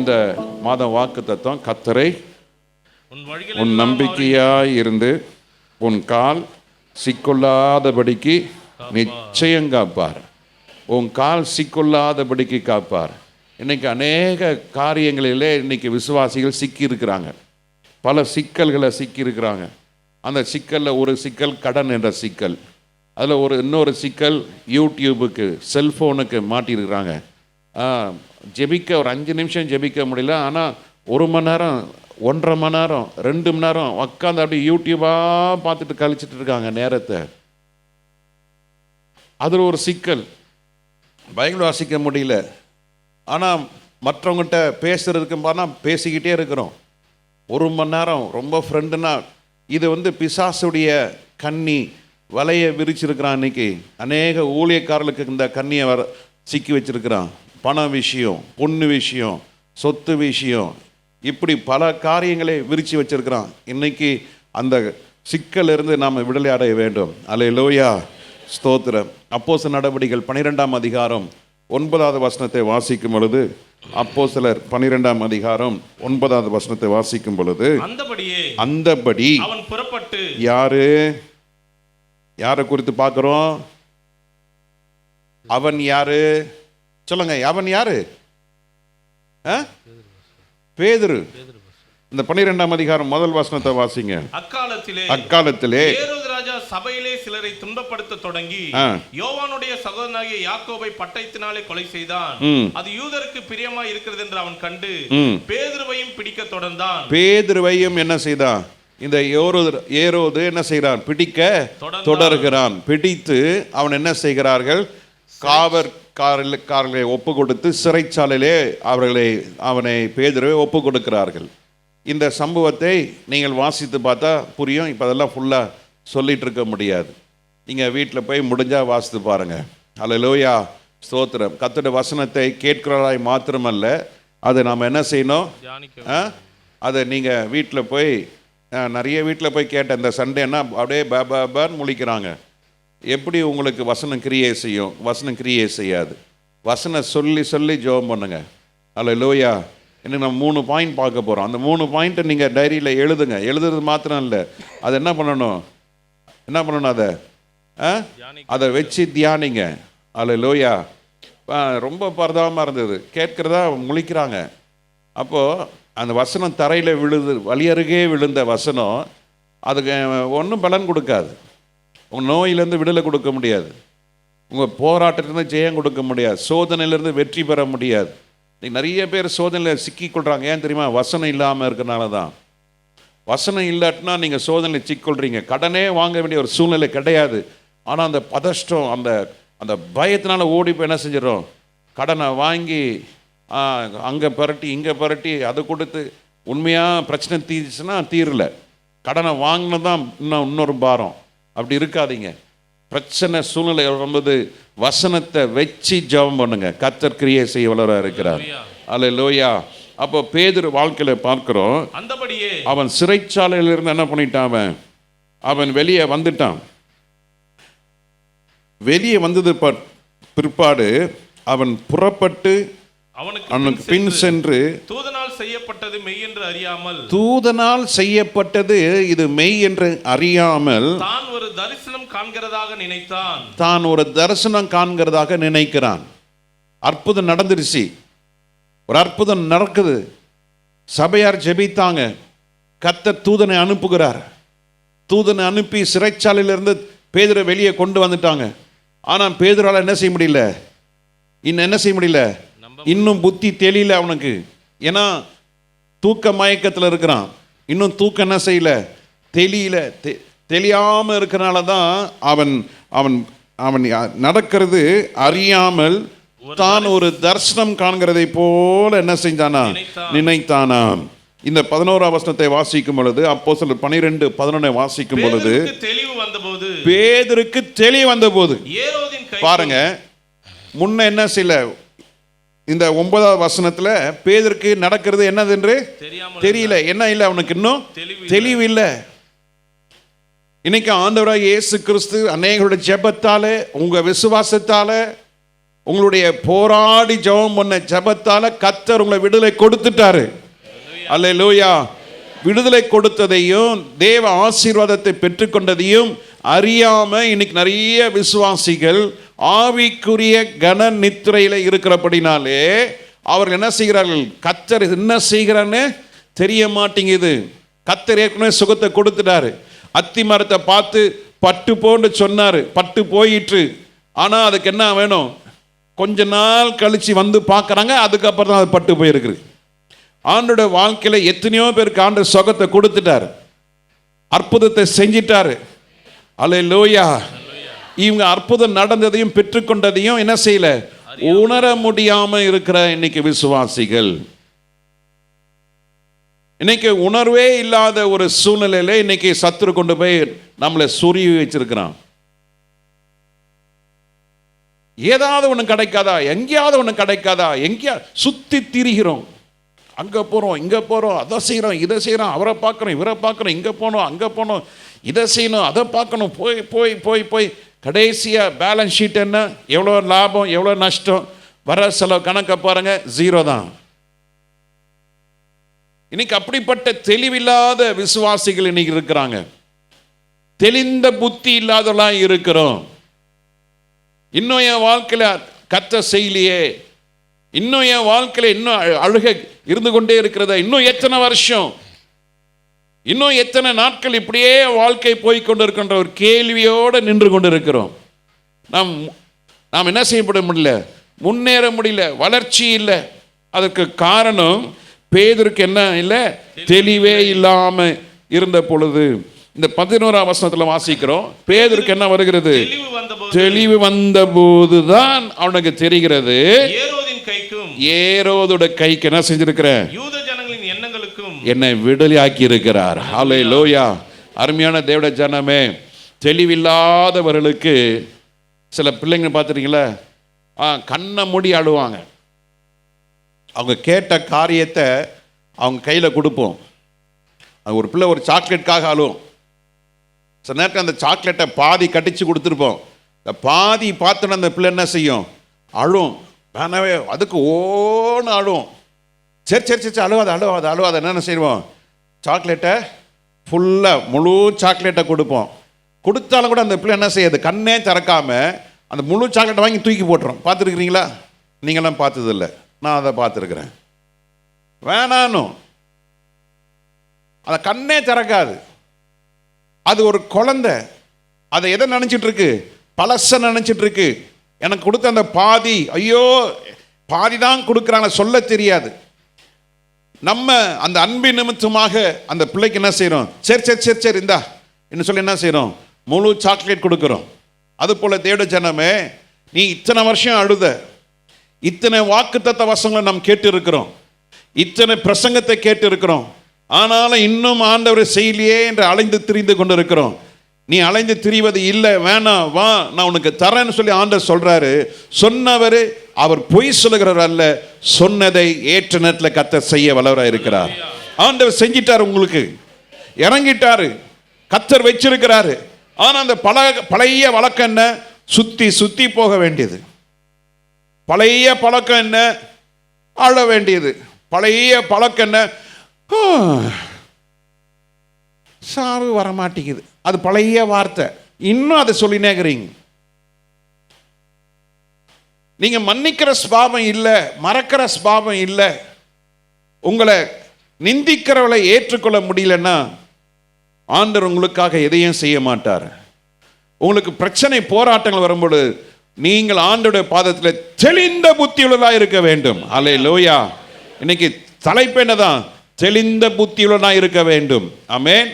இந்த மாதம் வாக்குத்தத்தம், கர்த்தரை உன் நம்பிக்கையாய் இருந்து உன் கால் சிக்கொள்ளாதபடிக்கு நிச்சயம் காப்பார். உன் கால் சிக்கொள்ளாதபடிக்கு காப்பார். இன்னைக்கு அநேக காரியங்களிலே இன்னைக்கு விசுவாசிகள் சிக்கி இருக்கிறாங்க. பல சிக்கல்களை சிக்கி இருக்கிறாங்க. அந்த சிக்கலில் ஒரு சிக்கல் கடன் என்ற சிக்கல், அதில் இன்னொரு சிக்கல் யூடியூபுக்கு, செல்ஃபோனுக்கு மாட்டியிருக்கிறாங்க. ஜெபிக்க ஒரு 5 நிமிஷம் ஜெபிக்க முடியல. ஆனால் 1 மணி நேரம், 1.5 மணி நேரம், 2 மணி நேரம் உட்காந்து அப்படியே யூடியூபாக பார்த்துட்டு கழிச்சிட்டு இருக்காங்க நேரத்தை. அதில் ஒரு சிக்கல். பைபிள் வாசிக்க முடியல. ஆனால் மற்றவங்ககிட்ட பேசுகிறதுக்கு பார்த்தா பேசிக்கிட்டே இருக்கிறோம் 1 மணி நேரம். ரொம்ப ஃப்ரெண்டுனா இது பிசாசுடைய கண்ணி வலையை விரிச்சிருக்கிறான். இன்னைக்கு அநேக ஊழியக்காரர்களுக்கு இந்த கண்ணியை சிக்கி வச்சிருக்கிறான். பண விஷயம், பொண்ணு விஷயம், சொத்து விஷயம், இப்படி பல காரியங்களை விரித்து வச்சிருக்கிறான். இன்னைக்கு அந்த சிக்கலிருந்து நாம் விடுதலை அடைய வேண்டும். அல்லேலூயா, ஸ்தோத்திரம். அப்போஸ்தலர் நடவடிக்கைகள் 12ஆம் அதிகாரம் 9வது வசனத்தை வாசிக்கும் பொழுது, அப்போஸ்தலர் 12ஆம் அதிகாரம் 9வது வசனத்தை வாசிக்கும் பொழுது, அந்தபடி அவன் புறப்பட்டு, யாரை குறித்து பார்க்கிறோம்? அவன் யாரு சொல்லுங்க? அவன் யாரு? பேதுரு. இந்த 12ஆம் அதிகாரம் முதல் வசனத்தை வாசிங்க. அக்காலத்திலே ஹேரோது ராஜா சபையிலே சிலரை துன்பப்படுத்த தொடங்கி யோவானுடைய சகோதரனாகிய யாக்கோபை பட்டயத்தினாலே கொலை செய்தான். அது யூதருக்கு பிரியமாய் இருக்கிறது என்று அவன் கண்டு பேதுருவையும் பிடிக்க தொடர்ந்தான். பேதுருவையும் என்ன செய்தான்? இந்த ஏரோது என்ன செய்கிறான்? பிடிக்க தொடர்கிறான். பிடித்து அவன் என்ன செய்கிறார்கள்? காவற்காரர்களை ஒப்பு கொடுத்து சிறைச்சாலையிலே அவனை பேதுருவை ஒப்பு கொடுக்கிறார்கள். இந்த சம்பவத்தை நீங்கள் வாசித்து பார்த்தா புரியும். இப்போ அதெல்லாம் ஃபுல்லாக சொல்லிட்டு இருக்க முடியாது. நீங்கள் வீட்டில் போய் முடிஞ்சால் வாசித்து பாருங்கள். அல்லேலூயா, ஸ்தோத்திரம். கர்த்தருடைய வசனத்தை கேட்கிறவராய் மாத்திரமல்ல, அதை நாம் என்ன செய்யணும்? அதை நீங்கள் வீட்டில் போய், நிறைய வீட்டில் போய் கேட்ட இந்த சண்டேன்னா அப்படியே பாபான்னு முழிக்கிறாங்க. எப்படி உங்களுக்கு வசனம் கிரியை செய்யும்? வசனம் கிரியை செய்யாது. வசனம் சொல்லி சொல்லி ஜெபம் பண்ணுங்க. அல்லேலூயா. இன்னும் நம்ம 3 பாயிண்ட் பார்க்க போகிறோம். அந்த 3 பாயிண்ட்டை நீங்கள் டைரியில் எழுதுங்க. எழுதுறது மாத்திரம் இல்லை, அதை என்ன பண்ணணும்? அதை வச்சு தியானிங்க. அல்லேலூயா. ரொம்ப பரதாபமாக இருந்தது. கேட்குறதா முழிக்கிறாங்க. அப்போது அந்த வசனம் தரையில் விழுது, வழியருகே விழுந்த வசனம் அதுக்கு ஒன்றும் பலன் கொடுக்காது. உங்கள் நோயிலேருந்து விடுதலை கொடுக்க முடியாது. உங்கள் போராட்டத்திலேருந்து ஜெயம் கொடுக்க முடியாது. சோதனையிலேருந்து வெற்றி பெற முடியாது. நிறைய பேர் சோதனையில் சிக்கிக்கொள்கிறாங்க. ஏன் தெரியுமா? வசனம் இல்லாமல் இருக்கிறனால தான். வசனம் இல்லாட்டினா நீங்கள் சோதனையில் சிக்கிக்கொள்கிறீங்க. கடனே வாங்க வேண்டிய ஒரு சூழ்நிலை கிடையாது. ஆனால் அந்த பதஷ்டம், அந்த பயத்தினால ஓடி போய் என்ன செஞ்சிடறோம்? கடனை வாங்கி அங்கே பரட்டி இங்கே பரட்டி அதை கொடுத்து உண்மையாக பிரச்சனை தீர்ச்சுன்னா தீரல. கடனை வாங்கினதான் இன்னொரு பாரம். அப்படி இருக்காதீங்க. பிரச்சனை சூழ்நிலை வரும்போது வசனத்தை வச்சு ஜெபம் பண்ணுங்க. கர்த்தர் கிரியை செய்ய வல்லவராக இருக்கிறார். அல்லேலூயா. அப்போ பேதுரு வாழ்க்கையில பார்க்கிறோம். அந்தபடியே அவன் சிறைச்சாலையிலிருந்து என்ன பண்ணிட்டான்? அவன் வெளியே வந்துட்டான். வெளியே வந்தது பிற்பாடு அவன் புறப்பட்டு அவனுக்கு பின் சென்று, தூதனால் செய்யப்பட்டது மெய் என்று அறியாமல், தூதனால் செய்யப்பட்டது இது மெய் என்று அறியாமல் தான் ஒரு தரிசனம் காண்கிறதாக நினைக்கிறான். அற்புதம் நடந்துருச்சு. ஒரு அற்புதம் நடக்குது. சபையார் ஜெபித்தாங்க. கர்த்தர் தூதனை அனுப்புகிறார். தூதனை அனுப்பி சிறைச்சாலையிலிருந்து பேதுரை வெளியே கொண்டு வந்துட்டாங்க. ஆனால் பேதுரால என்ன செய்ய முடியல? இன்னும் புத்தி தெரியல அவனுக்கு. ஏன்னா தூக்க மயக்கத்தில் இருக்கிறான். இன்னும் தூக்கம் என்ன செய்யல? தெரியாமல் இருக்கிறனால தான் அவன் அவன் அவன் நடக்கிறது அறியாமல் தான் ஒரு தரிசனம் காண்கிறதை போல என்ன செஞ்சானா? நினைத்தானா? இந்த 11ஆம் வசனத்தை வாசிக்கும் பொழுது, அப்போஸ்தலர் 12:11 வாசிக்கும் பொழுது, பேதுருக்கு தெளிவு வந்தபோது பாருங்க, முன்ன என்ன செய்யல? இந்த 9ஆவது வசனத்துல பேதுருக்கு நடக்கிறது என்னது என்று தெரியல. என்ன இல்லை? அவனுக்கு இன்னும் தெளிவு இல்லை. இன்னைக்கு ஆண்டவராகிய இயேசு கிறிஸ்து அநேகருடைய ஜெபத்தால, உங்க விசுவாசத்தால உங்களுடைய போராடி ஜெபம் பண்ண ஜெபத்தால கர்த்தர் உங்களை விடுதலை கொடுத்துட்டாரு. அல்லேலூயா. விடுதலை கொடுத்ததையும் தேவ ஆசீர்வாதத்தை பெற்றுக்கொண்டதையும் அறியாம இன்னைக்கு நிறைய விசுவாசிகள் ஆவிக்குரிய கன நித்திரையில இருக்கிறபடினாலே அவர்கள் என்ன செய்கிறார்கள்? கர்த்தர் என்ன செய்கிறான்னு தெரிய மாட்டேங்குது. கர்த்தர் ஏற்கனவே சுகத்தை கொடுத்துட்டாரு. அத்தி மரத்தை பார்த்து பட்டு போன்னு சொன்னாரு, பட்டு போயிற்று. ஆனா அதுக்கு என்ன வேணும்? கொஞ்ச நாள் கழிச்சு வந்து பார்க்குறாங்க, அதுக்கப்புறம் தான் அது பட்டு போயிருக்குது. ஆண்டோட வாழ்க்கையில எத்தனையோ பேருக்கு ஆண்டு சுகத்தை கொடுத்துட்டாரு, அற்புதத்தை செஞ்சிட்டாரு. அல்லேலூயா. இவங்க அற்புதம் நடந்ததையும் பெற்றுக்கொண்டதையும் என்ன செய்யல? உணர முடியாம இருக்கிற இன்னைக்கு விசுவாசிகள், இன்னைக்கு உணர்வே இல்லாத ஒரு சூழ்நிலையில இன்னைக்கு சத்துரு கொண்டு போய் நம்மளை சொருவி வச்சிருக்கிறான். ஏதாவது ஒன்று கிடைக்காதா, எங்கேயாவது ஒன்று கிடைக்காதா, எங்கேயா சுத்தி திரிகிறோம். அங்கே போகிறோம், இங்கே போகிறோம், அதை செய்கிறோம், இதை செய்கிறோம், அவரை பார்க்குறோம், இவரை பார்க்குறோம், இங்கே போனோம், அங்கே போனோம், இதை செய்யணும், அதை பார்க்கணும், போய் போய் போய் போய் கடைசியாக பேலன்ஸ் ஷீட் என்ன, எவ்வளோ லாபம், எவ்வளோ நஷ்டம், வர செலவு கணக்கை பாருங்க, ஜீரோ தான். இன்னைக்கு அப்படிப்பட்ட தெளிவில்லாத விசுவாசிகள் இன்னைக்கு இருக்கிறாங்க. தெளிந்த புத்தி இல்லாதவெல்லாம் இருக்கிறோம். இன்னும் என் வாழ்க்கையில கர்த்தர் செய்யலையே, இன்னும் என் வாழ்க்கையில இன்னும் அழுகை இருந்து கொண்டே இருக்கிறதா, இன்னும் எத்தனை வருஷம், இன்னும் எத்தனை நாட்கள் இப்படியே வாழ்க்கை போய்கொண்டு இருக்கின்ற ஒரு கேள்வியோடு நின்று கொண்டு இருக்கிறோம். நாம் என்ன செய்யப்பட முடியல, முன்னேற முடியல, வளர்ச்சி இல்லை. அதற்கு காரணம் பேதுருக்கு என்ன இல்லை? தெளிவே இல்லாம இருந்த பொழுது. இந்த 11ஆம் வசனத்துல வாசிக்கிறோம், பேதுருக்கு என்ன வருகிறது? தெளிவு வந்த போதுதான் அவனுக்கு தெரிகிறது, ஏரோதுடைய கைக்கு என்ன செஞ்சிருக்கிறேன்? யூத ஜனங்களின் எண்ணங்களுக்கும் என்னை விடுதலையாக்கி இருக்கிறார். ஹல்லேலூயா. அருமையான தேவட ஜனமே, தெளிவில்லாதவர்களுக்கு சில பிள்ளைங்க பார்த்துருக்கீங்களா, கண்ணை மூடி அழுவாங்க. அவங்க கேட்ட காரியத்தை அவங்க கையில் கொடுப்போம். ஒரு பிள்ளை ஒரு சாக்லேட்டுக்காக அழுவும். சில நேரத்தில் அந்த சாக்லேட்டை பாதி கட்டிச்சு கொடுத்துருப்போம். இந்த பாதி பார்த்தோன்னா அந்த பிள்ளை என்ன செய்யும்? அழுவும். வேணவே அதுக்கு ஓன்னு அழுவும். சரி சரி சரி அழுவாத அழுவாத அழுவாத என்னென்ன செய்வோம்? சாக்லேட்டை ஃபுல்லாக முழு சாக்லேட்டை கொடுப்போம். கொடுத்தாலும் கூட அந்த பிள்ளை என்ன செய்யாது? கண்ணே திறக்காம அந்த முழு சாக்லேட்டை வாங்கி தூக்கி போட்டுரும். பார்த்துருக்குறீங்களா? நீங்களாம் பார்த்ததில்லை, நான் அதை பார்த்துருக்குறேன். வேணானும் அதை கண்ணே திறக்காது. அது ஒரு குழந்தை, அதை எதை நினச்சிட்டு இருக்கு? பழச நினச்சிட்டு இருக்கு. எனக்கு கொடுத்த அந்த பாதி, ஐயோ பாதி தான் கொடுக்குறாங்க, சொல்ல தெரியாது. நம்ம அந்த அன்பின் நிமித்தமாக அந்த பிள்ளைக்கு என்ன செய்கிறோம்? சரி சரி சரி சரி இந்தா என்ன சொல்லி என்ன செய்கிறோம்? முழு சாக்லேட் கொடுக்குறோம். அது போல் தேவ ஜனமே, நீ இத்தனை வருஷம் அழுத, இத்தனை வாக்குத்தத்த வசங்களை நாம் கேட்டு இருக்கிறோம், இத்தனை பிரசங்கத்தை கேட்டு இருக்கிறோம், ஆனாலும் இன்னும் ஆண்டவர் செய்யலையே என்று அலைந்து திரிந்து கொண்டு இருக்கிறோம். நீ அலைந்து திரிவது இல்லை, வேணாம் வா நான் உனக்கு தரேன்னு சொல்லி ஆண்டவர் சொல்றாரு. சொன்னவர் அவர் பொய் சொல்லுகிறவர் அல்ல, சொன்னதை ஏற்ற நேரத்தில் கர்த்தர் செய்ய வல்லவராக இருக்கிறார். ஆண்டவர் செஞ்சிட்டார், உங்களுக்கு இறங்கிட்டாரு, கர்த்தர் வச்சிருக்கிறாரு. ஆனா அந்த பழைய வழக்கம் என்ன? சுத்தி சுத்தி போக வேண்டியது. பழைய பழக்கம் என்ன? அழ வேண்டியது. பழைய பழக்கம் என்ன? சாவு வரமாட்டேங்குது. அது பழைய வார்த்தை, இன்னும் அதை சொல்லினேங்கிறீங்க. நீங்க மன்னிக்கிற ஸ்பாவம் இல்லை, மறக்கிற ஸ்பாவம் இல்லை. உங்களை நிந்திக்கிறவளை ஏற்றுக்கொள்ள முடியலன்னா ஆண்டவர் உங்களுக்காக எதையும் செய்ய மாட்டார். உங்களுக்கு பிரச்சனை போராட்டங்கள் வரும்போது நீங்கள் ஆண்டவருடைய பாதத்தில் தெளிந்த புத்தியுள்ளதாக இருக்க வேண்டும். அல்லேலூயா. இன்னைக்கு தலைப்பு என்னதான்? தெளிந்த புத்தியுள்ளதாக இருக்க வேண்டும். ஆமென்.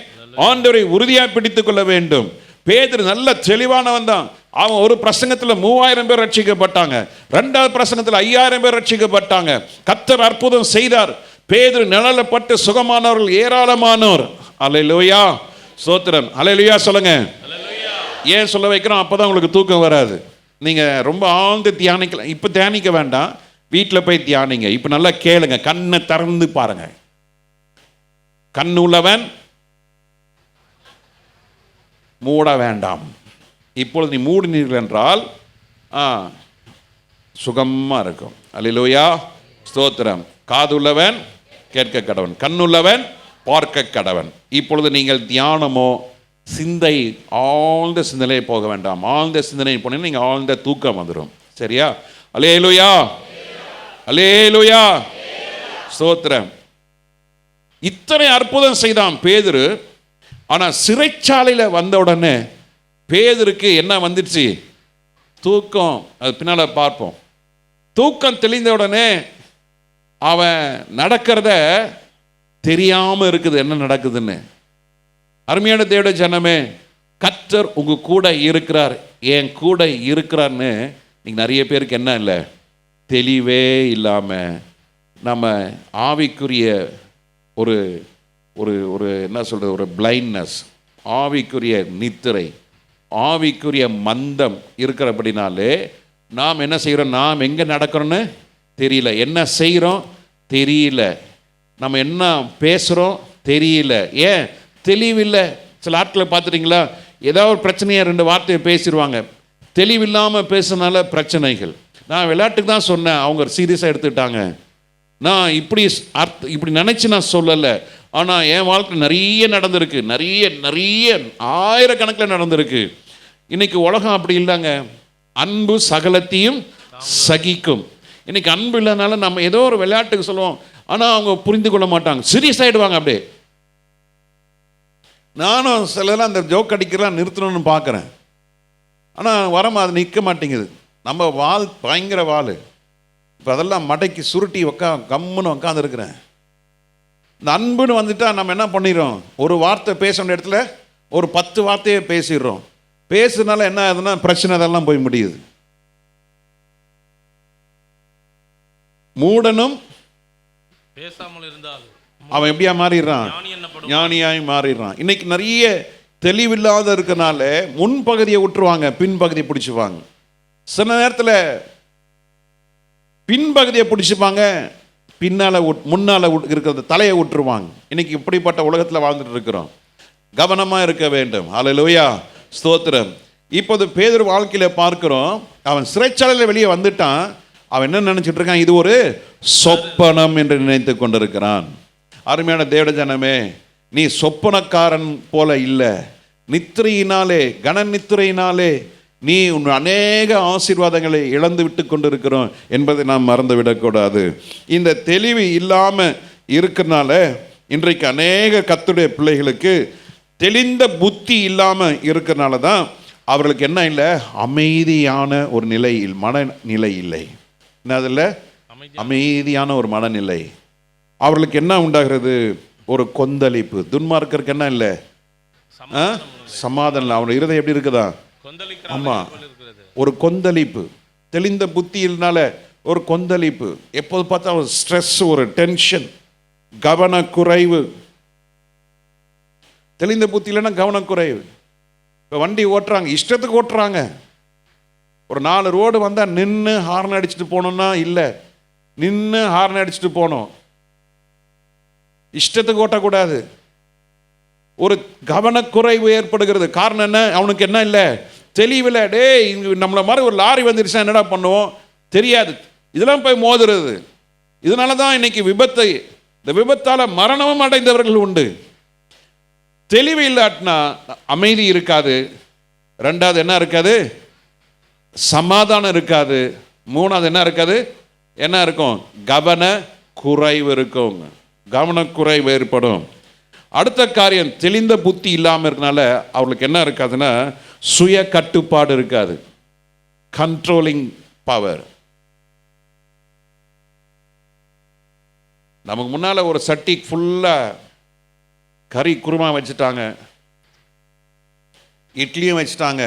ஆண்டவரை உறுதியாக பிடித்துக் கொள்ள வேண்டும். பேதுரு நல்ல தெளிவானவன் தான். அவன் ஒரு பிரசங்கத்தில் 3000 பேர் ரட்சிக்கப்பட்டாங்க, 2வது பிரசங்கத்தில் 5000 பேர் ரட்சிக்கப்பட்டாங்க. கர்த்தர் அற்புதம் செய்தார். பேதுரு நிழலப்பட்டு சுகமானவர்கள் ஏராளமானோர். அல்லேலூயா, ஸ்தோத்திரம். அல்லேலூயா சொல்லுங்க. ஏன் சொல்ல வைக்கிறோம்? அப்பதான் உங்களுக்கு தூக்கம் வராது. நீங்க ரொம்ப ஆழ்ந்து தியானிக்கலாம். இப்ப தியானிக்க வேண்டாம், வீட்டில் போய் தியானிங்க. இப்ப நல்லா கேளுங்க, கண்ணை திறந்து பாருங்க. கண்ணு உள்ளவன் மூட வேண்டாம். இப்பொழுது நீ மூடினீர்கள் என்றால் சுகமாக இருக்கும். அல்லேலூயா, ஸ்தோத்திரம். காதுள்ளவன் கேட்க கடவன், கண்ணுள்ளவன் பார்க்க கடவன். இப்பொழுது நீங்கள் தியானமோ சிந்தை ஆழ்ந்த சிந்தனை போக வேண்டாம். ஆழ்ந்த சிந்தனை போனீங்கன்னா நீங்கள் ஆழ்ந்த தூக்கம் வந்துடும். சரியா? அல்லேலூயா, அல்லேலூயா, ஸ்தோத்திரம். இத்தனை அற்புதம் செய்தான் பேதுரு. ஆனால் சிறைச்சாலையில் வந்த உடனே பேதுருக்கு என்ன வந்துடுச்சு? தூக்கம். அது பின்னால் பார்ப்போம். தூக்கம் தெளிந்த உடனே அவன் நடக்கிறத தெரியாமல் இருக்குது என்ன நடக்குதுன்னு. அருமையான தேவ ஜனமே, கர்த்தர் உங்க கூட இருக்கிறார், என் கூட இருக்கிறார்னு நீங்கள் நிறைய பேருக்கு என்ன இல்லை, தெளிவே இல்லாமல் நம்ம ஆவிக்குரிய ஒரு ஒரு ஒரு என்ன சொல்கிறது, ஒரு பிளைண்ட்னஸ், ஆவிக்குரிய நித்திரை, ஆவிக்குரிய மந்தம் இருக்கிறபடினாலே நாம் என்ன செய்கிறோம்? நாம் எங்கே நடக்கிறோன்னு தெரியல, என்ன செய்கிறோம் தெரியல, நம்ம என்ன பேசுகிறோம் தெரியல. ஏன் தெளிவில்லை. சில ஆட்களை பார்த்துட்டிங்களா, ஏதாவது ஒரு பிரச்சனையை 2 வார்த்தையை பேசிடுவாங்க. தெளிவில்லாமல் பேசுனால பிரச்சனைகள். நான் விளையாட்டுக்கு தான் சொன்னேன், அவங்க சீரியஸாக எடுத்துக்கிட்டாங்க. நான் இப்படி நினச்சி நான் சொல்லலை, ஆனால் என் வாழ்க்கை நிறைய நடந்திருக்கு, நிறைய ஆயிரக்கணக்கில் நடந்திருக்கு. இன்னைக்கு உலகம் அப்படி இல்லைங்க. அன்பு சகலத்தையும் சகிக்கும். இன்னைக்கு அன்பு இல்லைனால நம்ம ஏதோ ஒரு விளையாட்டுக்கு சொல்லுவோம், ஆனால் அவங்க புரிந்து கொள்ள மாட்டாங்க, சீரியஸ் ஆகிடுவாங்க. அப்படியே நானும் சிலதெல்லாம் அந்த ஜோக் அடிக்கிறலாம் நிறுத்தணும்னு பார்க்குறேன், ஆனால் வரமா அது நிற்க மாட்டேங்குது. நம்ம வால் பயங்கர வால். இப்போ அதெல்லாம் மடைக்கு சுருட்டி கம்முன்னு உட்காந்துருக்கிறேன். இந்த அன்புன்னு வந்துட்டால் நம்ம என்ன பண்ணிடுறோம்? ஒரு வார்த்தை பேச வேண்டிய இடத்துல ஒரு 10 வார்த்தையே பேசிடுறோம். பேசுனால என்ன ஆகுதுன்னா பிரச்சனை அதெல்லாம் போய் முடியுது. மூடனும் பேசாமல் இருந்தால் அவன் எப்படியா மாறிடுறான்? ஞானியாய் மாறிடுறான். இன்னைக்கு நிறைய தெளிவில்லாத இருக்கனால முன்பகுதியை விட்டுருவாங்க, பின்பகுதியை பிடிச்சுப்பாங்க. சில நேரத்தில் பின்பகுதியை பிடிச்சிப்பாங்க, முன்னால் இருக்கிற தலையை விட்டுருவாங்க. இன்னைக்கு இப்படிப்பட்ட உலகத்தில் வாழ்ந்துட்டு இருக்கிறோம். கவனமாக இருக்க வேண்டும். அல்லேலூயா, ஸ்தோத்திரம். இப்போது பேதுரு வாழ்க்கையில் பார்க்கிறோம், அவன் சிறைச்சாலையில் வெளியே வந்துட்டான். அவன் என்ன நினைச்சிட்டு இருக்கான்? இது ஒரு சொப்பனம் என்று நினைத்து கொண்டிருக்கிறான். அருமையான தேவ ஜனமே, நீ சொப்பனக்காரன் போல இல்லை. நித்திரையினாலே, கன நித்திரையினாலே நீ உன் அநேக ஆசீர்வாதங்களை இழந்து விட்டு கொண்டிருக்கிறோம் என்பதை நாம் மறந்து விடக்கூடாது. இந்த தெளிவு இல்லாமல் இருக்கிறனால இன்றைக்கு அநேக கர்த்தருடைய பிள்ளைகளுக்கு தெளிந்த புத்தி இல்லாமல் இருக்கிறனால தான் அவர்களுக்கு என்ன இல்லை, அமைதியான ஒரு நிலையில் மனநிலை இல்லை. என்ன அதில் அமைதியான ஒரு மனநிலை. அவர்களுக்கு என்ன உண்டாகிறது? ஒரு கொந்தளிப்பு. துன்மார்க்கருக்கு என்ன இல்லை, சமாதானம். அவன் இருதயம் எப்படி இருக்குதா? ஆமாம், ஒரு கொந்தளிப்பு. தெளிந்த புத்தியினால ஒரு கொந்தளிப்பு. எப்போது பார்த்தா ஒரு ஸ்ட்ரெஸ், ஒரு டென்ஷன், கவனக்குறைவு. தெளிந்த புத்தி இல்லைன்னா கவனக்குறைவு. இப்போ வண்டி ஓட்டுறாங்க, இஷ்டத்துக்கு ஓட்டுறாங்க. ஒரு 4 ரோடு வந்தால் நின்று ஹார்ன் அடிச்சுட்டு போகணுன்னா இல்லை, நின்று ஹார்ன் அடிச்சுட்டு போகணும். இஷ்டத்துக்கு ஓட்டக்கூடாது. ஒரு கவனக்குறைவு ஏற்படுகிறது. காரணம் என்ன? அவனுக்கு என்ன இல்லை, தெளிவில். நம்மளை மாதிரி ஒரு லாரி வந்துருச்சா என்னடா பண்ணுவோம் தெரியாது. இதெல்லாம் போய் மோதுறது. இதனால தான் இன்னைக்கு இந்த விபத்தால் மரணமும் அடைந்தவர்கள் உண்டு. தெளிவு இல்லாட்டினா அமைதி இருக்காது. 2வது என்ன இருக்காது? சமாதானம் இருக்காது. 3வது என்ன இருக்காது? என்ன இருக்கும்? கவன குறைவு இருக்கும். கவனக்குறைவு ஏற்படும். அடுத்த காரியம், தெளிந்த புத்தி இல்லாமல் இருக்கனால அவர்களுக்கு என்ன இருக்காதுன்னா சுய கட்டுப்பாடு இருக்காது, கண்ட்ரோலிங் பவர். நமக்கு முன்னால் ஒரு சட்டி ஃபுல்லாக கறி குருமா வச்சுட்டாங்க, இட்லியும் வச்சுட்டாங்க,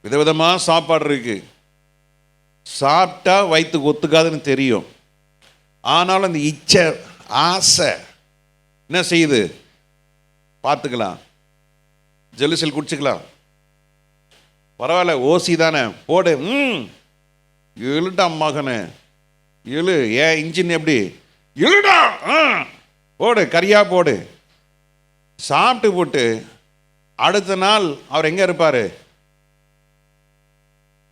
விதவிதமாக சாப்பாடு இருக்கு. சாப்பிட்டா வயிற்றுக்கு ஒத்துக்காதுன்னு தெரியும். ஆனாலும் அந்த இச்சை, ஆசை என்ன செய்யுது? பார்த்துக்கலாம், ஜெலுசில் குடிச்சுக்கலாம், பரவாயில்ல, ஓசி தானே, போடு, இழுடா மகனே, இழு. ஏன் இன்ஜின் எப்படி இழுடா, போடு, கரியா போடு. சாப்பிட்டு போட்டு அடுத்த நாள் அவர் எங்கே இருப்பார்?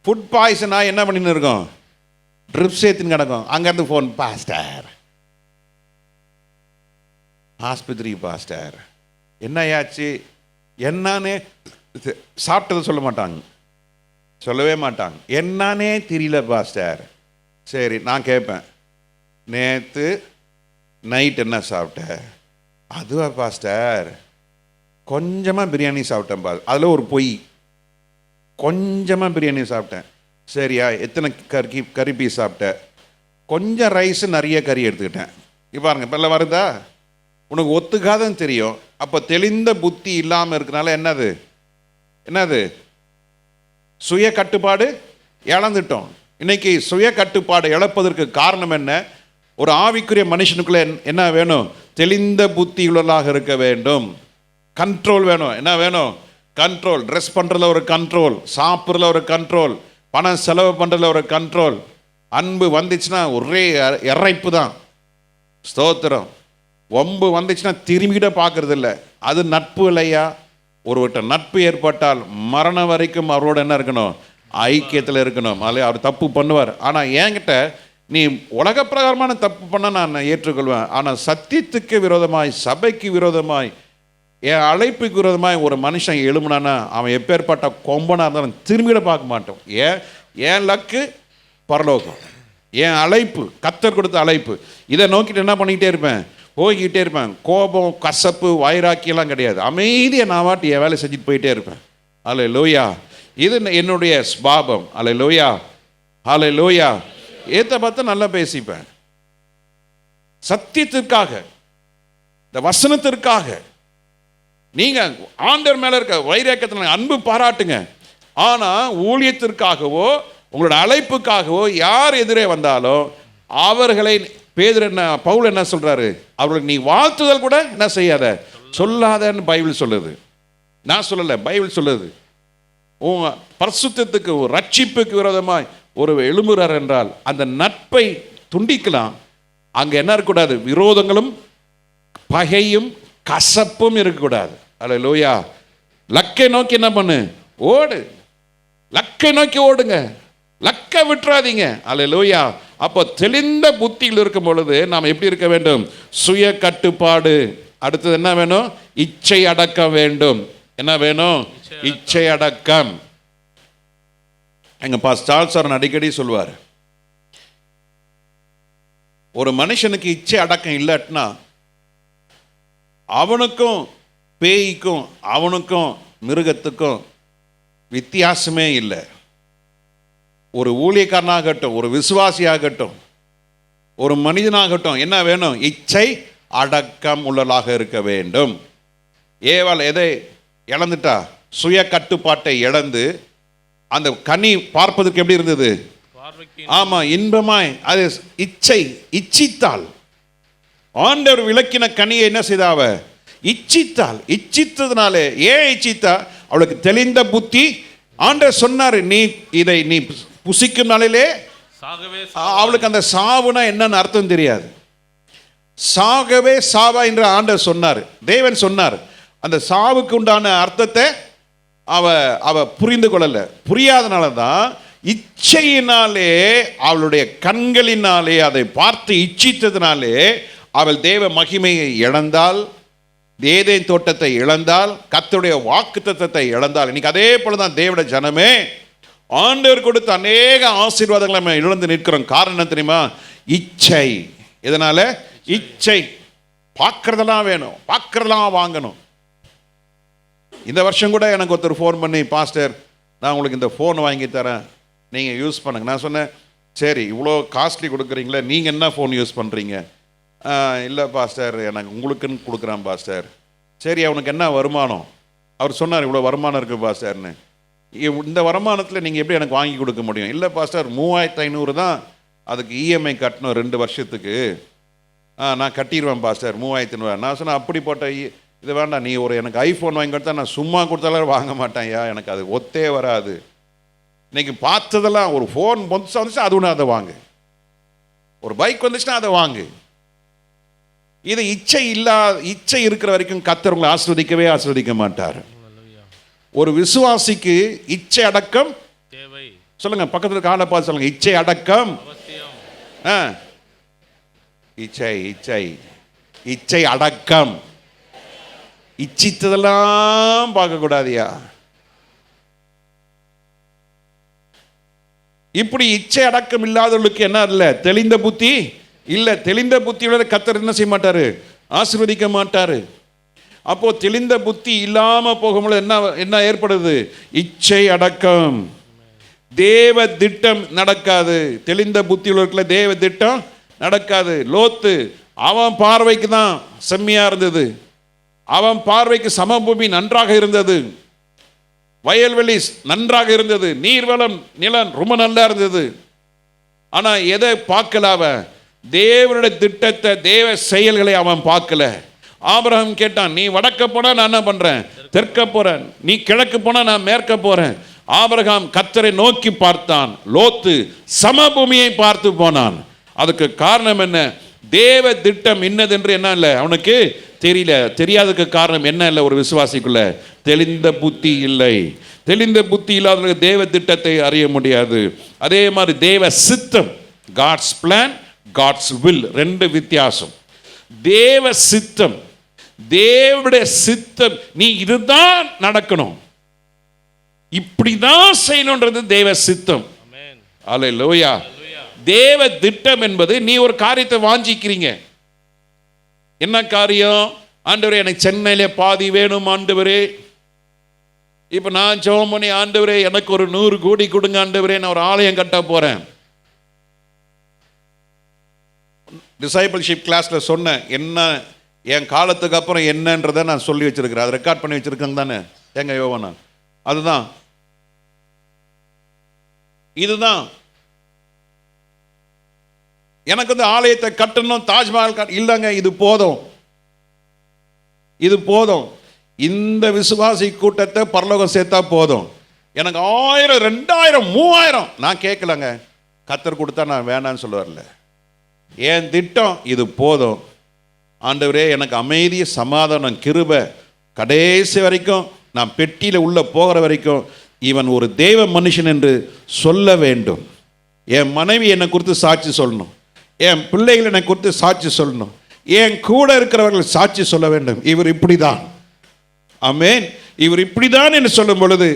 ஃபுட் பாய்சன் ஆகி என்ன பண்ணின்னு இருக்கோம், ட்ரிப்ஸ் ஏற்றின்னு கிடக்கும். அங்கேருந்து ஃபோன், பாஸ்டர் ஆஸ்பத்திரி பாஸ்டர் என்னையாச்சு என்னன்னே சாப்பிட்டதை சொல்ல மாட்டாங்க, சொல்லவே மாட்டாங்க. என்னன்னே தெரியல பாஸ்டர். சரி, நான் கேட்பேன், நேற்று நைட் என்ன சாப்பிட்ட? அதுவா பாஸ்டர், கொஞ்சமாக பிரியாணி சாப்பிட்டேன் பாஸ். அதில் ஒரு பொய், கொஞ்சமாக பிரியாணி சாப்பிட்டேன். சரியா, எத்தனை கறி பீஸ் சாப்பிட்ட? கொஞ்சம் ரைஸு, நிறைய கறி எடுத்துக்கிட்டேன். இப்போ பாருங்க, இப்போ எல்லாம் வருதா? உனக்கு ஒத்துக்காதுன்னு தெரியும். அப்போ தெளிந்த புத்தி இல்லாமல் இருக்கனால என்னது சுய கட்டுப்பாடு இழந்துட்டோம். இன்னைக்கு சுய கட்டுப்பாடு இழப்பதற்கு காரணம் என்ன? ஒரு ஆவிக்குரிய மனுஷனுக்குள்ள என்ன வேணும்? தெளிந்த புத்தி உள்ளதாக இருக்க வேண்டும். கண்ட்ரோல் வேணும். என்ன வேணும்? கண்ட்ரோல். ட்ரெஸ் பண்ணுறதுல ஒரு கண்ட்ரோல், சாப்பிட்றதுல ஒரு கண்ட்ரோல், பணம் செலவு பண்ணுறதுல ஒரு கண்ட்ரோல். அன்பு வந்துச்சுன்னா ஒரே இறைப்பு தான். ஸ்தோத்திரம். வம்பு வந்துச்சுன்னா திரும்பிக்கிட்ட பார்க்கறது இல்லை. அது நட்பு இல்லையா? ஒருவர்கிட்ட நட்பு ஏற்பட்டால் மரணம் வரைக்கும் அவரோட என்ன இருக்கணும்? ஐக்கியத்தில் இருக்கணும். அதில் அவர் தப்பு பண்ணுவார். ஆனால் என்கிட்ட நீ உலக பிரகாரமான தப்பு பண்ண நான் ஏற்றுக்கொள்வேன். ஆனால் சத்தியத்துக்கு விரோதமாய், சபைக்கு விரோதமாய், என் அழைப்புக்கு விரோதமாய் ஒரு மனுஷன் எழுமுனானா அவன் எப்பேற்பட்ட கொம்பனாக இருந்தாலும் திரும்பிட பார்க்க மாட்டோம். என் லக்கு பரலோகம், என் அழைப்பு கர்த்தர் கொடுத்த அழைப்பு. இதை நோக்கிட்டு என்ன பண்ணிக்கிட்டே இருப்பேன்? போய்கிட்டே இருப்பேன். கோபம், கசப்பு, வைராக்கியெல்லாம் கிடையாது. அமைதியை நான் வாட்டி என் வேலை செஞ்சுட்டு போயிட்டே இருப்பேன். அல்லேலூயா. இது என்னுடைய ஸ்பாபம். அல்லேலூயா, அல்லேலூயா. ஏற்ற பார்த்து நல்லா பேசிப்பேன். சத்தியத்திற்காக, இந்த வசனத்திற்காக நீங்க ஆண்டவர் மேல இருக்க வைராக்கியத்தில் அன்பு பாராட்டுங்க. ஆனா ஊழியத்திற்காகவோ உங்களோட அழைப்புக்காகவோ யார் எதிரே வந்தாலும் அவர்களை பவுல் என்ன சொல்றாரு? அவர்களுக்கு நீ வாழ்த்துதல் கூட என்ன செய்யாத, சொல்லாதன்னு பைபிள் சொல்லுது. நான் சொல்லல, பைபிள் சொல்லுது. உங்க பரிசுத்தத்துக்கு, ரட்சிப்புக்கு விரோதமாய் ஒரு எழும்புறார் என்றால் அந்த நட்பை துண்டிக்கலாம். அங்க என்ன இருக்கக்கூடாது? விரோதங்களும் பகையும் கசப்பும் இருக்கக்கூடாது. அல்லேலூயா. லக்கை நோக்கி என்ன பண்ணு? ஓடு. லக்கை நோக்கி ஓடுங்க, லக்கை விட்டுறாதீங்க. அல்லேலூயா. அப்போ தெளிந்த புத்தியில் இருக்கும் பொழுது நாம் எப்படி இருக்க வேண்டும்? சுய கட்டுப்பாடு. அடுத்தது என்ன வேணும்? இச்சை அடக்கம் வேண்டும். என்ன வேணும்? இச்சை அடக்கம். எங்க பாஸ்டர் சார் அடிக்கடி சொல்வார், ஒரு மனுஷனுக்கு இச்சை அடக்கம் இல்லாட்டினா அவனுக்கும் பேய்க்கும், அவனுக்கும் மிருகத்துக்கும் வித்தியாசமே இல்லை. ஒரு ஊழியக்காரனாகட்டும், ஒரு விசுவாசியாகட்டும், ஒரு மனிதனாகட்டும், என்ன வேணும்? இச்சை அடக்கம் உள்ளதாக இருக்க வேண்டும். ஏவாள் எதை இழந்துட்டா? சுய கட்டுப்பாட்டை இழந்து அந்த கனி பார்ப்பதற்கு எப்படி இருந்தது? ஆமா, இன்பமாய் அது இச்சித்தாள். ஆண்டவர் விளக்கின கனியை என்ன செய்தாவ? இச்சித்தாள். இச்சித்ததுனாலே, ஏன் இச்சித்தா? அவளுக்கு தெளிந்த புத்தி. ஆண்டவர் சொன்னாரு, நீ புசிக்கும் நாளிலே அவளுக்கு அந்த சாவுனா என்னன்னு அர்த்தம் தெரியாது. சாகவே சாவா என்று ஆண்டவர் சொன்னார். தேவன் சொன்னார். அந்த சாவுக்கு உண்டான அர்த்தத்தை அவ புரிந்து கொள்ளல. புரியாதனால தான் இச்சையினாலே, அவளுடைய கண்களினாலே அதை பார்த்து இச்சித்ததினாலே அவள் தேவ மகிமையை இழந்தாள், ஏதேன் தோட்டத்தை இழந்தால், கர்த்தருடைய வாக்குத்தத்தத்தை இழந்தால். இன்னைக்கு அதே போலதான் தேவனுடைய ஜனமே ஆண்டவர் கொடுத்த அநேக ஆசீர்வாதங்களை நம்ம இழந்து நிற்கிறோம். காரணம் தெரியுமா? இச்சை. இதனால இச்சை. பார்க்கறதெல்லாம் வேணும், பார்க்கறதெல்லாம் வாங்கணும். இந்த வருஷம் கூட எனக்கு ஒருத்தர் ஃபோன் பண்ணி, பாஸ்டர் நான் உங்களுக்கு இந்த ஃபோன் வாங்கி தரேன், நீங்கள் யூஸ் பண்ணுங்க. நான் சொன்னேன், சரி இவ்வளோ காஸ்ட்லி கொடுக்குறீங்களே, நீங்கள் என்ன ஃபோன் யூஸ் பண்ணுறீங்க? இல்லை பாஸ்டர், எனக்கு உங்களுக்குன்னு கொடுக்குறான் பாஸ்டர். சரி, அவனுக்கு என்ன வருமானம்? அவர் சொன்னார், இவ்வளோ வருமானம் இருக்குது பாஸ்டர்னு. இந்த வருமானத்தில் நீங்கள் எப்படி எனக்கு வாங்கி கொடுக்க முடியும்? இல்லை பாஸ்டர், 3500 தான் அதுக்கு இஎம்ஐ கட்டணும் 2 வருஷத்துக்கு. நான் கட்டிடுவேன் பாஸ்டர் 3500. நான் சொன்னேன், அப்படி போட்ட இது வேண்டாம், நீ எனக்கு ஐஃபோன் வாங்கி கொடுத்தா நான் சும்மா கொடுத்தாலும் வாங்க மாட்டேன். எனக்கு அது ஒத்தே வராது. இன்னைக்கு பார்த்ததெல்லாம் ஒரு ஃபோன் புதுசாக வந்துச்சுன்னா அது ஒன்று, அதை வாங்கு. ஒரு பைக் வந்துச்சுன்னா அதை வாங்கு. இது இச்சை இருக்கிற வரைக்கும் கர்த்தர் உங்களை ஆசீர்வதிக்க மாட்டார். ஒரு விசுவாசிக்கு இச்சை அடக்கம் தேவை. சொல்லுங்க, பக்கத்தில் காலை பார்த்து சொல்லுங்க, இச்சை அடக்கம். அவசியம். ஆ, இச்சை இச்சை இச்சை அடக்கம். இச்சித்ததெல்லாம் பார்க்கக்கூடாதியா. இப்படி இச்சை அடக்கம் இல்லாதவர்களுக்கு என்ன இல்லை? தெளிந்த புத்தி இல்லை. தெளிந்த புத்தியோட கர்த்தர் என்ன செய்ய மாட்டாரு? ஆசீர்வதிக்க மாட்டாரு. அப்போ தெளிந்த புத்தி இல்லாம போகும்போது என்ன ஏற்படுது? இச்சை அடக்கம். தேவ திட்டம் நடக்காது. தெளிந்த புத்தியுள்ள தேவ திட்டம் நடக்காது. லோத்து அவன் பார்வைக்கு தான் செம்மையா இருந்தது. அவன் பார்வைக்கு சமபூமி நன்றாக இருந்தது, வயல்வெளி நன்றாக இருந்தது, நீர்வளம் நிலம் ரொம்ப நல்லா இருந்தது. ஆனா எதை பார்க்கல? அவன் தேவனுடைய திட்டத்தை, தேவ செயல்களை அவன் பார்க்கல. ஆபிரகாம் கேட்டான், நீ வடக்க போனா நான் என்ன பண்றேன்? தெற்க போறேன். நீ கிழக்கு போனா நான் மேற்க போறேன். ஆபிரகாம் கர்த்தரை நோக்கி பார்த்தான். லோத்து சமபூமியை பார்த்து போனான். அதுக்கு காரணம் என்ன? தேவ திட்டம் இன்னதென்று என்ன இல்லை, அவனுக்கு தெரியல. தெரியாததுக்கு காரணம் என்ன இல்லை? ஒரு விசுவாசிக்குள்ள தெளிந்த புத்தி இல்லை. தெளிந்த புத்தி இல்லாதவர்களுக்கு தேவ திட்டத்தை அறிய முடியாது. அதே மாதிரி தேவ சித்தம், காட்ஸ் பிளான், காட்ஸ் வில், ரெண்டு வித்தியாசம். தேவ சித்தம், தேவனுடைய சித்தம், நீ இதுதான் நடக்கணும், இப்படிதான் செய்யணும்ன்றது தேவ சித்தம். அல்லேலூயா. தேவ திட்டம் என்பது நீ ஒரு காரியத்தை வாஞ்சிக்கிறீங்க. என்ன காரியம்? ஆண்டவரே எனக்கு சென்னையில பாதி வேணும் ஆண்டவரே. இப்ப நான் ஜெபம் பண்ணி, ஆண்டவரே எனக்கு ஒரு 100 கோடி கொடுங்க ஆண்டவரே, நான் ஒரு ஆலயம் கட்ட போறேன். டிசைபிள்ஷிப் கிளாஸ்ல சொன்னேன், என்ன என் காலத்துக்கு அப்புறம் என்னன்றதை நான் சொல்லி வச்சிருக்கிறேன். அதை ரெக்கார்ட் பண்ணி வச்சிருக்கேன் தானே எங்க யோவானா? அதுதான், இதுதான். எனக்கு வந்து ஆலயத்தை கட்டணும், தாஜ்மஹால் இல்லைங்க, இது போதும், இது போதும். இந்த விசுவாசி கூட்டத்தை பரலோகம் சேர்த்தா போதும். எனக்கு 1000, 2000, 3000 நான் கேட்கலங்க. கர்த்தர் கொடுத்தா நான் வேணான்னு சொல்ல வரல. என் திட்டம் இது போதும் ஆண்டவரே. எனக்கு அமைதி, சமாதானம், கிருபை கடைசி வரைக்கும், நான் பெட்டியில் உள்ள போகிற வரைக்கும் இவன் ஒரு தெய்வ மனுஷன் என்று சொல்ல வேண்டும். என் மனைவி என்னை குறித்து சாட்சி சொல்லணும், என் பிள்ளைகள் என்னை குறித்து சாட்சி சொல்லணும், என் கூட இருக்கிறவர்கள் சாட்சி சொல்ல வேண்டும். இவர் இப்படிதான், ஆமென், இவர் இப்படிதான் என்று சொல்லும் பொழுது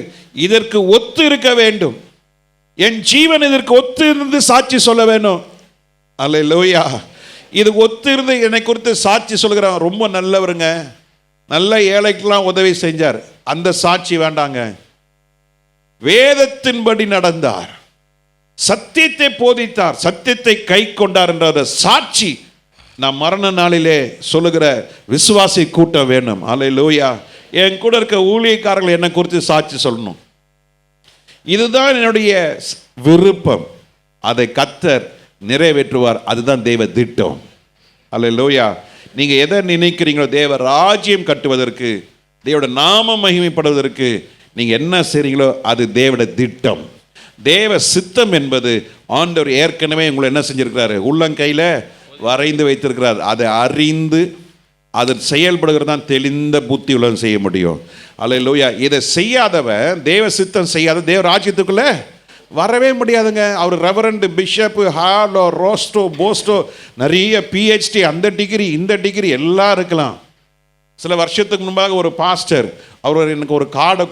இதற்கு ஒத்து இருக்க வேண்டும். என் ஜீவன் இதற்கு ஒத்து இருந்து சாட்சி சொல்ல வேண்டும். அல்லேலூயா. இது ஒத்து இருந்து என்னை குறித்து சாட்சி சொல்கிறான். ரொம்ப நல்லவருங்க, நல்ல ஏழைக்கெல்லாம் உதவி செஞ்சார், அந்த சாட்சி வேண்டாங்க. வேதத்தின்படி நடந்தார், சத்தியத்தை போதித்தார், சத்தியத்தை கை கொண்டார் என்ற சாட்சி நான் மரண நாளிலே சொல்லுகிற விசுவாசி கூட்டம் வேணும். அல்லேலூயா. என் கூட இருக்க ஊழியக்காரர்கள் என்னை குறித்து சாட்சி சொல்லணும். இதுதான் என்னுடைய விருப்பம். அதை கர்த்தர் நிறைவேற்றுவார். அதுதான் தெய்வ திட்டம். அல்லேலூயா. நீங்க எதை நினைக்கிறீங்களோ, தேவ ராஜ்யம் கட்டுவதற்கு, தேவனுடைய நாமம் மகிமைப்படுவதற்கு நீங்க என்ன செய்றீங்களோ அது தேவனுடைய திட்டம். தேவ சித்தம் என்பது ஆண்டவர் ஏற்கனவே உங்களை என்ன செஞ்சிருக்கிறாரு? உள்ளங்கையில வரைந்து வைத்திருக்கிறார். அதை அறிந்து அது செயல்படுகிறது தான் தெளிந்த புத்தி உள்ளவன் செய்ய முடியும். அல்லேலூயா. இதை செய்யாதவன், தேவ சித்தம் செய்யாத தேவ ராஜ்யத்துக்குள்ள வரவே முடியாதுங்க. அவர் ரெவரண்ட், பிஷப், ஹாலோ, ரோஸ்டோ, போஸ்டோ, நிறைய பிஹெச்டி, அந்த டிகிரி இந்த டிகிரி எல்லாம் இருக்கலாம். சில வருஷத்துக்கு முன்பாக ஒரு பாஸ்டர் அவர் எனக்கு ஒரு கார்டை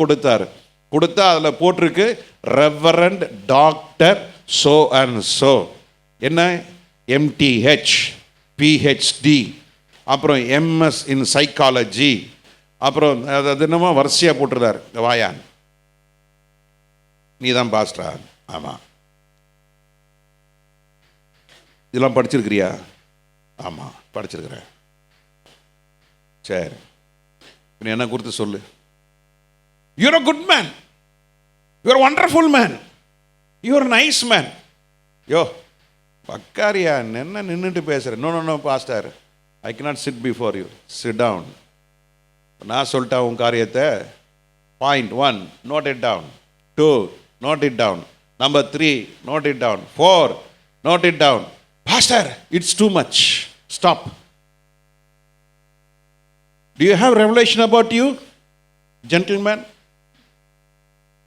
கொடுத்தா அதில் போட்டிருக்கு reverend doctor so and so. என்ன? எம்டிஹெச், பிஹெச்டி, அப்புறம் எம்எஸ் இன் சைக்காலஜி, அப்புறம் அது என்னமோ வரிசையாக போட்டிருந்தார். வாயான், நீ தான் பாஸ்டரா? ஆமாம். இதெல்லாம் படிச்சிருக்கிறியா? ஆமாம் படிச்சிருக்கிறேன். சரி, என்ன குறித்து சொல்லு. You're a good man, you're wonderful man, you're nice man. Yo பக்காரியா, என்ன நின்றுட்டு பேசுகிறேன்? No no no pastor, I cannot sit before you, sit down. நான் சொல்லிட்டா உன் காரியத்தை. Point 1 note it down, 2 note it down, number 3 note it down, 4 note it down. Pastor, it's too much, stop. Do you have revelation about you, gentleman?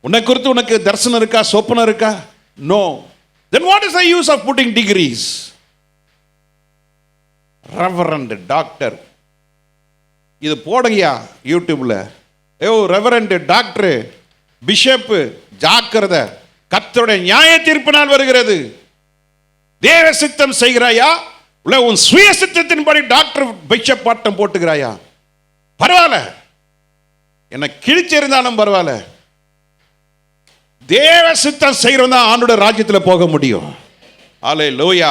உன்னை குறித்து உனக்கு தரிசனம் இருக்கா, சொப்பனம் இருக்கா? No. Then what is the use of putting degrees? Reverend, doctor. இது போடுங்கயா யூடியூப்ல. Reverend, doctor, bishop, ஜாக்கிரதை, கர்த்தருடைய நியாய தீர்ப்பு நாள் வருகிறது. தேவ சித்தம் செய்கிறாயா இல்ல உன் சுய சித்தத்தின்படி டாக்டர் பிஷப் பட்டம் போட்டுக்கிறாயா? பரவாயில்ல, என்ன கிழிச்சிருந்தாலும் பரவாயில்ல, தேவ சித்தம் செய்கிறவன் தான் ஆண்டோட ராஜ்யத்தில் போக முடியும். அல்லேலூயா.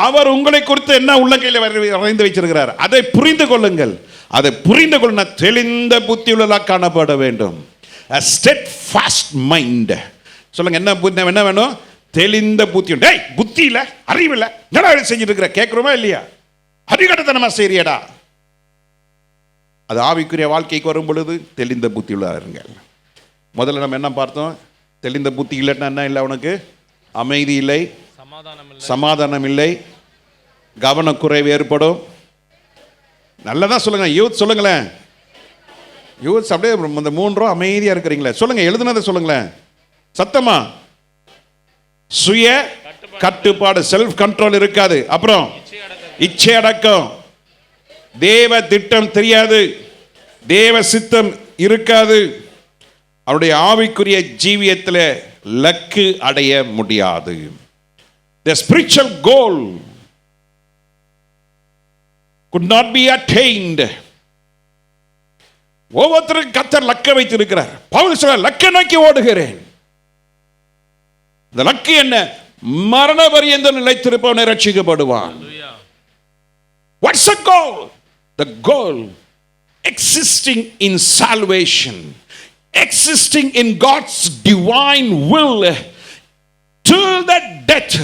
அவர் உங்களை குறித்து என்ன உள்ளங்கையில் வரைந்து வைச்சிருக்கிறார் அதை புரிந்து கொள்ளுங்கள். அதை புரிந்து கொள்ள தெளிந்த புத்தி உள்ளதா காணப்பட வேண்டும். A steadfast mind. சொல்லுங்க, என்ன வேணும்? தெளிந்த புத்தி. டேய், புத்தி இல்ல, அறிவு இல்ல, என்னடா செஞ்சுட்டு இருக்கிற கேட்கிறோமா இல்லையா? அதிகட்டத்தனமா செய்யறியடா. அது ஆவிக்குரிய வாழ்க்கைக்கு வரும் பொழுது தெளிந்த புத்தி உள்ளாருங்க. முதல்ல நம்ம என்ன பார்த்தோம்? தெளிந்த புத்தி இல்லைன்னா என்ன இல்லை? உனக்கு அமைதி இல்லை, சமாதானம் இல்லை, கவனக்குறைவு ஏற்படும். நல்லதான் சொல்லுங்க. யூத் சொல்லுங்களேன். யூத் அப்படியே இந்த 3 ரூபா அமைதியா இருக்கிறீங்களே, சொல்லுங்க, எழுதுனதை சொல்லுங்களேன் சத்தமா. சுய கட்டுப்பாடு, செல்ஃப் கண்ட்ரோல் இருக்காது. அப்புறம் இச்சை அடக்கம், தேவ திட்டம் தெரியாது, தேவ சித்தம் இருக்காது. அவருடைய ஆவிக்குரிய ஜீவியத்தில் லக்கு அடைய முடியாது. The spiritual goal could not be attained. ஒவ்வொருத்தரும் கர்த்தர் லக்க வைத்திருக்கிறார். பவுல் சொல்றார், லக்க நோக்கி ஓடுகிறேன். இந்த லக்கு என்ன? மரண பரியந்தம் நிலைத்திருப்பவனை ரட்சிக்கப்படுவான். What's the goal? The goal existing in salvation, existing in God's divine will till the death,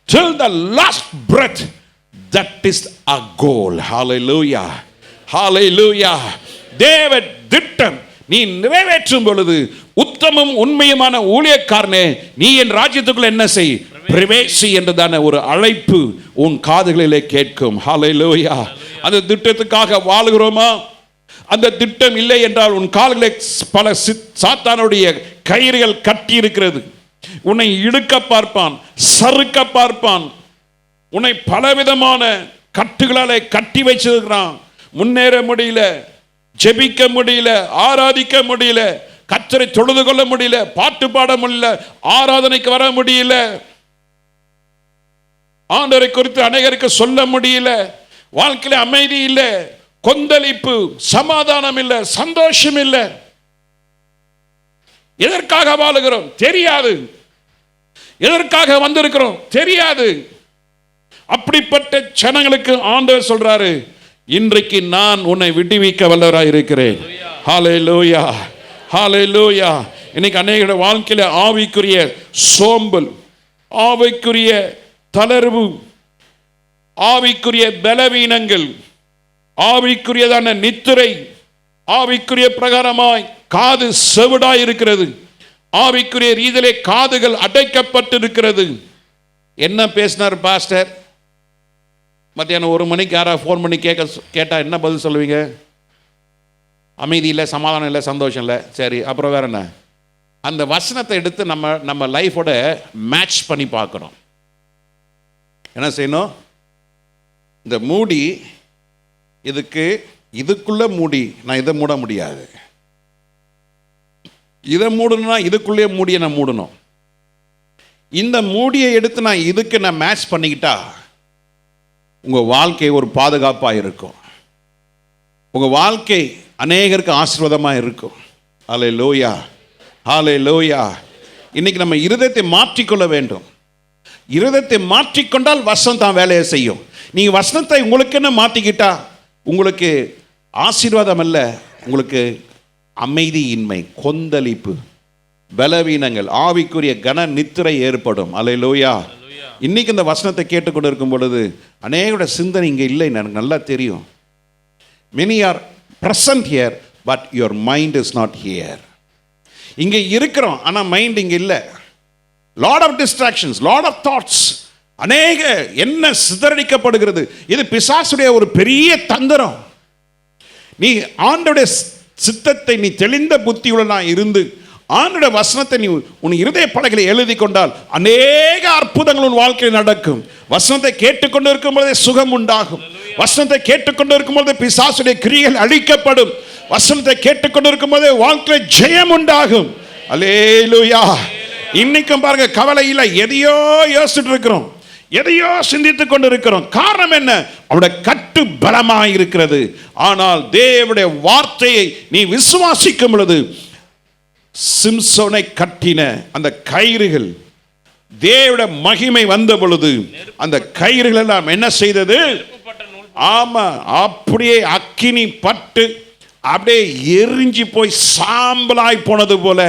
till the last breath. That is our goal. Hallelujah. Hallelujah. தேவ திட்டம் நீ நிறைவேற்றும் பொழுது உத்தமம் உண்மையுமான ஊழியக்காரனே, நீ என் ராஜ்யத்துக்குள்ள என்ன செய்? பிரவேசி என்றதான ஒரு அழைப்பு உன் காதுகளிலே கேட்கும். ஹல்லேலூயா. அந்த திட்டத்துக்காக வாழுகிறோமா? அந்த திட்டம் இல்லை என்றால் உன் கால்களை பல சாத்தானுடைய கயிறுகள் கட்டி இருக்கிறது. உன்னை இழுக்க பார்ப்பான், சறுக்க பார்ப்பான், உன்னை பலவிதமான கட்டுகளாலே கட்டி வச்சிருக்கிறான். முன்னேற முடியல, ஜெபிக்க முடியல, ஆராதிக்க முடியல, கர்த்தரை தொழுது கொள்ள முடியல, பாட்டு பாட முடியல, ஆராதனைக்கு வர முடியல, ஆண்டவரை குறித்து அநேகருக்கு சொல்ல முடியல, வாழ்க்கையில அமைதி இல்லை, கொந்தளிப்பு, சமாதானம் இல்லை, சந்தோஷம் இல்லை. எதற்காக வாழுகிறோம் தெரியாது, எதற்காக வந்திருக்கிறோம் தெரியாது. அப்படிப்பட்ட ஜனங்களுக்கு ஆண்டவர் சொல்றாரு, இன்றைக்கு நான் உன்னை விடுவிக்க வல்லவராய் இருக்கிறேன். ஹல்லேலூயா, ஹல்லேலூயா. இன்னைக்கு அநேக வாழ்க்கையில ஆவிக்குரிய சோம்பல், ஆவிக்குரிய தளர்வு, ஆவிக்குரிய பலவீனங்கள், ஆவிக்குரியதான நித்திரை, ஆவிக்குரிய பிரகாரமாய் காது செவிடாய் இருக்கிறது, ஆவிக்குரிய ரீதியிலே காதுகள் அடைக்கப்பட்டிருக்கிறது. என்ன பேசினார் பாஸ்டர்? மத்தியானம் 1 மணிக்கு யாராவது ஃபோன் பண்ணி கேட்டால் என்ன பதில் சொல்லுவீங்க? அமைதி இல்லை, சமாதானம் இல்லை, சந்தோஷம் இல்லை. சரி, அப்புறம் வேற என்ன? அந்த வசனத்தை எடுத்து நம்ம லைஃபோட மேட்ச் பண்ணி பார்க்கணும். என்ன செய்யணும்? இந்த மூடி இதுக்குள்ள மூடி, நான் இதை மூட முடியாது. இதை மூடணும்னா இதுக்குள்ளே மூடியை நான் மூடணும். இந்த மூடியை எடுத்து நான் மேட்ச் பண்ணிக்கிட்டா உங்கள் வாழ்க்கை ஒரு பாதுகாப்பாக இருக்கும். உங்கள் வாழ்க்கை அநேகருக்கு ஆசீர்வாதமாக இருக்கும். ஹல்லேலூயா, ஹல்லேலூயா. இன்னைக்கு நம்ம இருதயத்தை மாற்றிக்கொள்ள வேண்டும். இருதயத்தை மாற்றிக்கொண்டால் வசனம் தான் வேலையை செய்யும். நீங்கள் வசனத்தை உங்களுக்குன்னு மாற்றிக்கிட்டா உங்களுக்கு ஆசீர்வாதம் அல்ல, உங்களுக்கு அமைதியின்மை, கொந்தளிப்பு, பலவீனங்கள், ஆவிக்குரிய கன நித்திரை ஏற்படும். அல்லேலூயா. இன்னைக்கு இந்த வசனத்தை கேட்டுக்கொண்டு இருக்கும் பொழுது அநேகருடைய சிந்தனை இங்கே இல்லை, எனக்கு நல்லா தெரியும். Many are present here but your mind is not here. இங்கே இருக்கிறோம் ஆனால் மைண்ட் இங்கே இல்லை. Lot of distractions, lot of thoughts, அநேக என்ன சிதறடிக்கப்படுகிறது. இது பிசாசுடைய ஒரு பெரிய தந்திரம். நீ ஆண்டவருடைய சித்தத்தை நீ தெளிந்த புத்தியுடன் இருந்து ஆண்டோட வசனத்தை நீ உன் இருதய பலகையில எழுதி கொண்டால் அநேக அற்புதங்கள் உன் வாழ்க்கையில் நடக்கும். வசனத்தை கேட்டுக்கொண்டு இருக்கும் பொழுதே சுகம் உண்டாகும். வசனத்தை கேட்டுக்கொண்டு இருக்கும் பொழுது பிசாசுடைய கிரியைகள் அழிக்கப்படும். வசனத்தை கேட்டுக்கொண்டு இருக்கும் போதே வாழ்க்கையில் ஜெயம் உண்டாகும். அல்லேலூயா. இன்னைக்கும் பாருங்க, கவலை இல்லை, எதையோ யோசிச்சுட்டு இருக்கிறோம், எதையோ சிந்தித்துக் கொண்டு இருக்கிறோம். காரணம் என்ன? அவருடைய கட்டு பலமாய் இருக்கிறது. ஆனால் தேவனுடைய வார்த்தையை நீ விசுவாசிக்கும் பொழுது சிம்சோனை கட்டின அந்த கயிறுகள், தேவனுடைய மகிமை வந்த பொழுது அந்த கயிறுகள் எல்லாம் என்ன செய்தது? ஆமா, அப்படியே அக்கினி பட்டு அப்படியே எரிஞ்சு போய் சாம்பலாய் போனது போல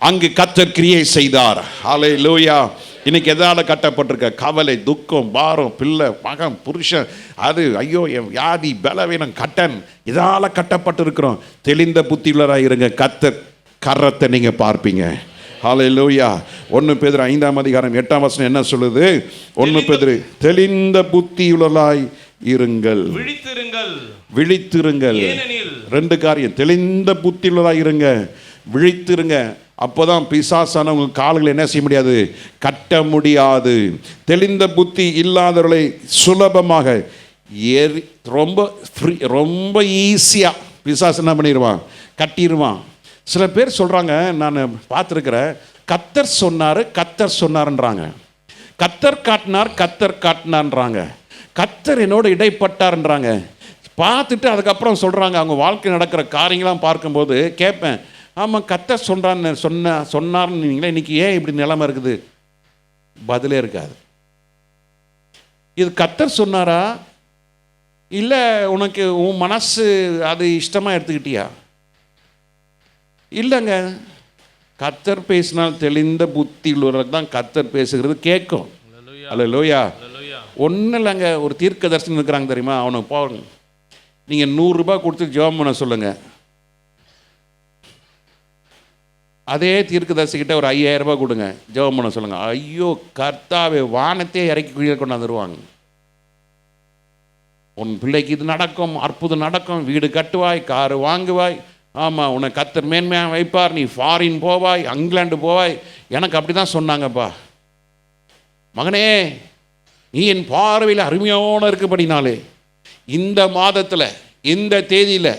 அங்கு கர்த்தர் கிரியை செய்தார். ஹல்லேலூயா. இன்னைக்கு எதால கட்டப்பட்டிருக்க? கவலை, துக்கம், பாரம், பிள்ளை, மகன், புருஷன், அது ஐயோ என் வியாதி, பலவீனம், கட்டன், இதால கட்டப்பட்டிருக்கிறோம். தெளிந்த புத்தியுள்ளராய் இருங்க, கர்த்தர் கரத்தை நீங்க பார்ப்பீங்க. ஹல்லேலூயா. 1 பேதுரு 5ஆம் அதிகாரம் 8ஆம் வசனம் என்ன சொல்லுது? 1 பேதுரு, தெளிந்த புத்தியுள்ளராய் இருங்கள், விழித்திருங்கள். 2 காரியம், தெளிந்த புத்தியுள்ளராய் இருங்க, விழித்திருங்க. அப்போதான் பிசாசான உங்க கால்களை என்ன செய்ய முடியாது? கட்ட முடியாது. தெளிந்த புத்தி இல்லாதவர்களை சுலபமாக ரொம்ப ஈஸியா பிசாசு என்ன பண்ணிடுவான்? கட்டிடுவான். சில பேர் சொல்றாங்க, நான் பார்த்துருக்கிறேன், கர்த்தர் சொன்னாரு, கர்த்தர் சொன்னார்ன்றாங்க, கர்த்தர் காட்டினார், கர்த்தர் காட்டினார்ன்றாங்க, கர்த்தர் என்னோட இடைப்பட்டார்ன்றாங்க. பார்த்துட்டு அதுக்கப்புறம் சொல்கிறாங்க, அவங்க வாழ்க்கை நடக்கிற காரியங்களாம் பார்க்கும்போது கேட்பேன், ஆமாம் கர்த்தர் சொல்கிறான்னு சொன்னார்னு நீங்களே, இன்றைக்கி ஏன் இப்படி நிலைமை இருக்குது? பதிலே இருக்காது. இது கர்த்தர் சொன்னாரா, இல்லை உனக்கு உன் மனசு அது இஷ்டமாக எடுத்துக்கிட்டியா? இல்லைங்க, கர்த்தர் பேசினால் தெளிந்த புத்தி உள்ளவர்களுக்கு தான் கர்த்தர் பேசுகிறது கேட்கும். அல்லேலூயா. ஒன்றும் இல்லைங்க, ஒரு தீர்க்க தரிசனம் இருக்கிறாங்க தெரியுமா, அவனுக்கு போங்க, நீங்கள் 100 ரூபாய் கொடுத்து ஜெபம் பண்ண சொல்லுங்கள். அதே தீர்க்கதரிசிக்கிட்ட ஒரு 5000 ரூபாய் கொடுங்க, ஜெபம் பண்ண சொல்லுங்கள். ஐயோ கர்த்தாவே, வானத்தையே இறக்கி கீழே கொண்டு வந்துடுவாங்க. உன் பிள்ளைக்கு இது நடக்கும், அற்புதம் நடக்கும், வீடு கட்டுவாய், காரு வாங்குவாய், ஆமாம் உன்னை கர்த்தர் மேன்மையாக வைப்பார், நீ ஃபாரின் போவாய், இங்கிலாந்து போவாய். எனக்கு அப்படி தான் சொன்னாங்கப்பா. மகனே, நீ என் பார்வையில் அருமையான இருக்கும்படினாலே இந்த மாதத்தில், இந்த தேதியில்,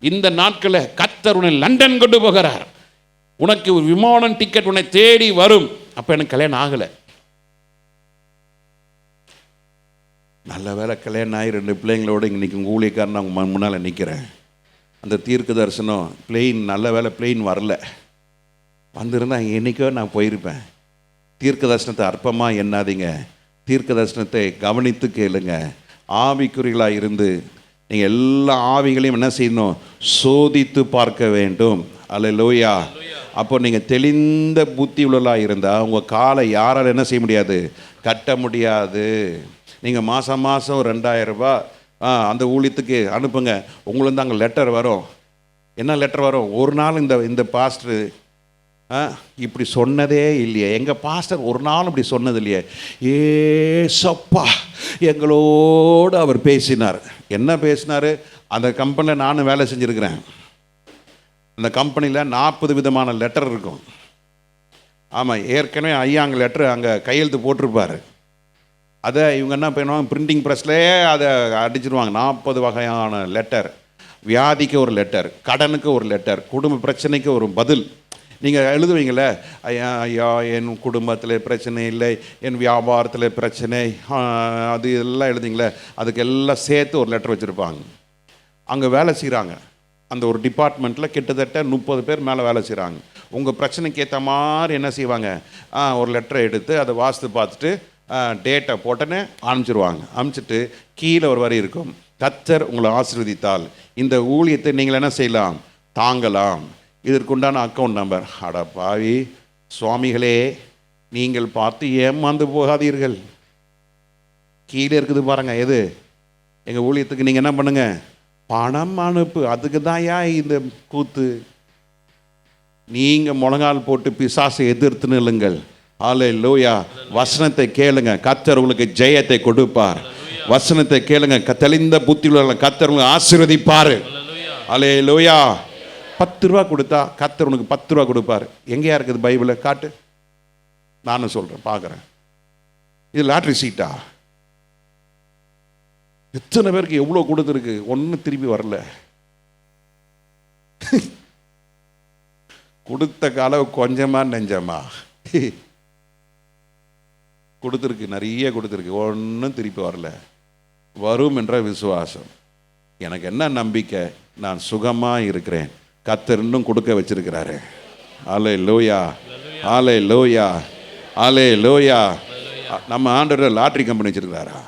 இந்த நாட்களில் கர்த்தர் உன்னை லண்டன் கொண்டு போகிறார், உனக்கு ஒரு விமானம் டிக்கெட் உன்னை தேடி வரும். அப்போ எனக்கு கல்யாணம் ஆகலை. நல்ல வேலை கல்யாணம் ஆகி 2 பிள்ளைங்களோடு இன்னைக்கு உங்கள் ஊழியக்காரன் அவங்க முன்னால் நிற்கிறேன். அந்த தீர்க்க தரிசனம் பிளெயின், நல்ல வேலை பிளெயின் வரல, வந்திருந்தால் என்றைக்கோ நான் போயிருப்பேன். தீர்க்க தரிசனத்தை அற்பமாக எண்ணாதீங்க, தீர்க்க தரிசனத்தை கவனித்து கேளுங்க. ஆவிக்குறிகளாக இருந்து நீங்கள் எல்லா ஆவிகளையும் என்ன செய்யணும்? சோதித்து பார்க்க வேண்டும். அல்லேலூயா. அப்போ நீங்கள் தெளிந்த புத்தி உள்ளவர்களாக இருந்தால் உங்கள் காலை யாரால் என்ன செய்ய முடியாது? கட்ட முடியாது. நீங்கள் மாதம் 2000 ரூபாய் அந்த ஊழியத்துக்கு அனுப்புங்க, உங்களுக்கு தான் அங்கே லெட்டர் வரும். என்ன லெட்டர் வரும்? ஒரு நாள் இந்த பாஸ்டர் இப்படி சொன்னதே இல்லையே, எங்கள் பாஸ்டர் ஒரு நாள் இப்படி சொன்னது இல்லையே, ஏசப்பா எங்களோடு அவர் பேசினார். என்ன பேசினார்? அந்த கம்பெனியில் நானும் வேலை செஞ்சுருக்கிறேன். அந்த கம்பெனியில் 40 விதமான லெட்டர் இருக்கும். ஆமாம், ஏற்கனவே ஐயா அங்கே லெட்டர் அங்கே கையெழுத்து போட்டிருப்பார். அதை இவங்க என்ன பண்ணுவாங்க, பிரிண்டிங் ப்ரெஸ்லேயே அதை அடிச்சிருவாங்க. 40 வகையான லெட்டர். வியாதிக்கு ஒரு லெட்டர், கடனுக்கு ஒரு லெட்டர், குடும்ப பிரச்சனைக்கு ஒரு பதில். நீங்கள் எழுதுவீங்களே, ஐயா ஐயா என் குடும்பத்தில் பிரச்சனை இல்லை, என் வியாபாரத்தில் பிரச்சனை, அது எல்லாம் எழுதிங்களே, அதுக்கு எல்லாம் சேர்த்து ஒரு லெட்டர் வச்சுருப்பாங்க. அங்கே வேலை செய்கிறாங்க, அந்த ஒரு டிபார்ட்மெண்ட்டில் கிட்டத்தட்ட 30 பேர் மேலே வேலை செய்கிறாங்க. உங்கள் பிரச்சனைக்கு ஏற்ற மாதிரி என்ன செய்வாங்க, ஒரு லெட்டரை எடுத்து அதை வாசித்து பார்த்துட்டு டேட்டை போட்டோன்னே அனுப்பிச்சிடுவாங்க. அனுப்பிச்சிட்டு கீழே ஒரு வரி இருக்கும், கர்த்தர் உங்களை ஆசீர்வதித்தால் இந்த ஊழியத்தை நீங்கள் என்ன செய்யலாம், தாங்கலாம், இதற்குண்டான அக்கௌண்ட் நம்பர். அட பாவி சுவாமிகளே, நீங்கள் பார்த்து ஏமாந்து போகாதீர்கள். கீழே இருக்குது பாருங்கள், எது எங்கள் ஊழியத்துக்கு நீங்கள் என்ன பண்ணுங்க, பணம் அனுப்பு. அதுக்கு தான் இந்த கூத்து. நீங்கள் முழங்கால் போட்டு பிசாசை எதிர்த்து நில்லுங்கள். அல்லேலூயா. வசனத்தை கேளுங்க, கர்த்தர் உங்களுக்கு ஜெயத்தை கொடுப்பார். வசனத்தை கேளுங்க, தெளிந்த புத்தியுள்ள கர்த்தர் உங்களை ஆசீர்வதிப்பார். அல்லேலூயா. 10 ரூபா கொடுத்தா கர்த்தர் உனக்கு 10 ரூபா கொடுப்பார். எங்கேயா இருக்குது பைபிளை காட்டு, நானும் சொல்கிறேன், பார்க்குறேன். இது லாட்ரி சீட்டா? எத்தனை பேருக்கு எவ்வளோ கொடுத்துருக்கு, ஒன்றும் திருப்பி வரல. கொடுத்த அளவு கொஞ்சமா நெஞ்சமா? கொடுத்துருக்கு, நிறைய கொடுத்துருக்கு, ஒன்றும் திருப்பி வரல. வரும் என்ற விசுவாசம். எனக்கு என்ன நம்பிக்கை? நான் சுகமாக இருக்கிறேன், கர்த்தர் இன்னும் கொடுக்க வச்சிருக்கிறாரு. அல்லேலூயா, அல்லேலூயா, அல்லேலூயா. நம்ம ஆண்டவர் லாட்ரி கம்பெனி வச்சிருக்கிறாரா?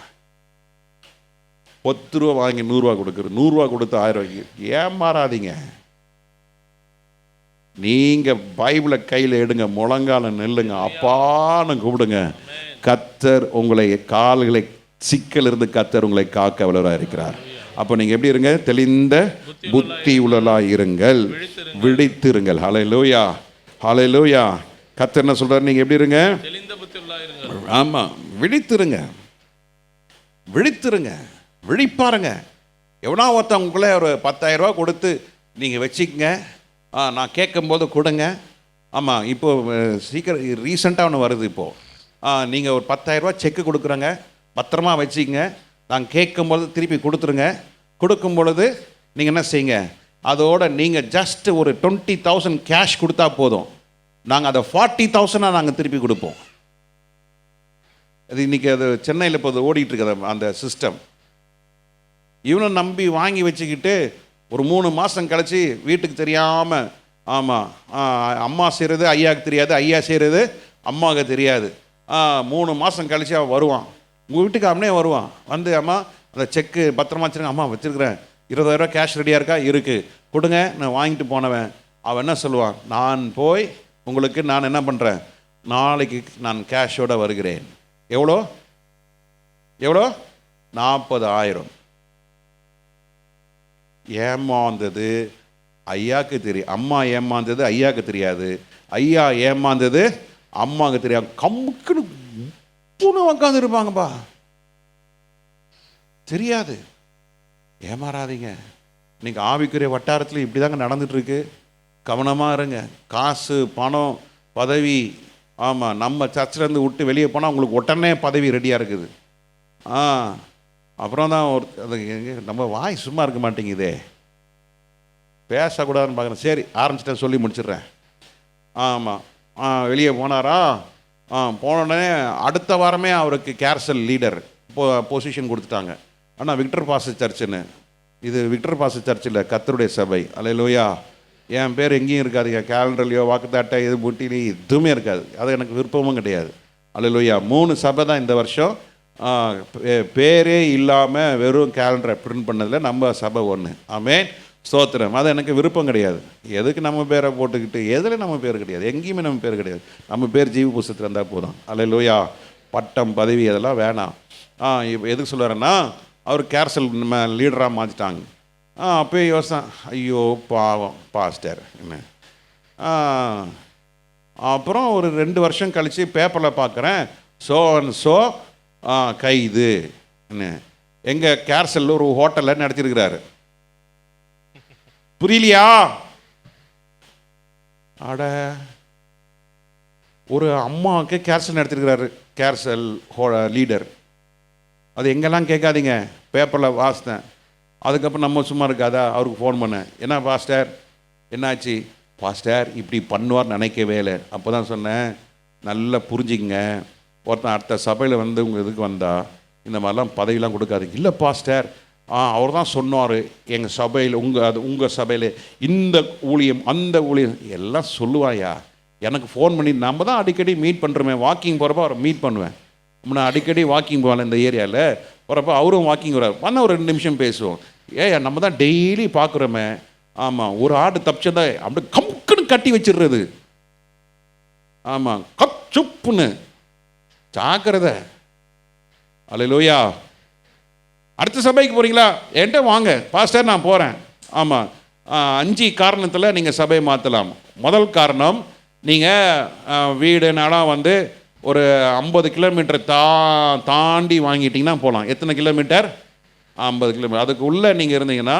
10 ரூபா வாங்கி 100 ரூபா கொடுக்குறது, 100 ரூபா கொடுத்து 1000 ரூபாய்க்கு. ஏமாறாதீங்க. நீங்க பைபிளை கையில் எடுங்க, முழங்கால நெல்லுங்க, அப்பான்னு கூப்பிடுங்க. கர்த்தர் உங்களை கால்களை சிக்கலிருந்து கர்த்தர் உங்களை காக்க வல்லவராக இருக்கிறார். அப்போ நீங்க எப்படி இருங்க? தெளிந்த புத்தி உள்ளலாய் இருங்கள், விழித்திருங்கள். ஹல்லேலூயா, ஹல்லேலூயா. கர்த்தர் என்ன சொல்றாரு? நீங்க எப்படி இருங்க? தெளிந்த புத்தி உள்ளாய் இருங்கள். ஆமா, விழித்திருங்க, விழித்திருங்க, விழிப்பாருங்க. எவனா ஒருத்தன் உங்களே ஒரு 10,000 ரூபா கொடுத்து நீங்கள் வச்சுக்கங்க, நான் கேட்கும்போது கொடுங்க. ஆமாம், இப்போது சீக்கிரம் ரீசெண்டாக ஒன்று வருது. இப்போது நீங்கள் ஒரு 10,000 ரூபா செக்கு கொடுக்குறங்க, பத்திரமா வச்சுக்கங்க, நான் கேட்கும்போது திருப்பி கொடுத்துருங்க. கொடுக்கும் பொழுது நீங்கள் என்ன செய்யுங்க, அதோட நீங்கள் ஜஸ்ட் ஒரு 20,000 கேஷ் கொடுத்தா போதும், நாங்கள் அதை 40,000 நாங்கள் திருப்பி கொடுப்போம். அது இன்றைக்கி அது சென்னையில் இப்போ ஓடிட்டு இருக்குது அந்த சிஸ்டம். இவனை நம்பி வாங்கி வச்சுக்கிட்டு ஒரு 3 மாதம் கழிச்சு வீட்டுக்கு தெரியாமல், ஆமாம், அம்மா செய்கிறது ஐயாவுக்கு தெரியாது, ஐயா செய்கிறது அம்மாவுக்கு தெரியாது. 3 மாதம் கழிச்சு அவன் வருவான், உங்கள் வீட்டுக்கு அவனே வருவான். வந்து அம்மா அந்த செக்கு பத்திரமா வச்சுருங்க, அம்மா வச்சுருக்கிறேன், 20,000 ரூபா கேஷ் ரெடியாக இருக்கா? இருக்குது, கொடுங்க. நான் வாங்கிட்டு போனவன் அவன் என்ன சொல்லுவான்? நான் போய் உங்களுக்கு நான் என்ன பண்ணுறேன், நாளைக்கு நான் கேஷோடு வருகிறேன். எவ்வளோ எவ்வளோ? 40,000. ஏமாந்தது ஐயாவுக்கு தெரியும், அம்மா ஏமாந்தது ஐயாவுக்கு தெரியாது, ஐயா ஏமாந்தது அம்மாவுக்கு தெரியாது. கம்முக்குன்னு உட்காந்து இருப்பாங்கப்பா, தெரியாது. ஏமாறாதீங்க. இன்னைக்கு ஆவிக்குரிய வட்டாரத்தில் இப்படி தாங்க நடந்துட்டு இருக்கு. கவனமாக இருங்க. காசு, பணம், பதவி, ஆமாம், நம்ம சர்ச்சிலேருந்து விட்டு வெளியே போனால் உங்களுக்கு உடனே பதவி ரெடியாக இருக்குது. அப்புறம் தான் ஒரு அது நம்ம வாய் சும்மா இருக்க மாட்டேங்குதே, பேசக்கூடாதுன்னு பார்க்குறேன். சரி, ஆரம்பிச்சிட்டேன், சொல்லி முடிச்சிடுறேன். ஆமாம், வெளியே போனாரா? போனோடனே அடுத்த வாரமே அவருக்கு கேர்சல் லீடர் பொசிஷன் கொடுத்துட்டாங்க. ஆனால் விக்டர் பாஸ் சர்ச்சுன்னு, இது விக்டர் பாஸ் சர்ச் இல்லை, கர்த்தருடைய சபை. அல்லேலூயா. என் பேர் எங்கேயும் இருக்காதுங்க, கேலண்டர்லையோ வாக்குத்தாட்டை எது முட்டிலையும் எதுவுமே இருக்காது. அது எனக்கு விருப்பமும் கிடையாது. அல்லேலூயா. 3 சபை தான் இந்த வருஷம் பேரே இல்லாமல் வெறும் கேலண்டரை பிரிண்ட் பண்ணதில் நம்ம சபை ஒன்று. ஆமென், ஸ்தோத்திரம். அது எனக்கு விருப்பம் கிடையாது. எதுக்கு நம்ம பேரை போட்டுக்கிட்டு, எதில் நம்ம பேர் கிடையாது, எங்கேயுமே நம்ம பேர் கிடையாது. நம்ம பேர் ஜீவ புஸ்தகத்தில் இருந்தால் போதும். அல்லேலூயா. பட்டம், பதவி அதெல்லாம் வேணாம். இப்போ எதுக்கு சொல்லுறேன்னா, அவர் கேர்சல் லீடராக மாற்றிட்டாங்க. அப்போயே யோசனை, ஐயோ பாவம் பாஸ்டர் என்ன. அப்புறம் ஒரு 2 வருஷம் கழித்து பேப்பரில் பார்க்குறேன், ஸோ அண்ட் ஸோ கைது என்ன. எங்கள் கேர்சலில் ஒரு ஹோட்டலில் நடத்திருக்கிறாரு. புரியலையா? அட, ஒரு அம்மாவுக்கு கேர்சல் நடத்திருக்கிறாரு, கேர்சல் லீடர். அது எங்கெல்லாம் கேட்காதீங்க, பேப்பரில் வாசித்தேன். அதுக்கப்புறம் நம்ம சும்மா இருக்காதா, அவருக்கு ஃபோன் பண்ணேன். என்ன பாஸ்டர் என்னாச்சு? பாஸ்டர் இப்படி பண்ணுவார் நினைக்கவே இல்லை. அப்போ தான் சொன்னேன், நல்லா புரிஞ்சுக்கங்க, ஒருத்தன் அடுத்த சபையில் வந்து உங்கள் இதுக்கு வந்தால் இந்த மாதிரிலாம் பதவியெலாம் கொடுக்காதீங்க. இல்லை பாஸ்டர், அவர் தான் சொன்னார் எங்கள் சபையில், உங்கள் சபையில் இந்த ஊழியம் அந்த ஊழியம் எல்லாம் சொல்லுவாயா. எனக்கு ஃபோன் பண்ணி, நம்ம தான் அடிக்கடி மீட் பண்ணுறோமே, வாக்கிங் போகிறப்ப அவரை மீட் பண்ணுவேன். நான் அடிக்கடி வாக்கிங் போகல இந்த ஏரியாவில், போகிறப்ப அவரும் வாக்கிங் வரார், வந்தால் ஒரு 2 நிமிஷம் பேசுவோம். நம்ம தான் டெய்லி பார்க்குறோமே. ஆமாம், ஒரு ஆடு தப்பிச்சதா அப்படி கம்க்குன்னு கட்டி வச்சிடுறது. ஆமாம், கச்சுப்புன்னு ஜாக்கிரதை. அல்லேலூயா. அடுத்த சபைக்கு போகிறீங்களா? என்கிட்ட வாங்க பாஸ்டர், நான் போகிறேன். ஆமாம், 5 காரணத்தில் நீங்கள் சபையை மாற்றலாம். முதல் காரணம், நீங்கள் வீடு நிலம் வந்து ஒரு 50 கிலோமீட்டர் தாண்டி வாங்கிட்டீங்கன்னா போகலாம். எத்தனை கிலோமீட்டர்? 50 கிலோமீட்டர். அதுக்கு உள்ளே நீங்கள் இருந்தீங்கன்னா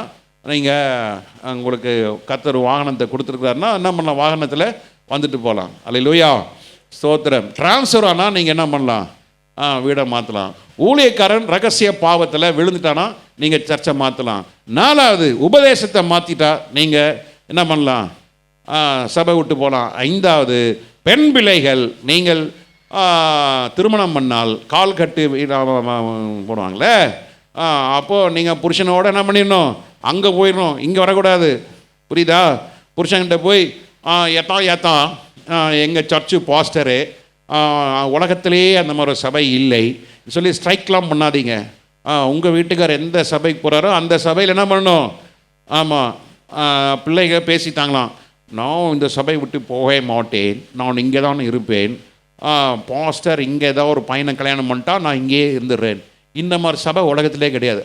நீங்கள் உங்களுக்கு கர்த்தர் வாகனத்தை கொடுத்துருக்காருன்னா என்ன பண்ணலாம், வாகனத்தில் வந்துட்டு போகலாம். அல்லேலூயா, ஸ்தோத்திரம். ட்ரான்ஸ்ஃபர் ஆனால் நீங்கள் என்ன பண்ணலாம், வீடை மாற்றலாம். ஊழியக்காரன் ரகசிய பாவத்தில் விழுந்துட்டானா நீங்கள் சர்ச்சை மாற்றலாம். 4வது உபதேசத்தை மாற்றிட்டா நீங்கள் என்ன பண்ணலாம், சபை விட்டு போகலாம். 5வது பெண் பிள்ளைகள் நீங்கள் திருமணம் பண்ணால் கால் கட்டு போடுவாங்களே, அப்போது நீங்கள் புருஷனோட என்ன பண்ணிடணும், அங்கே போயிடணும், இங்கே வரக்கூடாது. புரியுதா? புருஷன்கிட்ட போய் ஏத்தான் எங்கள் சர்ச்சு பாஸ்டரு உலகத்திலேயே அந்த மாதிரி ஒரு சபை இல்லை சொல்லி ஸ்ட்ரைக்லாம் பண்ணாதீங்க. உங்கள் வீட்டுக்கார் எந்த சபைக்கு போகிறாரோ அந்த சபையில் என்ன பண்ணணும். ஆமாம், பிள்ளைங்க பேசிட்டாங்களாம், நான் இந்த சபை விட்டு போகவே மாட்டேன், நான் இங்கே தான் இருப்பேன், பாஸ்டர் இங்கே ஏதாவது ஒரு பையனை கல்யாணம் பண்ணிட்டா நான் இங்கேயே இருந்துடுறேன். இந்த மாதிரி சபை உலகத்திலே கிடையாது.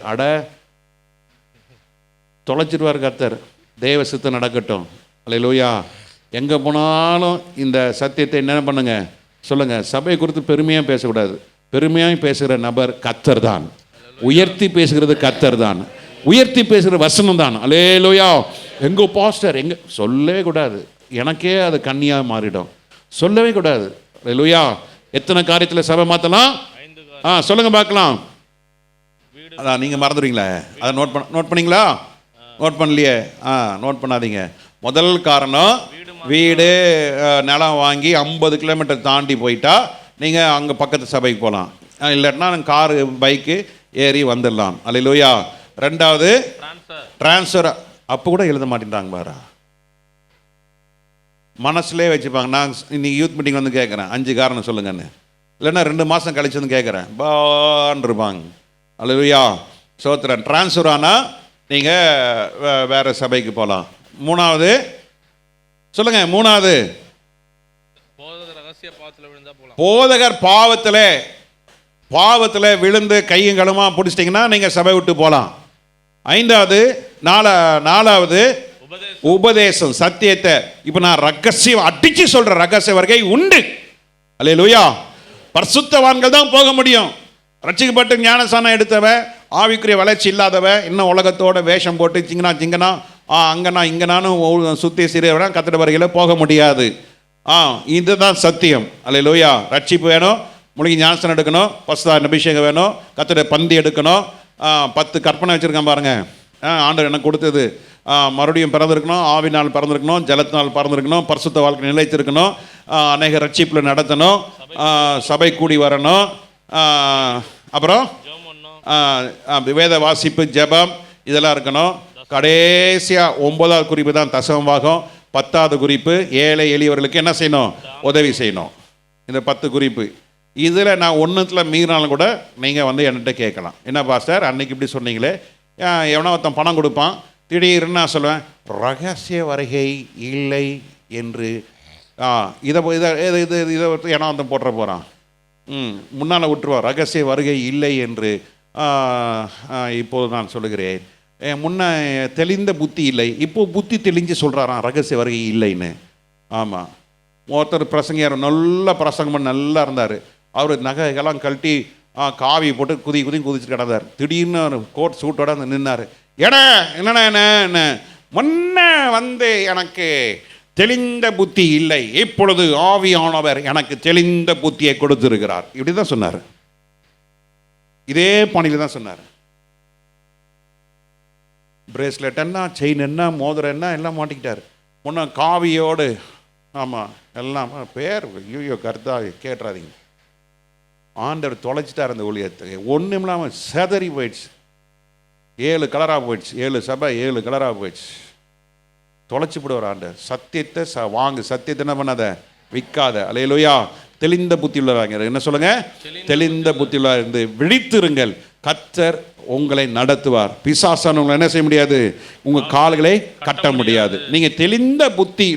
தொலைச்சிருவார் கர்த்தர். தேவ சித்தம் நடக்கட்டும். அல்லேலூயா. எங்கே போனாலும் இந்த சத்தியத்தை என்ன பண்ணுங்க, சொல்லுங்கள். சபையை குறித்து பெருமையாக பேசக்கூடாது. பெருமையாக பேசுகிற நபர் கர்த்தர் தான். உயர்த்தி பேசுகிறது கர்த்தர் தான். உயர்த்தி பேசுகிற வசனம் தான். அல்லேலூயா. எங்கோ பாஸ்டர் எங்கே சொல்லவே கூடாது. எனக்கே அது கண்ணியாக மாறிடும். சொல்லவே கூடாது. அல்லேலூயா. எத்தனை காரியத்தில் சபை மாற்றலாம்? சொல்லுங்கள் பார்க்கலாம். அதான் நீங்கள் மறந்துடுவீங்களே, அதை நோட் பண்ணிங்களா? நோட் பண்ணலையே? நோட் பண்ணாதீங்க. முதல் காரணம், வீடு நிலம் வாங்கி 50 கிலோமீட்டர் தாண்டி போயிட்டா நீங்கள் அங்கே பக்கத்து சபைக்கு போகலாம். இல்லாட்டினா காரு பைக்கு ஏறி வந்துடலாம். அல்லேலூயா. 2வது ட்ரான்ஸ்ஃபர். அப்போ கூட எழுத மாட்டேன்றாங்க பாரா, மனசுலே வச்சுப்பாங்க. நான் இன்னைக்கு யூத் மீட்டிங் வந்து கேட்குறேன் 5 காரணம் சொல்லுங்கன்னு, இல்லைன்னா 2 மாதம் கழிச்சு வந்து கேட்குறேன் பான்னு இருப்பாங்க. அல்லேலூயா, சோத்திரன். ட்ரான்ஸ்ஃபர் ஆனால் நீங்கள் வேறு சபைக்கு போகலாம். 3வது சொல்லுங்கள். 3வது போதகர் பாவத்தில் விழுந்து கையும் களுமா பிடிச்சிட்டிங்கன்னா நீங்கள் சபை விட்டு போகலாம். 5வது 4வது உபதேசம், சத்தியத்தை. இப்போ நான் ரகசியம் அடிச்சு சொல்ற ரகசிய வருகை உண்டு. அல்லேலூயா. பரிசுத்தவான்கள் தான் போக முடியும். ரட்சிக்கப்பட்டு ஞானசானம் எடுத்தவன், ஆவிக்குரிய வளர்ச்சி இல்லாதவன், இன்னும் உலகத்தோட வேஷம் போட்டு சிங்கனா அங்கனா இங்கனான்னு சுத்தி சிறியவனா கத்திர வருகையில் போக முடியாது. இதுதான் சத்தியம். அல்லேலூயா. ரட்சிப்பு வேணும், முழுகி ஞானசானம் எடுக்கணும், பரிசுத்த அபிஷேகம் வேணும், கத்திர பந்தி எடுக்கணும். 10 கற்பனை வச்சுருக்கேன் பாருங்க. ஆண்டவர் எனக்கு கொடுத்தது. மறுபடியும் பிறந்திருக்கணும், ஆவினால் பிறந்திருக்கணும், ஜலத்தினால் பிறந்திருக்கணும், பரிசுத்த வாழ்க்கை நிலைத்திருக்கணும், அநேக ரட்சிப்பில் நடத்தணும், சபை கூடி வரணும், அப்புறம் வேத வாசிப்பு, ஜெபம், இதெல்லாம் இருக்கணும். கடைசியாக 9வது குறிப்பு தான் தசமபாகம். 10வது குறிப்பு ஏழை எளியவர்களுக்கு என்ன செய்யணும், உதவி செய்யணும். இந்த 10 குறிப்பு. இதில் நான் ஒன்றுத்தில் மீறினாலும் கூட நீங்கள் வந்து என்கிட்ட கேட்கலாம். என்ன பாஸ்டர் அன்னைக்கு இப்படி சொன்னீங்களே, எவனோ ஒருத்தன் பணம் கொடுப்பான், திடீர்னு நான் சொல்லுவேன் ரகசிய வருகை இல்லை என்று. இதை ஏன்னா ஒருத்தன் போட்டுற போகிறான், முன்னால் விட்டுருவான். ரகசிய வருகை இல்லை என்று இப்போது நான் சொல்லுகிறேன். முன்ன தெளிந்த புத்தி இல்லை, இப்போது புத்தி தெளிஞ்சு சொல்கிறாராம் ரகசிய வருகை இல்லைன்னு. ஆமாம். ஒருத்தர் பிரசங்கியார் நல்ல பிரசங்கம் பண்ண நல்லா இருந்தார். அவர் நகைகள்லாம் கழட்டி காவி போட்டு குதிச்சுட்டு கிடந்தார். திடீர்னு கோட் சூட்டோட வந்து நின்னார். என்ன முன்ன வந்து எனக்கு தெளிந்த புத்தி இல்லை, இப்பொழுது ஆவியானவர் எனக்கு தெளிந்த புத்தியை கொடுத்திருக்கிறார். இப்படி தான் சொன்னார். இதே பாணியில் தான் சொன்னார். பிரேஸ்லெட் என்ன, செயின் என்ன, மோதிரம் என்ன எல்லாம் மாட்டிக்கிட்டார். முன்ன காவியோடு. ஆமாம், எல்லாம் பேர் ஐயோ கருத்தா கேட்டுறாதீங்க. ஆண்டவர் தொலைச்சிட்டார் அந்த ஊழியத்தை. ஒன்றும் இல்லாமல் செதறி போயிடுச்சு. 7 கலராக போயிடுச்சு. 7 சபை 7 கலராக போயிடுச்சு. தொலைச்சி விடுவார் ஆண்டவர். சத்தியத்தை வாங்கு, சத்தியத்தை என்ன பண்ணாத, விற்காத. அல்லேலூயா. தெளிந்த புத்தி உள்ளவங்க என்ன சொல்லுங்க, தெளிந்த புத்தி உள்ள இருந்து விழித்திருங்கள், கர்த்தர் உங்களை நடத்துவார். பிசாசான உங்களை என்ன செய்ய முடியாது, உங்கள் கால்களை கட்ட முடியாது. நீங்கள் தெளிந்த புத்தி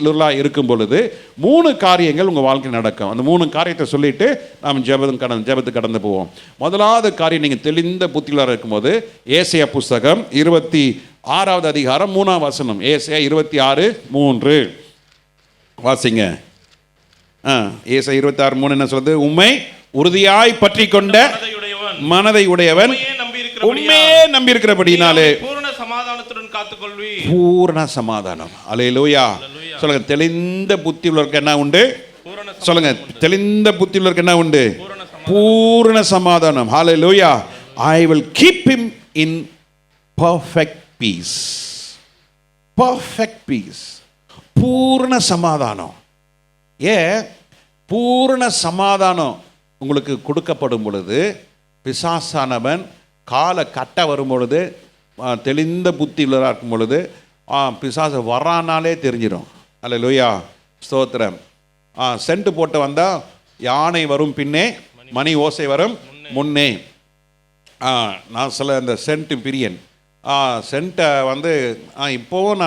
இருக்கும் பொழுது 3 காரியங்கள் உங்கள் வாழ்க்கையில் நடக்கும். அந்த 3 காரியத்தை சொல்லிட்டு நாம் ஜெபத்துக்கு கடந்து போவோம். முதலாவது காரியம், நீங்கள் தெளிந்த புத்தியுள்ளாக இருக்கும்போது ஏசாயா புஸ்தகம் 26வது அதிகாரம் 3ஆம் வசனம். ஏசாயா 26:3 வாசிங்க. ஏசாயா 26:3 என்ன சொல்றது? உம்மை உறுதியாய் பற்றி கொண்ட மனதை உடையவன் உண்மையே நம்பி இருக்கிறபடினாலே பூரண சமாதானத்துடன் காத்துக்கொள்வீர் கொள்வீர். பூரண சமாதானம். அல்லேலூயா. அல்லேலூயா. சொல்லுங்க, தெளிந்த புத்தி உள்ளவருக்கு என்ன உண்டு? பூரண சொல்லுங்க, தெளிந்த புத்தி உள்ளவருக்கு என்ன உண்டு? பூரண சமாதானம். பூரண சமாதானம். ஹalleluya. I will keep him in perfect peace. Perfect peace. பூரண சமாதானம். பூரண சமாதானம் உங்களுக்கு கொடுக்கப்படும் பொழுது, பிசாசானவன் கால கட்ட வரும் பொழுது, தெளிந்த புத்தி உள்ளவராக இருக்கும் பொழுது, பிசாசு வரானாலே தெரிஞ்சிடும். அல்லேலூயா, ஸ்தோத்திரம். சென்ட் போட்டு வந்தால் யானை வரும் பின்னே, மணி ஓசை வரும் முன்னே. நான் சில இந்த சென்ட் பிரியன் சென்ட்டை வந்து இப்போவும்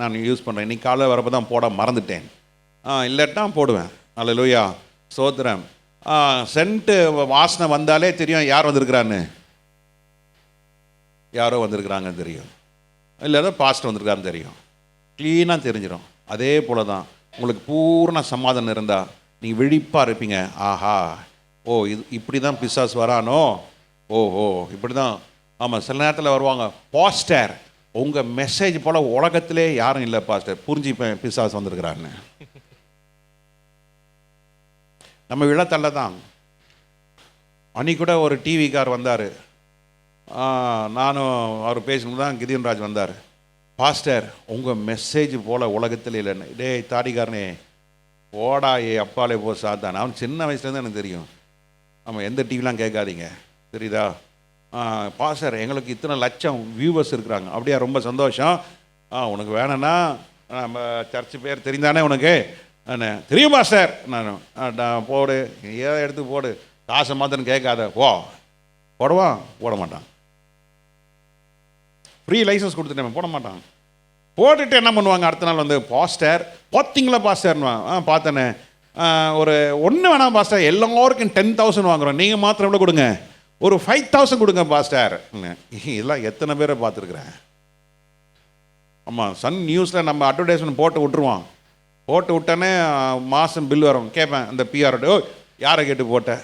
நான் யூஸ் பண்ணுறேன். இன்னைக்கு காலையில் வரப்போ தான் போட மறந்துட்டேன். இல்லாட்டா போடுவேன். அல்லேலூயா, ஸ்தோத்திரம். சென்ட்டு வாசனை வந்தாலே தெரியும் யார் வந்திருக்கிறான்னு. யாரோ வந்திருக்கிறாங்கன்னு தெரியும். இல்லை பாஸ்டர் வந்திருக்காருன்னு தெரியும். க்ளீனாக தெரிஞ்சிடும். அதே போல தான் உங்களுக்கு பூர்ண சமாதானம் இருந்தால் நீங்கள் விழிப்பாக இருப்பீங்க. ஆஹா, ஓ இது இப்படி தான் பிசாசு வரானோ, ஓஹோ இப்படி தான். ஆமாம், சில நேரத்தில் வருவாங்க, பாஸ்டர் உங்கள் மெசேஜ் போல் உலகத்திலே யாரும் இல்லை பாஸ்டர், புரிஞ்சுப்பேன் பிசாசு வந்திருக்கிறான்னு. நம்ம விழத்தல்ல தான். அன்னைக்கு கூட ஒரு டிவிக்கார் வந்தார். நானும் அவர் பேசணும் தான் கிதியன்ராஜ் வந்தார். பாஸ்டர் உங்கள் மெசேஜ் போல் உலகத்தில் இல்லைன்னு. டேய் தாடிக்காரனே, ஓடா அப்பாலே போ சாத்தான். அவன் சின்ன வயசுலேருந்து எனக்கு தெரியும். ஆமாம், எந்த டிவிலாம் கேட்காதீங்க, தெரியுதா? பாஸ்டர் எங்களுக்கு இத்தனை லட்சம் வியூவர்ஸ் இருக்கிறாங்க. அப்படியா, ரொம்ப சந்தோஷம். உனக்கு வேணும்னா நம்ம சர்ச்சு பேர் தெரிந்தானே உனக்கு? தெரியும் பாஸ்டர். நான் போடு, ஏதோ எடுத்து போடு, காசை மாத்திரம் கேட்காத, போடுவான். போட மாட்டான். ஃப்ரீ லைசன்ஸ் கொடுத்துட்டேன், போட மாட்டான். போட்டுட்டு என்ன பண்ணுவாங்க, அடுத்த நாள் வந்து பாஸ்டர் பார்த்தீங்களா பாஸ்டர்னுவான். பார்த்தேனே, ஒரு ஒன்று வேணாம் பாஸ்டர், எல்லாருக்கும் 10,000 வாங்குகிறோம், நீங்கள் மாத்திரம் எவ்வளோ கொடுங்க, ஒரு 5,000 கொடுங்க பாஸ்டர். இதெல்லாம் எத்தனை பேரை பார்த்துருக்குறேன். ஆமாம், சன் நியூஸில் நம்ம அட்வர்டைஸ்மெண்ட் போட்டு விட்டுருவான். போட்டு விட்டோன்னே மாதம் பில் வரும். கேட்பேன் அந்த பிஆர்ஓட, யாரை கேட்டு போட்டேன்?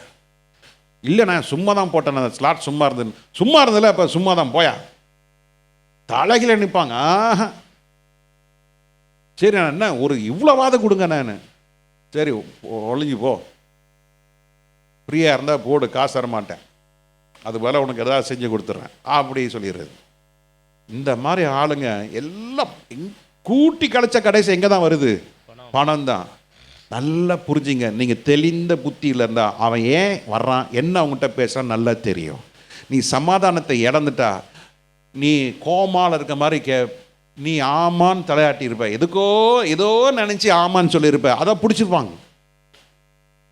இல்லை நான் சும்மா தான் போட்டேன், அந்த ஸ்லாட் சும்மா இருந்ததில்ல, இப்போ சும்மா தான் போயா தலைகில நிற்பாங்க. சரி நான் என்ன ஒரு இவ்வளோவாத கொடுங்க. நான் சரி ஒழிஞ்சு போ, ஃப்ரீயாக இருந்தால் போடு, காசு தர மாட்டேன், அது போல் உனக்கு எதாவது செஞ்சு கொடுத்துட்றேன் அப்படி சொல்லிடுறது. இந்த மாதிரி ஆளுங்க எல்லாம் கூட்டி கழிச்ச கடைசி எங்கே தான் வருது? பணம் தான். நல்லா புரிஞ்சுங்க. நீங்கள் தெளிந்த புத்தியில் இருந்தால் அவன் ஏன் வர்றான், என்ன அவங்ககிட்ட பேசுகிறான் நல்லா தெரியும். நீ சமாதானத்தை இழந்துட்டா நீ கோமால இருக்க மாதிரி நீ ஆமான்னு தலையாட்டி இருப்ப, ஏதோ நினச்சி ஆமான்னு சொல்லியிருப்ப, அதை பிடிச்சிருப்பாங்க.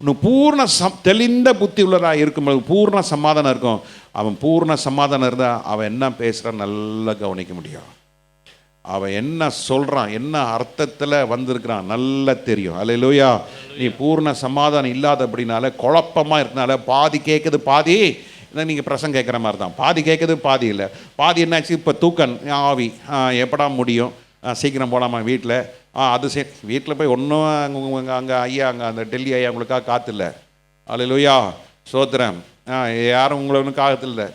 இன்னும் பூர்ண தெளிந்த புத்தி உள்ளதாக இருக்கும்போது பூர்ண சமாதானம் இருக்கும். அவன் பூர்ண சமாதானம் இருந்தால் அவன் என்ன பேசுகிறான் நல்லா கவனிக்க முடியும். அவன் என்ன சொல்கிறான், என்ன அர்த்தத்தில் வந்திருக்கிறான் நல்லா தெரியும். அல்லேலூயா. நீ பூர்ண சமாதானம் இல்லாத அப்படின்னால, குழப்பமாக இருக்கனால, பாதி கேட்குது பாதி நீங்கள் பிரசங்க கேட்குற மாதிரி தான். பாதி கேட்குது பாதி இல்லை. பாதி என்னாச்சு, இப்போ தூக்கன் ஆவி எப்படா முடியும், சீக்கிரம் போகலாமா வீட்டில், அது சரி வீட்டில் போய் ஒன்றும் அங்கே ஐயா அங்கே அந்த டெல்லி ஐயா உங்களுக்காக காத்தில்லை. அல்லேலூயா, சோத்திரம். யாரும் உங்களை ஒன்றும் காத்தில்லை.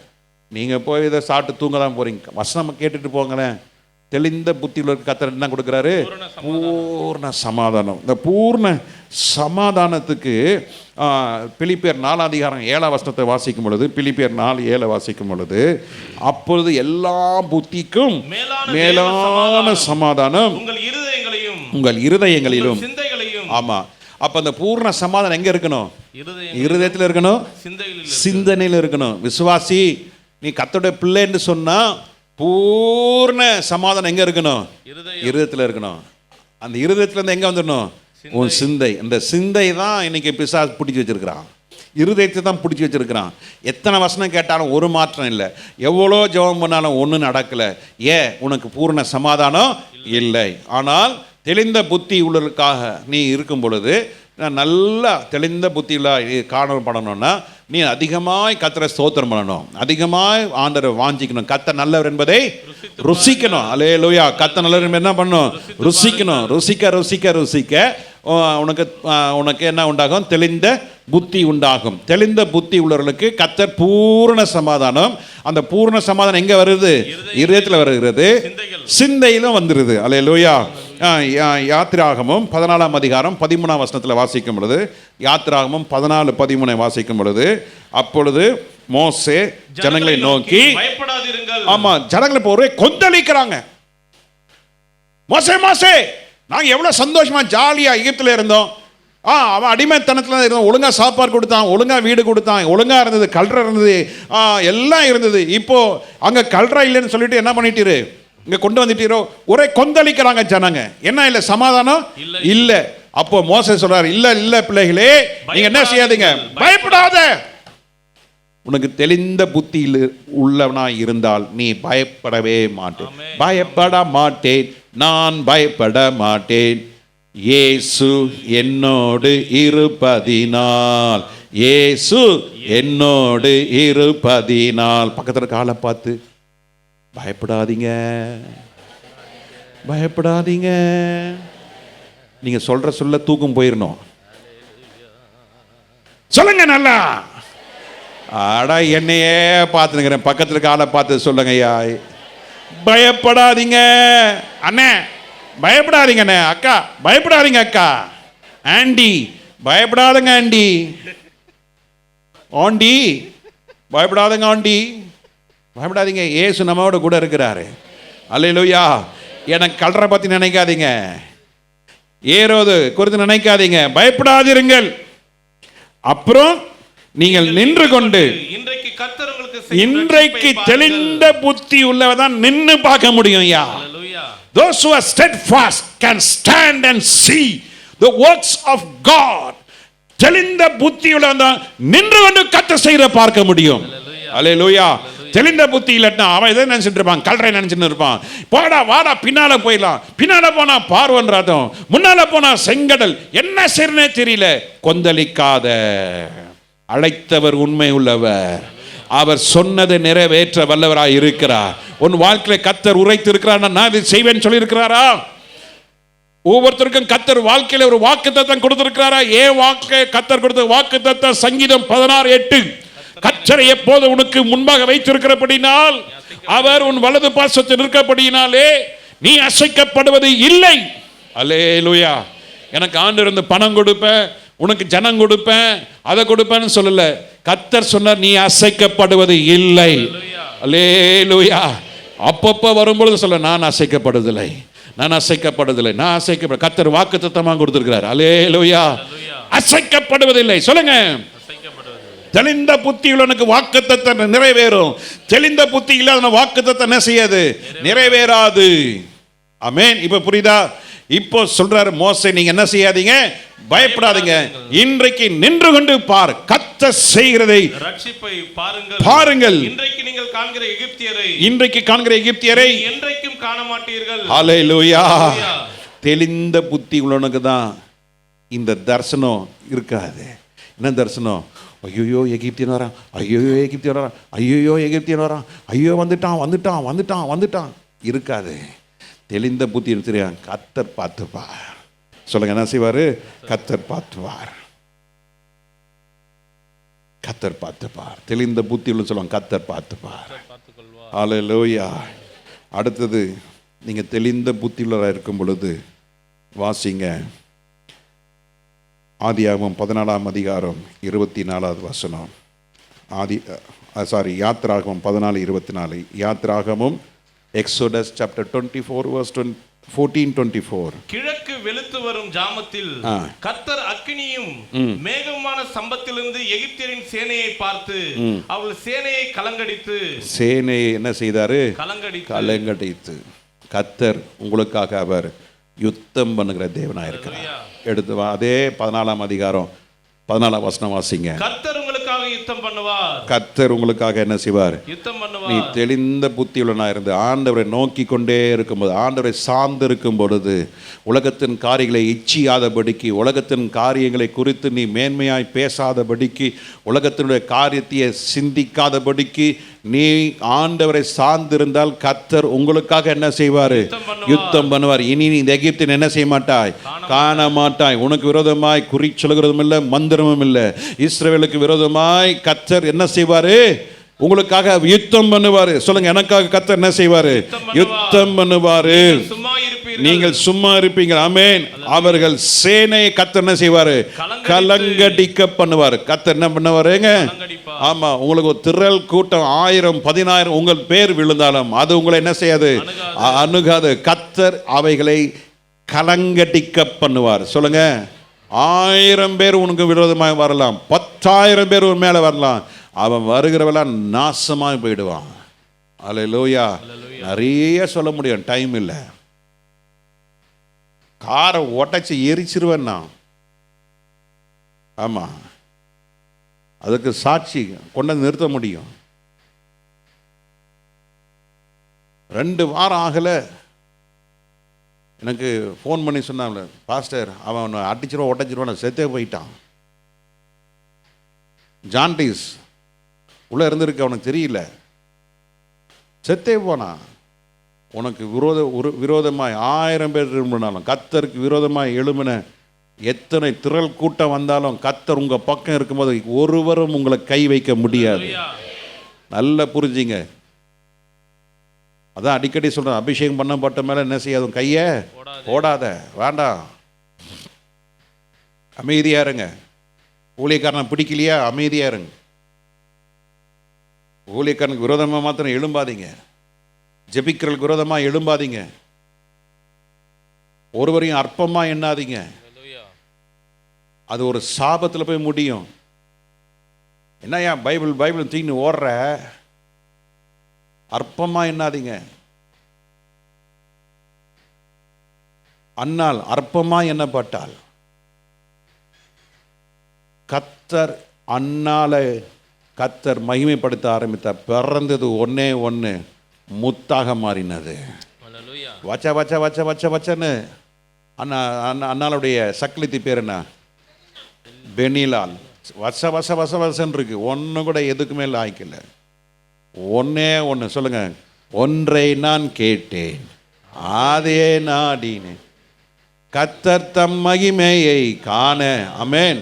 நீங்கள் போய் இதை சாப்பிட்டு தூங்க தான் போகிறீங்க. வசனம் கேட்டுட்டு போங்களேன். தெளிந்த புத்தியில் கர்த்தர் என்ன கொடுக்குறாரு? பூர்ண சமாதானம். இந்த பூர்ண சமாதானத்துக்கு பிலிப்பியர் 4:7 வாசிக்கும் பொழுது, பிலிப்பியர் 4:7 வாசிக்கும் பொழுது, அப்பொழுது எல்லா புத்திக்கும் மேலான சமாதானம் உங்கள் இருதயங்களிலும். ஆமா, அப்ப அந்த பூர்ண சமாதானம் எங்க இருக்கணும்? இருதயத்தில் இருக்கணும், சிந்தனையில் இருக்கணும். விசுவாசி, நீ கர்த்தருடைய பிள்ளைன்னு சொன்னா பூர்ண சமாதானம் எங்க இருக்கணும்? இருதயத்தில் இருக்கணும். அந்த இருதயத்துல எங்க வந்துடணும்? உன் சிந்தை. அந்த சிந்தை தான் இன்னைக்கு பிசாசு பிடிச்சி வச்சிருக்கிறான். இருதயத்தை தான் பிடிச்சி வச்சிருக்கிறான். எத்தனை வசனம் கேட்டாலும் ஒரு மாற்றம் இல்லை, எவ்வளோ ஜெபம் பண்ணாலும் ஒன்றும் நடக்கலை. ஏன்? உனக்கு பூர்ண சமாதானம் இல்லை. ஆனால் தெளிந்த புத்தி உள்ளதுக்காக நீ இருக்கும் பொழுது, நல்லா தெளிந்த புத்தியில் காணப்படணும்னா நீ அதிகமாய் கர்த்தரை ஸ்தோத்திரம் பண்ணணும், அதிகமாய் ஆண்டவரை வாஞ்சிக்கணும். கர்த்தர் நல்லவர் என்பதை ருசிக்கணும். அல்லேலூயா. கர்த்தர் நல்லவர் என்ன பண்ணணும்? ருசிக்கணும். ருசிக்க ருசிக்க ருசிக்க உனக்கு என்ன உண்டாகும்? தெளிந்த புத்தி உண்டாகும். தெளிந்த புத்தி உள்ளவர்களுக்கு கர்த்தர் பூரண சமாதானம். அந்த பூரண சமாதானம் எங்க வருது? இருதயத்தில் வருகிறது, சிந்தையிலும் வந்துருது. அல்லேலூயா. யாத்திராகமம் 14ஆம் அதிகாரம் 13ஆம் வசனத்தில் வாசிக்கும் பொழுது, யாத்திராகமம் 14:13 வாசிக்கும் பொழுது, அப்பொழுது மோசே ஜனங்களை நோக்கி பயப்படாதீர்கள். ஆமா, ஜனங்களை இப்போ ஒரே கொந்தளிக்கிறாங்க. மோசே மோசே, நாங்க எவ்வளவு சந்தோஷமா ஜாலியா எகிப்துல இருந்தோம். அவன் அடிமைத்தனத்தில் இருந்தோம். ஒழுங்கா சாப்பாடு கொடுத்தான், ஒழுங்கா வீடு கொடுத்தான், ஒழுங்கா இருந்தது, கல்ற இருந்தது, எல்லாம் இருந்தது. இப்போ அங்க கல்ற இல்லைன்னு சொல்லிட்டு என்ன பண்ணிட்டீரு? இங்க கொண்டு வந்துட்டீரோ? ஒரே கொந்தளிக்கிறாங்க ஜனங்க. என்ன இல்ல சமாதானம் இல்ல. அப்போ மோசே சொல்றாரு, இல்ல இல்ல பிள்ளைகளே, நீங்க என்ன செய்யாதீங்க, பயப்படாத. உனக்கு தெளிந்த புத்தி உள்ளவனா இருந்தால் நீ பயப்படவே மாட்டேன். பயப்பட மாட்டேன், நான் பயப்பட மாட்டேன். இயேசு என்னோடு இருப்பதினால், இயேசு என்னோடு இருப்பதினால். பக்கத்துல காலை பார்த்து பயப்படாதீங்க, பயப்படாதீங்க. நீங்க சொல்ல தூக்கம் போயிடணும். சொல்லுங்க நல்லா. அடா, என்னையே பார்த்துக்கிறேன். பக்கத்துல காலை பார்த்து சொல்லுங்க ஐயா, பயப்படாதீங்க அண்ணே, பயப்படாதீங்க அண்ணே. அக்கா பயப்படாதீங்க, அக்கா ஆண்டி பயப்படாதுங்க, ஆண்டி ஆண்டி பயப்படாதுங்க, ஆண்டி பயப்படாதீங்க. இயேசு நம்மோட கூட இருக்கிறாரு. அல்லேலூயா. எனக்கு கல்ற பத்தி நினைக்காதீங்க, ஏரோது குறித்து நினைக்காதீங்க, பயப்படாதிருங்கள். அப்புறம் நீங்கள் நின்று கொண்டு, இன்றைக்கு தெளிந்த புத்தி உள்ளவதான் நின்று பார்க்க முடியும். யா, those who are steadfast can stand and see the works of God. தெளிந்த புத்தி உள்ளவன் நின்று கொண்டு கர்த்தர் செய்யற பார்க்க முடியும். அல்லேலூயா. தெளிந்த புத்தி இல்லட்டா அவன் எதை நினைச்சிட்டு இருப்பான்? கல்றை நினைச்சிட்டு இருப்பான். போடா வாடா, பின்னால போயிடலாம். பின்னால போனா பார்வன் ரதம், முன்னால போனா செங்கடல், என்ன செய்யறனே தெரியல. கொந்தளிக்காத. அழைத்தவர் உண்மை உள்ளவர், அவர் சொன்னதை நிறைவேற்ற வல்லவராய் இருக்கிறார். உன் வாழ்க்கையில கர்த்தர் உரைத்து இருக்கிறார், நான் இதை செய்வேன்னு சொல்லி இருக்கிறாரா? ஒவ்வொருத்தருக்கும் கர்த்தர் வாழ்க்கையில ஒரு வாக்குத்தத்தம் கொடுத்திருக்கிறாரா? ஏன் வாக்கு கர்த்தர் கொடுத்த வாக்குத்தத்தம்? சங்கீதம் 16:8, கர்த்தரை எப்போது உனக்கு முன்பாக வைத்திருக்கிறபடினால், அவர் உன் வலது பாசத்தில் இருக்கப்படினாலே நீ அசைக்கப்படுவது இல்லை. அல்லேலூயா. எனக்கு ஆண்டு இருந்து பணம் கொடுப்பேன், உனக்கு ஜனம் கொடுப்பேன், அதை கொடுப்பேன்னு சொல்லல. கர்த்தர் சொன்னார், நீ அசைக்கப்படுவது இல்லை. அல்லேலூயா. அப்பப்போ வரும்பொழுது சொல்ல, நான் அசைக்கப்படுவதில்லை, நான் அசைக்கப்படுவதில்லை, நான் அசைக்கப்பட. கர்த்தர் வாக்குத்தத்தமாக கொடுத்திருக்கிறார். அல்லேலூயா. அசைக்கப்படுவதில்லை. சொல்லுங்க. தெளிந்த புத்தி உள்ளவனுக்கு வாக்குத்தத்தம் நிறைவேறும். தெளிந்த புத்தி இல்லாத வாக்குத்தத்தம் என்ன செய்யாது? நிறைவேறாது. ஆமென். இப்ப புரியுதா? இப்போ சொல்றாரு மோசே, நீங்க என்ன செய்யாதீங்க, பயப்படாதீங்க. இன்றைக்கு நின்று கொண்டு பார், கர்த்தர் செய்கிறதை ரட்சிப்பை பாருங்கள். பாருங்கள். இன்றைக்கு நீங்கள் காண்கிற எகிப்தியரை, இன்றைக்கு காண்கிற எகிப்தியரை என்றைக்கும் காண மாட்டீர்கள். ஹல்லேலூயா. தெளிந்த புத்தி உள்ளவனுக்கு தான் இந்த தரிசனம் இருக்காது. என்ன தரிசனம்? ஐயோ எகிப்தியன் வரான், ஐயோ எகிப்தியன் வரான், ஐயோ எகிப்தியன் வரான், ஐயோ வந்துட்டான் வந்துட்டான் வந்துட்டான் வந்துட்டான் இருக்காது. தெளிந்த புத்தி தெரியும், கர்த்தர் பார்த்துப்பார். சொல்லுங்க, என்ன செய்வாரு? கர்த்தர் பார்த்துப்பார், கர்த்தர் பார்த்துப்பார். தெளிந்த புத்தி உள்ள சொல்லுவாங்க, கர்த்தர் பார்த்துப்பார். ஹல்லேலூயா. அடுத்தது, நீங்க தெளிந்த புத்தியுள்ளவராக இருக்கும் பொழுது வாசிங்க ஆதியாகமம் 14ஆம் அதிகாரம் 24வது வசனம். யாத்திராகமம் 14:24. யாத்திராகமம் எக்ஸோடஸ் சாப்டர் 24 verse 14-24. கிழக்கு வெளுத்து வரும் ஜாமத்தில் கர்த்தர் அக்கினியும் மேகமான சம்பத்திலிருந்து எகிப்தியரின் சேனையை பார்த்து அவள் சேனையை கலங்கடித்து, சேனையை என்ன செய்தாரு? கலங்கடித்து. கர்த்தர் உங்களுக்காக அவர் யுத்தம் பண்ணுகிற தேவனாக இருக்கிறார். எடுத்து அதே 14ஆம் அதிகாரம் 14ஆம் வசனம் வாசிங்க. கர்த்தர் உங்களுக்காக யுத்தம் பண்ணுவார். கர்த்தர் உங்களுக்காக என்ன செய்வார்? யுத்தம் பண்ணுவார். நீ தெளிந்த புத்தியுள்ளனா இருந்து ஆண்டவரை நோக்கி கொண்டே இருக்கும்போது, ஆண்டவரை சார்ந்து இருக்கும் பொழுது, உலகத்தின் காரியங்களை இச்சியாதபடிக்கு, உலகத்தின் காரியங்களை குறித்து நீ மேன்மையாய் பேசாதபடிக்கு, உலகத்தினுடைய காரியத்தை சிந்திக்காதபடிக்கு நீ ஆண்டவரை சார்ந்திருந்தால் கர்த்தர் உங்களுக்காக என்ன செய்வார்? யுத்தம் பண்ணுவார். இனி நீ இந்த எகிப்தின் என்ன செய்ய மாட்டாய்? காண மாட்டாய். உனக்கு விரோதமாய் குறி சொல்கிறதும் இல்லை, மந்திரமும் இல்லை. இஸ்ரவேலுக்கு விரோதமாய் கர்த்தர் என்ன செய்வார்? உங்களுக்காக யுத்தம் பண்ணுவார். சொல்லுங்க, எனக்காக கர்த்தர் என்ன செய்வார்? யுத்தம் பண்ணுவார். நீங்கள் சும்மா இருப்பீங்க. ஆமென். அவர்கள் சேனையை கர்த்தர் என்ன செய்வார்? கலங்கடிக்க பண்ணுவார். கர்த்தர் என்ன பண்ணுவாருங்க? ஆமா, உங்களுக்கு ஒரு திரள் கூட்டம் 1000 10,000 உங்கள் பேர் விழுந்தாலும் அது உங்களை என்ன செய்யாது? அணுகாது. கர்த்தர் அவைகளை கலங்கடிக்க பண்ணுவார். சொல்லுங்க, 1000 பேர் உனக்கு விரோதமாக வரலாம், 10,000 பேர் உன் மேல வரலாம், அவன் வருகிறவெல்லாம் நாசமாக போயிடுவான். அல்லேலூயா. நிறைய சொல்ல முடியும், டைம் இல்லை. காரை உடைச்சி எரிச்சிருவேன் நான். ஆமா, அதுக்கு சாட்சி கொண்டு நிறுத்த முடியும். 2 வாரம் ஆகலை, எனக்கு ஃபோன் பண்ணி சொன்னாங்க, பாஸ்டர் அவன் அடிச்சிருவான் உடைச்சிருவான், செத்தே போயிட்டான். ஜான்டிஸ் உள்ளே இருந்திருக்கு, அவனுக்கு தெரியல, செத்தே போனான். உனக்கு விரோதமாய் 1000 பேர் எழும்பினாலும், கர்த்தருக்கு விரோதமாய் எழும்பின எத்தனை திரள் கூட்டம் வந்தாலும், கர்த்தர் உங்கள் பக்கம் இருக்கும்போது ஒருவரும் உங்களை கை வைக்க முடியாது. நல்லா புரிஞ்சிங்க. அதான் அடிக்கடி சொல்கிறேன், அபிஷேகம் பண்ணப்பட்ட மேலே என்ன செய்யாது? கையை போடாத, வேண்டாம், அமைதியாக இருங்க. ஊழியக்காரனை பிடிக்கலையா? அமைதியாக இருங்க. ஊழியக்காரனுக்கு விரோதமாக மாத்திரம் எழும்பாதீங்க, ஜெபிக்கிறதுக்கு விரோதமாக எழும்பாதீங்க, ஒருவரையும் அற்பமாக எண்ணாதீங்க. அது ஒரு சாபத்தில் போய் முடியும். என்னையா பைபிள் தீன்னு ஓடுற? அற்பமாக எண்ணாதீங்க. அன்னாள் அற்பமாக எண்ணப்பட்டாள். கர்த்தர் அன்னாளை கர்த்தர் மகிமைப்படுத்த ஆரம்பித்தார். பிறந்தது ஒன்னே ஒன்று முத்தாக மாறினது. வச்ச வச்ச வச்ச வச்ச வச்சன்னு அண்ணாளுடைய சக்லித்தி பேர் என்ன? பெனிலால். வச வச வச வசன்னு இருக்கு, ஒன்று கூட எதுக்குமே லாய்க்கல. ஒன்னே ஒன்று சொல்லுங்க, ஒன்றை நான் கேட்டேன் அதே நாடினேன், கர்த்தர் தம் மகிமையை காண. ஆமென்.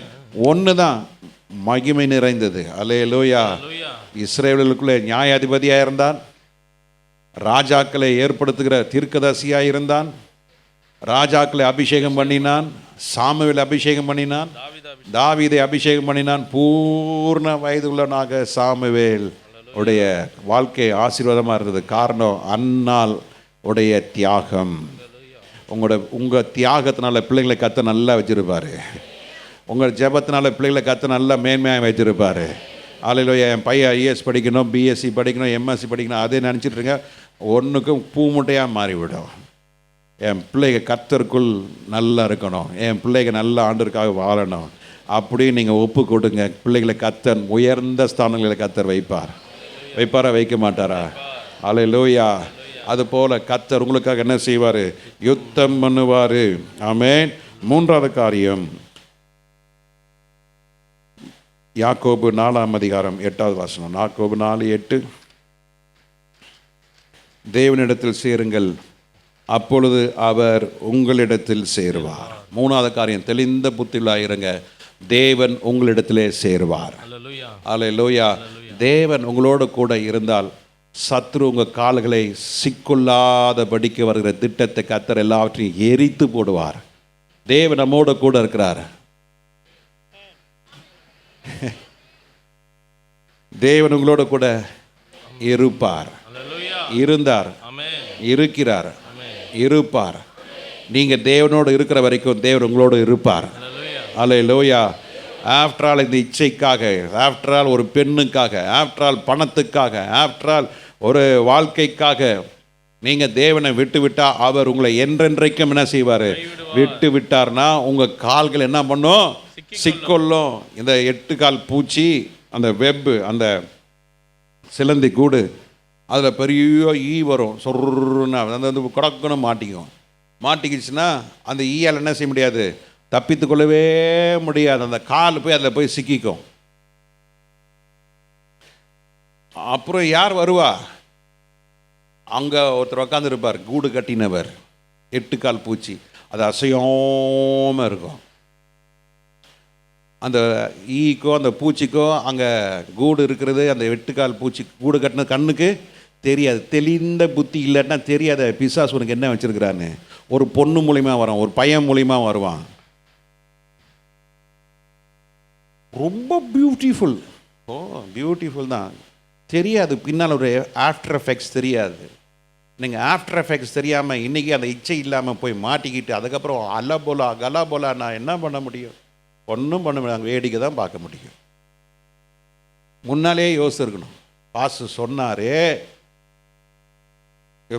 ஒன்று தான் மகிமை நிறைந்தது. அல்லேலூயா. இஸ்ரவேலுக்குள்ளே நியாயாதிபதியாக இருந்தான், ராஜாக்களை ஏற்படுத்துகிற தீர்க்கதரிசியாக இருந்தான், ராஜாக்களை அபிஷேகம் பண்ணினான், சாமுவேலை அபிஷேகம் பண்ணினான், தாவீதை அபிஷேகம் பண்ணினான். பூர்ண வயதுள்ளனாக சாமுவேல் உடைய வாழ்க்கை ஆசீர்வாதமாக இருந்தது. காரணம் அன்னாள் உடைய தியாகம். உங்கள் தியாகத்தினால பிள்ளைங்களை கத்த நல்லா வச்சிருப்பாரு. உங்கள் ஜெபத்தினால பிள்ளைகளை கத்த நல்லா மேன்மையாக வச்சிருப்பாரு. அல்லேலூயா. என் பையன் ஐஏஎஸ் படிக்கணும், பிஎஸ்சி படிக்கணும், எம்எஸ்சி படிக்கணும், அதே நினச்சிட்டு இருங்க, ஒன்றுக்கும் பூமுட்டையாக மாறிவிடும். என் பிள்ளைங்க கர்த்தருக்குள் நல்லா இருக்கணும், என் பிள்ளைங்க நல்ல ஆண்டருக்காக வாழணும், அப்படி நீங்கள் ஒப்பு கொடுங்க. பிள்ளைகளை கர்த்தர் உயர்ந்த ஸ்தானங்களை கர்த்தர் வைப்பாரா வைக்க மாட்டாரா? அல்லேலூயா. அதுபோல் கர்த்தர் உங்களுக்காக என்ன செய்வார்? யுத்தம் பண்ணுவார். ஆமென். 3வது காரியம், யாக்கோபு 4ஆம் அதிகாரம் 8வது வசனம். யாக்கோபு 4:8. தேவனிடத்தில் சேருங்கள், அப்பொழுது அவர் உங்களிடத்தில் சேருவார். 3வது காரியம், தெளிந்த புத்தியுள்ளாயிருங்க, தேவன் உங்களிடத்திலே சேருவார். அல்லேலூயா. தேவன் உங்களோடு கூட இருந்தால் சத்ரு உங்கள் கால்களை சிக்கொள்ளாதபடிக்கு வருகிற திட்டத்தை கர்த்தர் எல்லாவற்றையும் எரித்து போடுவார். தேவன் நம்மோடு கூட இருக்கிறார். தேவன் உங்களோட கூட இருப்பார், இருந்தார், இருக்கிறார், இருப்பார். நீங்க தேவனோடு இருக்கிற வரைக்கும் தேவன் உங்களோடு இருப்பார். அல்லேலூயா. ஆஃப்டர் ஆல் இந்த இச்சைக்காக, ஆஃப்டர் ஆல் ஒரு பெண்ணுக்காக, ஆஃப்டர் ஆல் பணத்துக்காக, ஆஃப்டர் ஆல் ஒரு வாழ்க்கைக்காக நீங்கள் தேவனை விட்டு விட்டால் அவர் உங்களை என்றென்றைக்கும் என்ன செய்வார்? விட்டு விட்டார்னா உங்கள் கால்கள் என்ன பண்ணும்? சிக்கொள்ளும். இந்த 8 கால் பூச்சி, அந்த வெப்பு, அந்த சிலந்தி கூடு, அதில் பெரிய ஈ வரும், சொருன்னா அந்த குடக்குன்னு மாட்டிக்கும். மாட்டிக்கிச்சுன்னா அந்த ஈயால் என்ன செய்ய முடியாது? தப்பித்து கொள்ளவே முடியாது. அந்த கால் போய் அதில் போய் சிக்கிக்கும். அப்புறம் யார் வருவா? அங்கே ஒருத்தர் உட்காந்துருப்பார், கூடு கட்டினவர், 8 கால் பூச்சி. அது அசையாமல் இருக்கும். அந்த ஈக்கோ அந்த பூச்சிக்கோ அங்கே கூடு இருக்கிறது, அந்த 8 கால் பூச்சி கூடு கட்டின கண்ணுக்கு தெரியாது. தெளிந்த புத்தி இல்லைன்னா தெரியாத பிசாசு உனக்கு என்ன வச்சுருக்கிறான்னு. ஒரு பொண்ணு மூலிமா வரான், ஒரு பையன் மூலிமா வருவான். ரொம்ப பியூட்டிஃபுல். பியூட்டிஃபுல் தான், தெரியாது பின்னால் ஒரு ஆஃப்டர் எஃபெக்ட்ஸ் தெரியாது. நீங்கள் ஆஃப்டர் எஃபெக்ட்ஸ் தெரியாமல் இன்றைக்கி அந்த இச்சை இல்லாமல் போய் மாட்டிக்கிட்டு அதுக்கப்புறம் அலபோலா கலாபோலா நான் என்ன பண்ண முடியும்? ஒன்றும் பண்ண முடியாது, வேடிக்கை தான் பார்க்க முடியும். முன்னாலே யோசிச்சிருக்கணும். பாசு சொன்னாரே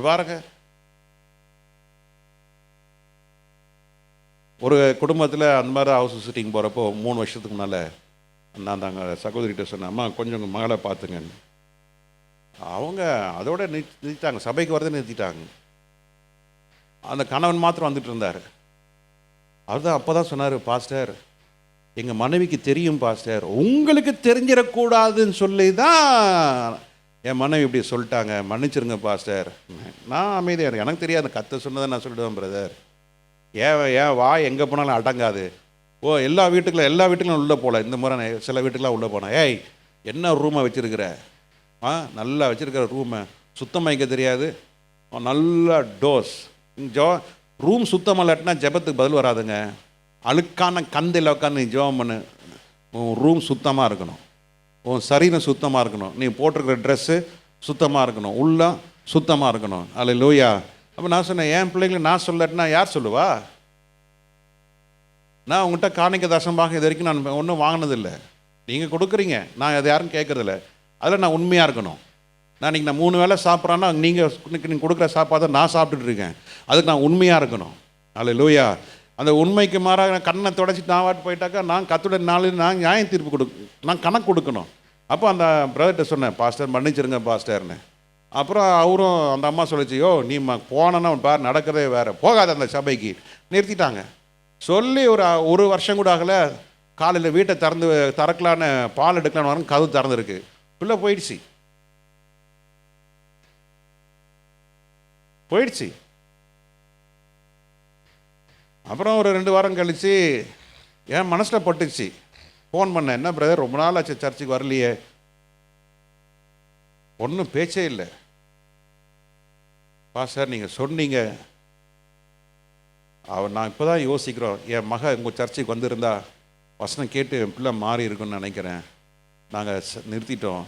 பாருங்க, ஒரு குடும்பத்தில் அந்த மாதிரி ஹவுஸ் விசிட்டிங் போகிறப்போ 3 வருஷத்துக்கு முன்னால் நான் தாங்க சகோதரிகிட்ட சொன்னேன், அம்மா கொஞ்சம் உங்கள் மகளை பார்த்துங்கன்னு. அவங்க அதோட நிறுத்திட்டாங்க, சபைக்கு வரதை நிறுத்திட்டாங்க. அந்த கணவன் மாத்திரம் வந்துட்டு இருந்தார். அவர் தான் அப்போ தான் சொன்னார், பாஸ்டர் எங்கள் மனைவிக்கு தெரியும் பாஸ்டர், உங்களுக்கு தெரிஞ்சிடக்கூடாதுன்னு சொல்லி தான் என் மனைவி இப்படி சொல்லிட்டாங்க, மன்னிச்சிருங்க பாஸ்டர். நான் அமைதியாக, எனக்கு தெரியாது, கத்த சொன்னதை நான் சொல்லிடுவேன் பிரதர். ஏன் வாய் எங்கே போனாலும் அடங்காது. எல்லா வீட்டுக்கும் உள்ளே போகல. இந்த முறை சில வீட்டுக்கெலாம் உள்ளே போனேன். ஏய் என்ன ரூமை வச்சுருக்கிற? நல்லா வச்சுருக்கிற ரூமை சுத்தமாக வைக்க தெரியாது, நல்ல டோஸ். ரூம் சுத்தமாக இல்லாட்டினா ஜெபத்துக்கு பதில் வராதுங்க. அழுக்கான கந்தையில் உட்காந்து நீ ஜெபம் பண்ணு. உன் ரூம் சுத்தமாக இருக்கணும், உன் சரீரம் சுத்தமாக இருக்கணும், நீ போட்டிருக்கிற ட்ரெஸ்ஸு சுத்தமாக இருக்கணும், உள்ள சுத்தமாக இருக்கணும். அல்லேலூயா. அப்போ நான் சொன்னேன், என் பிள்ளைங்களை நான் சொல்லட்டினா யார் சொல்லுவா? நான் உங்கள்கிட்ட காணிக்க தசமாக இது வரைக்கும் நான் ஒன்றும் வாங்கினதில்லை. நீங்கள் கொடுக்குறீங்க, நான் அதை யாரும் கேட்குறதில்ல. அதில் நான் உண்மையாக இருக்கணும். நான் இன்றைக்கி நான் 3 வேளை சாப்பிட்றேன்னா நீங்கள் கொடுக்குற சாப்பாதை நான் சாப்பிட்டுட்டு இருக்கேன், அதுக்கு நான் உண்மையாக இருக்கணும். அல்லேலூயா. அந்த உண்மைக்கு மாறாக கண்ணை தொடச்சிட்டு நான் வாட்டு போயிட்டாக்கா நான் கத்துடைய நாளில் நான் நியாயம் தீர்ப்பு நான் கணக்கு கொடுக்கணும். அப்போ அந்த பிரதர்கிட்ட சொன்னேன், பாஸ்டர் மன்னிச்சிருங்க பாஸ்டர்னு. அப்புறம் அவரும் அந்த அம்மா சொல்லிச்சு, நீ போனோன்னா பார் நடக்கிறதே வேறு, போகாத அந்த சபைக்கு நிறுத்திட்டாங்க. சொல்லி ஒரு வருஷம் கூட ஆகலை. காலையில் வீட்டை திறக்கலான்னு பால் எடுக்கலான்னு வரும், கதவு திறந்துருக்கு, பிள்ளை போயிடுச்சு. அப்புறம் ஒரு 2 வாரம் கழித்து என் மனசில் பட்டுச்சு, ஃபோன் பண்ணேன், என்ன பிரதர் ரொம்ப நாள் ஆச்சு சர்ச்சுக்கு வரலையே? ஒன்றும் பேச்சே இல்லை. சார் நீங்கள் சொன்னீங்க, நான் இப்போ தான் யோசிக்கிறோம், என் மக உங்கள் சர்ச்சுக்கு வந்திருந்தா வசனம் கேட்டு என் பிள்ளை மாறி இருக்குன்னு நினைக்கிறேன். நாங்கள் நிறுத்திட்டோம்.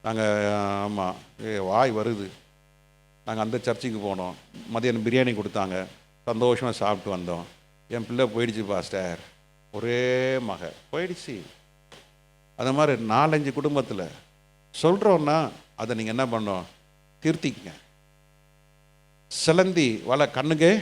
நாங்கள் ஆமாம் வாய் வருது. நாங்கள் அந்த சர்ச்சுக்கு போனோம், மதியானம் பிரியாணி கொடுத்தாங்க, சந்தோஷமாக சாப்பிட்டு வந்தோம். என் பிள்ளை போயிடுச்சு பாஸ்டர், ஒரே மக போயிடுச்சு. அந்த மாதிரி 4-5 குடும்பத்தில் சொல்கிறோன்னா அதை நீங்கள் என்ன பண்ணோம், திருத்திக்கங்க. சிலந்தி வலை கண்ணுக்கே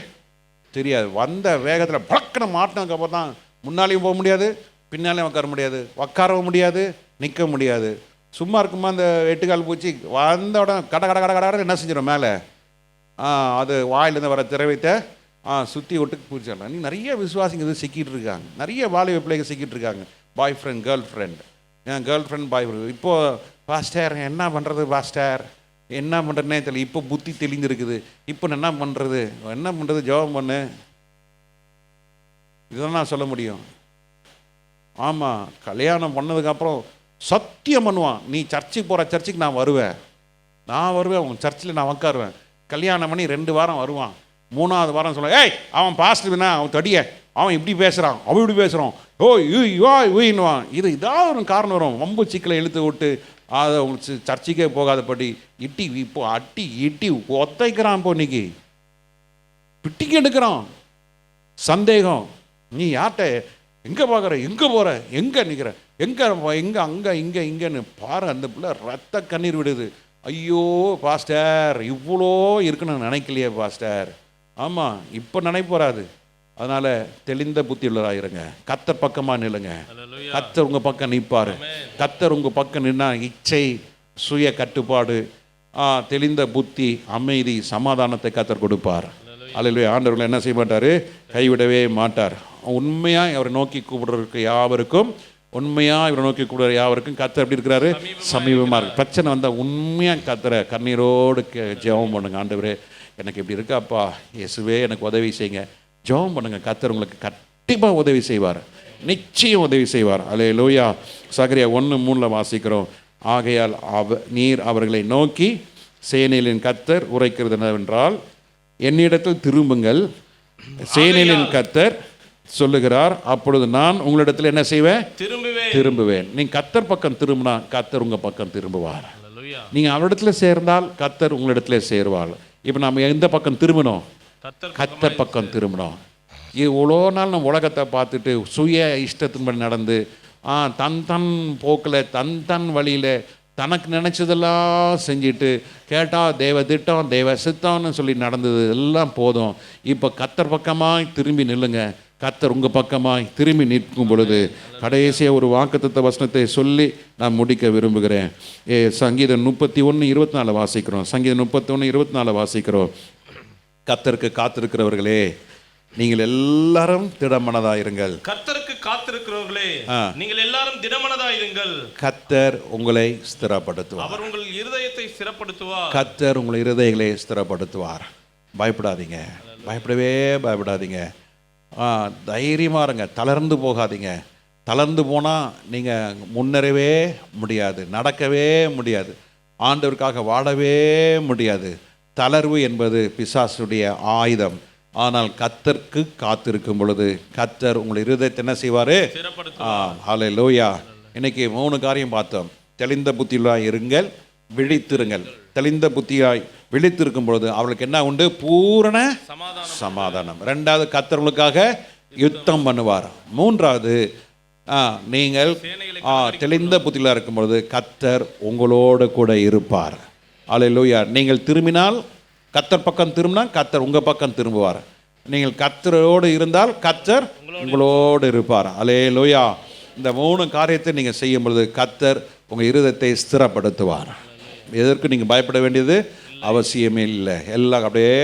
தெரியாது, வந்த வேகத்தில் பழக்கன மாட்டினதுக்கப்புறம் தான் முன்னாலேயும் போக முடியாது, பின்னாலேயும் உட்கார முடியாது, உட்காரவும் முடியாது, நிற்க முடியாது. சும்மா இருக்குமா அந்த 8 கால் பூச்சி வந்த உடனே கடை என்ன செஞ்சிடும் மேலே, அது வாயிலேருந்து வர திரவியத்தை சுற்றி விட்டு பூச்சிடலாம். நீ நிறைய விசுவாசிங்க இது சிக்கிட்டு இருக்காங்க, நிறைய வாலிப பிள்ளைங்க சிக்கிட்டு இருக்காங்க. பாய் ஃப்ரெண்ட் கேர்ள் ஃப்ரெண்ட் பாய் ஃப்ரெண்ட். இப்போது பாஸ்டர் என்ன பண்ணுறது பாஸ்டர், என்ன பண்ணுறதுனே தெரியல, இப்போ புத்தி தெளிஞ்சிருக்குது, இப்போ என்ன பண்ணுறது ஜெபம் பண்ணு, இதுதான் நான் சொல்ல முடியும். ஆமாம், கல்யாணம் பண்ணதுக்கப்புறம் சத்தியம் பண்ணுவான், நீ சர்ச்சுக்கு போகிற சர்ச்சுக்கு நான் வருவேன், உன் சர்ச்சில் நான் உட்காருவேன். கல்யாணம் பண்ணி 2 வாரம் வருவான், 3ஆவது வாரம் சொல்லுவான், ஏய் அவன் பாஸ்டர்னா அவன் தடிய, அவன் இப்படி பேசுகிறான், அவன் இப்படி பேசுகிறான், யூன்னுவான். இதாக ஒரு காரணம் வரும், வம்பு சிக்கலை இழுத்து விட்டு அதை உங்களுக்கு சர்ச்சுக்கே போகாதபடி இப்போ இட்டி ஒத்தைக்கிறான். இப்போ இன்னைக்கு பிட்டிக்கு எடுக்கிறான். சந்தேகம், நீ யார்கிட்ட எங்கே பார்க்குற, எங்கே போகிற, எங்கே நிற்கிற, இங்கேன்னு பாரு. அந்த பிள்ளை ரத்த கண்ணீர் விடுது. ஐயோ பாஸ்டர் இவ்வளோ இருக்குன்னு நினைக்கலையே பாஸ்டர். ஆமாம், இப்போ நினைப்போறாது. அதனால் தெளிந்த புத்தி உள்ளதாயிருங்க, கர்த்தர் பக்கமாக நில்லுங்க. கர்த்தர் உங்கள் பக்கம் நிற்பார். கர்த்தர் உங்கள் பக்கம் நின்னா இச்சை, சுய கட்டுப்பாடு, தெளிந்த புத்தி, அமைதி, சமாதானத்தை கர்த்தர் கொடுப்பார். அல்லேலூயா. ஆண்டவர்கள் என்ன செய்ய மாட்டார், கைவிடவே மாட்டார். உண்மையாக அவரை நோக்கி கூப்பிடுறதுக்கு யாவருக்கும் உண்மையாக இவரை நோக்கி கூட யாவருக்கும் கர்த்தர் எப்படி இருக்கிறாரு? சமீபமாக இருக்கு. பிரச்சனை வந்தால் உண்மையாக கர்த்தரை கண்ணீரோடு ஜெபம் பண்ணுங்க. ஆண்டவரே எனக்கு இப்படி இருக்காப்பா, இயேசுவே எனக்கு உதவி செய்யுங்க. ஜெபம் பண்ணுங்க, கர்த்தர் உங்களுக்கு கண்டிப்பாக உதவி செய்வார், நிச்சயம் உதவி செய்வார். அல்லேலூயா. சகரியா 1:3 வாசிக்கிறோம். ஆகையால் நீர் அவர்களை நோக்கி சேனைகளின் கர்த்தர் உரைக்கிறது என்னவென்றால், என்னிடத்தில் திரும்புங்கள், சேனைகளின் கர்த்தர் சொல்லுகிறார், அப்பொழுது நான் உங்களிடத்தில் என்ன செய்வேன்? திரும்புவேன். நீங்க கர்த்தர் பக்கம் திரும்பினா கர்த்தர் உங்க பக்கம் திரும்புவார். நீங்க அவரிடத்துல சேர்ந்தால் கர்த்தர் உங்களிடத்துல சேருவார். இப்போ நம்ம எந்த பக்கம் திரும்பணும்? கர்த்தர் பக்கம் திரும்பணும். இவ்வளோ நாள் நம்ம உலகத்தை பார்த்துட்டு சுய இஷ்டத்தின்படி நடந்து தன் போக்கில் தன் வழியில் தனக்கு நினச்சதெல்லாம் செஞ்சுட்டு கேட்டால் தேவ திட்டம் தேவ சித்தம்னு சொல்லி நடந்தது எல்லாம் போதும். இப்போ கர்த்தர் பக்கமாய் திரும்பி நில்லுங்க. கர்த்தர் உங்கள் பக்கமாய் திரும்பி நிற்கும் பொழுது கடைசியாக ஒரு வாக்குத்தத்த வசனத்தை சொல்லி நான் முடிக்க விரும்புகிறேன். சங்கீதம் 31:24 வாசிக்கிறோம். சங்கீதம் 31:24 வாசிக்கிறோம். கர்த்தருக்கு காத்திருக்கிறவர்களே நீங்கள் எல்லாரும் திடமனதாயிருங்கள். கர்த்தருக்கு காத்திருக்கிறவர்களே நீங்கள் எல்லாரும் திடமனதாயிருங்கள். கர்த்தர் உங்களை ஸ்திரப்படுத்துவார். அவர் உங்கள் இருதயத்தை ஸ்திரப்படுத்துவார். கர்த்தர் உங்கள் இருதயங்களை ஸ்திரப்படுத்துவார். பயப்படாதீங்க, பயப்படாதீங்க. தைரியமாக இருங்க, தளர்ந்து போகாதீங்க. தளர்ந்து போனால் நீங்கள் முன்னேறவே முடியாது, நடக்கவே முடியாது, ஆண்டவருக்காக வாழவே முடியாது. தளர்வு என்பது பிசாசுடைய ஆயுதம். ஆனால் கர்த்தருக்கு காத்திருக்கும் பொழுது கர்த்தர் உங்களுடைய இருதயத்தை என்ன செய்வார்? ஹல்லேலூயா. இன்னைக்கு 3 காரியம் பார்த்தோம். தெளிந்த புத்தியாய் இருங்கள், விழித்திருங்கள். தெளிந்த புத்தியாய் விழித்திருக்கும் பொழுது அவளுக்கு என்ன உண்டு? பூரண சமாதானம். 2வது, கர்த்தர் உங்களுக்காக யுத்தம் பண்ணுவார். 3வது, நீங்கள் தெளிந்த புத்தியில இருக்கும் பொழுது கர்த்தர் உங்களோடு கூட இருப்பார். ஹல்லேலூயா. நீங்கள் திரும்பினால் கர்த்தர் பக்கம் திரும்பினா கர்த்தர் உங்கள் பக்கம் திரும்புவார். நீங்கள் கர்த்தரோடு இருந்தால் கர்த்தர் உங்களோடு இருப்பார். ஹல்லேலூயா. இந்த 3 காரியத்தை நீங்கள் செய்யும் பொழுது கர்த்தர் உங்கள் இருதயத்தை ஸ்திரப்படுத்துவார். எதற்கு நீங்கள் பயப்பட வேண்டியது அவசியமே இல்லை. எல்லாம் அப்படியே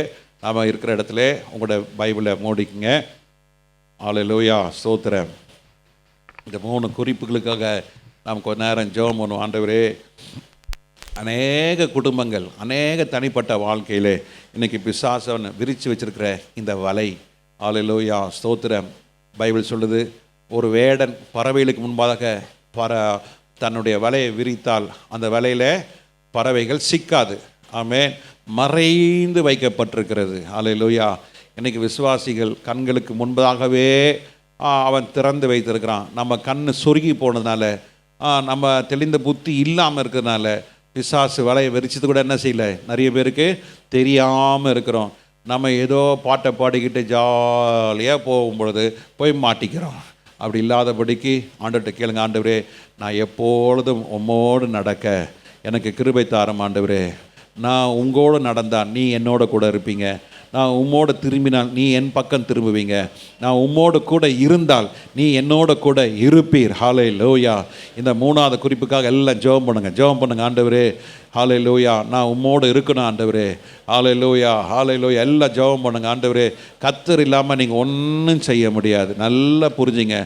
நாம் இருக்கிற இடத்துல உங்களோட பைபிளை மூடிக்குங்க. ஹல்லேலூயா, ஸ்தோத்திரம். இந்த 3 குறிப்புகளுக்காக நாம் கொஞ்ச நேரம் ஜெபம் பண்ணுவோம். ஆண்டவரே, அநேக குடும்பங்கள், அநேக தனிப்பட்ட வாழ்க்கையில் இன்றைக்கி பிசாசன் விரித்து வச்சிருக்கிற இந்த வலை, ஹல்லேலூயா, ஸ்தோத்திரம். பைபிள் சொல்லுது, ஒரு வேடன் பறவைகளுக்கு முன்பாக தன்னுடைய வலையை விரித்தால் அந்த வலையில் பறவைகள் சிக்காது. ஆமென். மறைந்து வைக்கப்பட்டிருக்கிறது. ஹல்லேலூயா. இன்றைக்கி விசுவாசிகள் கண்களுக்கு முன்பதாகவே அவன் திறந்து வைத்திருக்கிறான். நம்ம கண் சொருகி போனதுனால, நம்ம தெளிந்த புத்தி இல்லாமல் இருக்கிறதுனால பிசாசு வலையை வெறிச்சது கூட என்ன செய்யலை, நிறைய பேருக்கு தெரியாமல் இருக்கிறோம். நம்ம ஏதோ பாட்டை பாடிக்கிட்டு ஜாலியாக போகும்பொழுது போய் மாட்டிக்கிறோம். அப்படி இல்லாதபடிக்கு ஆண்டவர்கிட்ட கேளுங்க. ஆண்டவரே, நான் எப்பொழுதும் உம்மோடு நடக்க எனக்கு கிருபை தாரும். ஆண்டவரே, நான் உங்களோடு நடந்தால் நீ என்னோட கூட இருப்பீங்க. நான் உம்மோடு திரும்பினால் நீ என் பக்கம் திரும்புவீங்க. நான் உம்மோடு கூட இருந்தால் நீ என்னோட கூட இருப்பீர். ஹல்லேலூயா. இந்த 3வது குறிப்புக்காக எல்லாம் ஜெபம் பண்ணுங்க. ஆண்டவரே, ஹல்லேலூயா, நான் உம்மோடு இருக்கணும். ஆண்டவரே, ஹல்லேலூயா, ஹல்லேலூயா. எல்லாம் ஜெபம் பண்ணுங்க. ஆண்டவரே, கர்த்தர் இல்லாமல் நீங்கள் ஒன்றும் செய்ய முடியாது. நல்லா புரிஞ்சுங்க.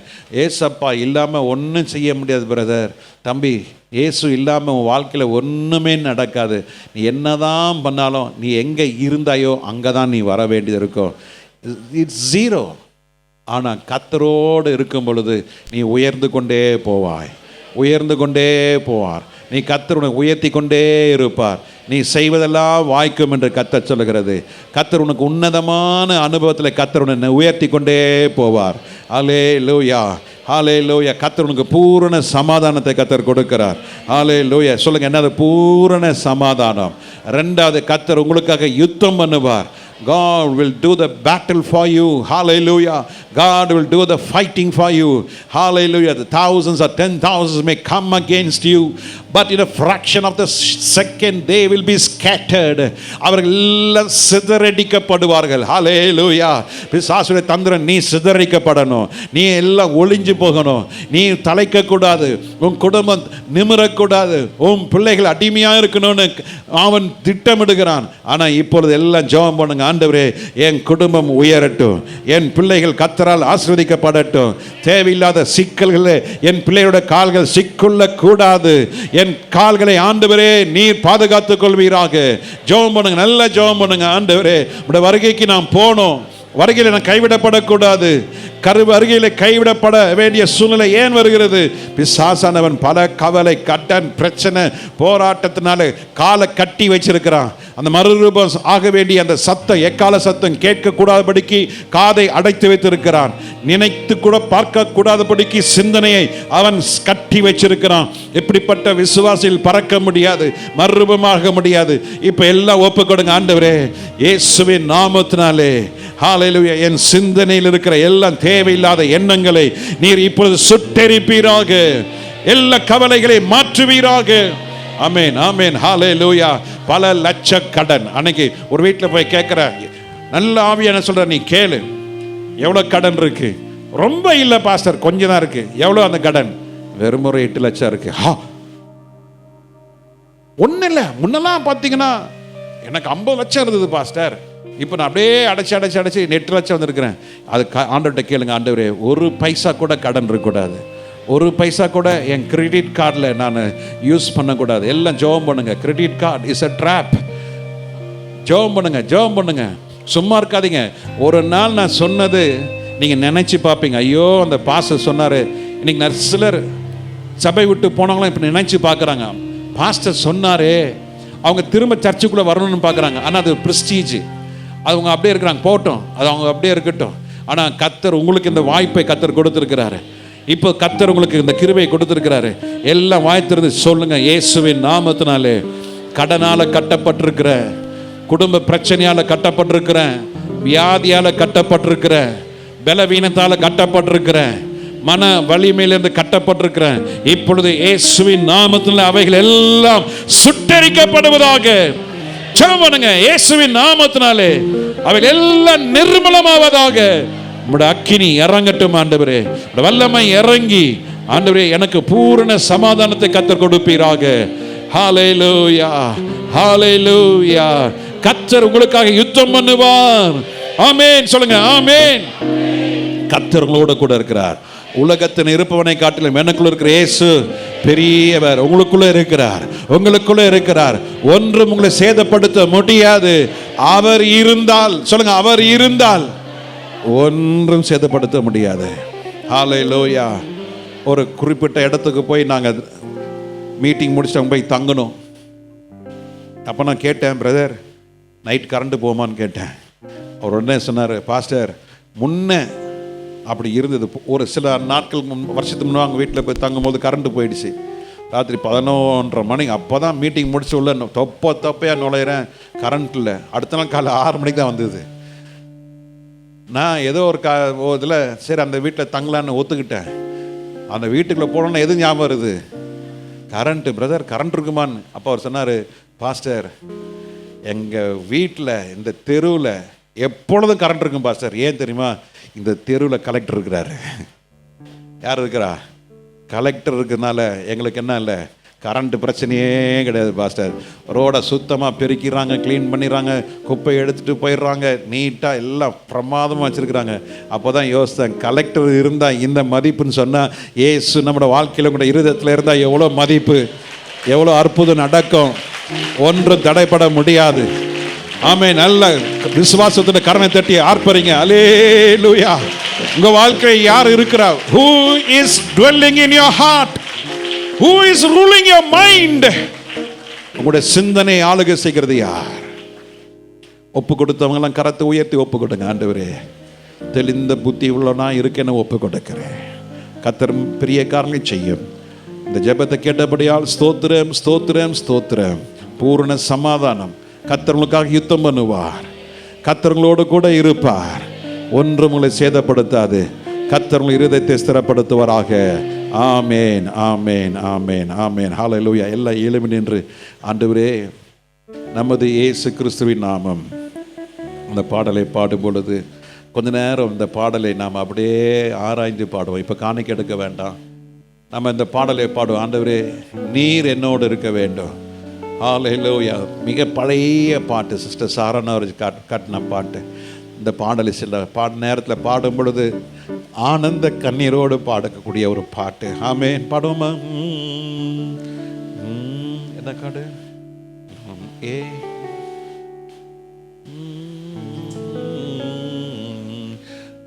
ஏசப்பா இல்லாமல் ஒன்றும் செய்ய முடியாது பிரதர், தம்பி. இயேசு இல்லாமல் உன் வாழ்க்கையில் ஒன்றுமே நடக்காது. நீ என்ன தான் பண்ணாலும் நீ எங்கே இருந்தாயோ அங்கே தான் நீ வர வேண்டியது இருக்கும். It's zero. ஆனால் கர்த்தரோடு இருக்கும் பொழுது நீ உயர்ந்து கொண்டே போவாய். நீ கர்த்தர் உனக்கு உயர்த்தி கொண்டே இருப்பார். நீ செய்வதெல்லாம் வாய்க்கும் என்று கர்த்தர் சொல்லுகிறது. கர்த்தர் உனக்கு உன்னதமான அனுபவத்தில் கர்த்தர் உன்னை உயர்த்தி கொண்டே போவார். ஹல்லேலூயா, ஹல்லேலூயா. கர்த்தர் உனக்கு பூரண சமாதானத்தை கர்த்தர் கொடுக்கிறார். ஹல்லேலூயா. சொல்லுங்க, என்னது? பூரண சமாதானம். 2வது, கர்த்தர் உங்களுக்காக யுத்தம் பண்ணுவார். God will do the battle for you. Hallelujah. God will do the fighting for you. Hallelujah. The thousands or 10,000s may come against you, but in a fraction of the second they will be scattered. அவர்கள் எல்லாம் சிதறடிக்கப்படுவார்கள். Hallelujah. பிசாசுடைய தந்திரம், நீ சிதறடிக்கப்படணும், நீ எல்லாம் ஒளிஞ்சு போகணும், நீ தலைக்க கூடாது, உன் குடும்பம் நிமிரக்கூடாது, உன் பிள்ளைகள் அடிமையாக இருக்கணும்னு அவன் திட்டமிடுகிறான். ஆனால் இப்பொழுது எல்லாம் ஜெபம் பண்ணுங்க. ஆண்டவரே என் குடும்பம் உயரட்டும், என் பிள்ளைகள் கர்த்தரால் ஆசீர்வதிக்கப்படட்டும், தேவையில்லாத சிக்கல்களே என் பிள்ளையோட கால்கள் சிக்குள்ள கூடாது, என் கால்களை ஆண்டவரே நீர் பாதுகாத்துக் கொள்வீராக. ஜெபம் பண்ணுங்க, நல்ல ஜெபம் பண்ணுங்க. ஆண்டவரே உடைய வருகைக்கு நாம் போனோம், வருகையில் நான் கைவிடப்படக்கூடாது. கருவு அருகிலே கைவிடப்பட வேண்டிய சூழ்நிலை ஏன் வருகிறது? பிசாசானவன் பல கவலை, கடன், பிரச்சனை, போராட்டத்தினால காலை கட்டி வச்சிருக்கிறான். அந்த மறுரூபம் ஆக வேண்டிய அந்த சத்தம், எக்கால சத்தம் கேட்கக்கூடாதபடிக்கு காதை அடைத்து வைத்திருக்கிறான். நினைத்து கூட பார்க்க கூடாதபடிக்கு சிந்தனையை அவன் கட்டி வச்சிருக்கிறான். இப்படிப்பட்ட விசுவாசியில் பறக்க முடியாது, மறுரூபமாக முடியாது. இப்ப எல்லாம் ஒப்பு கொடுங்க. ஆண்டவரே இயேசுவின் நாமத்தினாலே ஹல்லேலூயா, என் சிந்தனையில் இருக்கிற எல்லாம் தேவையில்லாத எண்ணங்களை நீர் இப்பொழுது சுட்டெரிப்பீராக, எல்லா கவலைகளை மாற்றுவீராக. ஆமென், ஆமென், ஹல்லேலூயா. பல லட்ச கடன். அன்னைக்கு ஒரு வீட்டில் போய் கேட்கிற, நல்ல ஆவியான சொல்ற, நீ கேளு எவ்வளவு கடன் இருக்கு? ரொம்ப இல்லை பாஸ்டர், கொஞ்சம் தான் இருக்கு. எவ்வளவு அந்த கடன்? வெறும் ஒரு 8 லட்சம் இருக்கு. ஒன்னும் இல்லை, முன்னெல்லாம் பார்த்தீங்கன்னா எனக்கு 50 லட்சம் இருந்தது பாஸ்டர், இப்போ நான் அப்படியே அடைச்சி 8 லட்சம் வந்திருக்கிறேன். அது ஆண்டவர்கிட்ட கேளுங்க, ஆண்டவரே ஒரு பைசா கூட கடன் இருக்கக்கூடாது, ஒரு பைசா கூட என் கிரெடிட் கார்டில் நான் யூஸ் பண்ணக்கூடாது. எல்லாம் ஜெபம் பண்ணுங்க. Credit card is a drop. ஜெபம் பண்ணுங்க, ஜெபம் பண்ணுங்க, சும்மா இருக்காதீங்க. ஒரு நாள் நான் சொன்னது நீங்கள் நினைச்சு பார்ப்பீங்க, ஐயோ அந்த பாஸ்டர் சொன்னார். இன்னைக்கு சிலர் சபை விட்டு போனவங்களும் இப்போ நினைச்சு பார்க்குறாங்க, பாஸ்டர் சொன்னாரே, அவங்க திரும்ப சர்ச்சுக்குள்ளே வரணும்னு பார்க்குறாங்க. ஆனால் அது ப்ரெஸ்டீஜ், அவங்க அப்படியே இருக்கிறாங்க, போட்டோம், அது அவங்க அப்படியே இருக்கட்டும். ஆனால் கர்த்தர் உங்களுக்கு இந்த வாய்ப்பை கர்த்தர் கொடுத்துருக்கிறாரு. இப்போ கர்த்தர் உங்களுக்கு இந்த கிருபையை கொடுத்துருக்கிறாரு. எல்லாம் வாய்த்திருந்து சொல்லுங்க, இயேசுவின் நாமத்தினாலே கடனால கட்டப்பட்டிருக்கிற, குடும்ப பிரச்சனையால கட்டப்பட்டிருக்கிற, வியாதியால கட்டப்பட்டிருக்கிற, பலவீனத்தால கட்டப்பட்டிருக்கிற, மன வலிமையிலிருந்து கட்டப்பட்டிருக்கிற, இப்பொழுது இயேசுவின் நாமத்தில் அவைகள் எல்லாம் சுட்டெரிக்கப்படுவதாக. ஜெபம் இயேசுவின் நாமத்தினாலே அவைகள் எல்லாம் நிர்மலமாவதாக. உம்முடைய அக்கினி இறங்கட்டும் ஆண்டவரே, உம்முடைய வல்லமை இறங்கி ஆண்டவரே எனக்கு பூரண சமாதானத்தை கர்த்தர் கொடுப்பீராக. ஹல்லேலூயா, ஹல்லேலூயா. கர்த்தர் உங்களுக்காக யுத்தம் பண்ணுவார். ஆமென் சொல்லுங்க, ஆமென். கர்த்தர் உங்களோட கூட இருக்கிறார். உலகத்தின் இருப்பவனை காட்டிலும் எனக்குள்ள இருக்கிற இயேசு பெரியவர். உங்களுக்குள்ள இருக்கிறார், உங்களுக்குள்ள இருக்கிறார். ஒன்றும் உங்களை சேதப்படுத்த முடியாது. அவர் இருந்தால் சொல்லுங்க, அவர் இருந்தால் ஒன்றும் சேதப்படுத்த முடியாது. ஹல்லேலூயா. ஒரு குறிப்பிட்ட இடத்துக்கு போய் நாங்கள் மீட்டிங் முடிச்சுட்டு போய் தங்கணும். அப்போ நான் கேட்டேன், பிரதர் நைட் கரண்ட் போமான்னு கேட்டேன். அவர் உடனே சொன்னார், பாஸ்டர் முன்ன அப்படி இருந்தது. ஒரு சில நாட்கள் வருஷத்துக்கு முன்னாடி அவங்க வீட்டில் போய் தங்கும்போது கரண்ட் போயிடுச்சு. ராத்திரி 11:30 மணி, அப்போ தான் மீட்டிங் முடிச்சு உள்ள தொப்பையாக நுழையிறேன், கரண்ட் இல்லை. அடுத்த நாள் காலை 6 மணிக்கு தான் வந்தது. நான் ஏதோ ஒரு இதில் சரி அந்த வீட்டில் தங்கலான்னு ஒத்துக்கிட்டேன். அந்த வீட்டுக்குள்ளே போனோன்னா எது ஞாபகம் வருது? கரண்ட்டு. பிரதர் கரண்ட் இருக்குமான்னு. அப்போ அவர் சொன்னார், பாஸ்டர் எங்கள் வீட்டில் இந்த தெருவில் எப்பொழுதும் கரண்ட் இருக்கும் பாஸ்டர். ஏன் தெரியுமா? இந்த தெருவில் கலெக்டர் இருக்கிறாரு. யார் இருக்கிறா? கலெக்டர் இருக்கிறதுனால எங்களுக்கு என்ன இல்லை, கரண்ட் பிரச்சனையே கிடையாது பாஸ்டர். ரோடை சுத்தமாக பெருக்கிறாங்க, க்ளீன் பண்ணிடுறாங்க, குப்பையை எடுத்துகிட்டு போயிடுறாங்க, நீட்டாக எல்லாம் பிரமாதமாக வச்சுருக்குறாங்க. அப்போ தான் யோசித்தேன், கலெக்டர் இருந்தால் இந்த மதிப்புன்னு சொன்னால், ஏசு நம்மளோட வாழ்க்கையில் கூட இருதயத்தில் இருந்தால் எவ்வளோ மதிப்பு, எவ்வளோ அற்புதம் நடக்கும், ஒன்றும் தடைப்பட முடியாது. ஆமே. நல்ல விசுவாசத்தோட கரணை தட்டி ஆர்ப்பரிங்க. அல்லேலூயா. உங்க வாழ்க்கை யார் இருக்கிறார்? Who is dwelling in your heart? Who is ruling your mind? உங்களுடைய சிந்தனை ஆளுகை செய்கிறது யார்? ஒப்பு கொடுத்தவங்க எல்லாம் கரத்தை உயர்த்தி ஒப்பு கொடுங்க. ஆண்டவரே தெளிந்த புத்தி உள்ளனா இருக்கேன்னு ஒப்பு கொடுக்கிறேன். கர்த்தர் பெரிய காரியங்களை செய்யும். இந்த ஜெபத்தை கேட்டபடியால் ஸ்தோத்திரம், ஸ்தோத்திரம், ஸ்தோத்திரம். பூரண சமாதானம். கர்த்தர்களுக்காக யுத்தம் பண்ணுவார். கர்த்தர்களோடு கூட இருப்பார். ஒன்றும் உங்களை சேதப்படுத்தாது. கர்த்தர்கள் இருதயத்தை ஸ்திரப்படுத்துவாராக. ஆமேன், ஆமேன், ஆமேன், ஆமேன். ஹல்லேலூயா. எல்லாம் எழும்பி நின்று ஆண்டவரே நமது இயேசு கிறிஸ்துவின் நாமம். அந்த பாடலை பாடும் பொழுது கொஞ்ச நேரம் இந்த பாடலை நாம் அப்படியே ஆராய்ந்து பாடுவோம். இப்போ காணிக்கை எடுக்க வேண்டாம். நம்ம இந்த பாடலை பாடுவோம். ஆண்டவரே நீர் என்னோடு இருக்க வேண்டும். ஹல்லேலூயா. மிக பழைய பாட்டு, சிஸ்டர் சாரணா அவர் காட்டின பாட்டு. இந்த பாடலை சில நேரத்தில் பாடும் பொழுது ஆனந்த கண்ணீரோடு பாடக்கூடிய ஒரு பாட்டு. ஆமென். பாடுவோமா? என்ன காடு? ஏ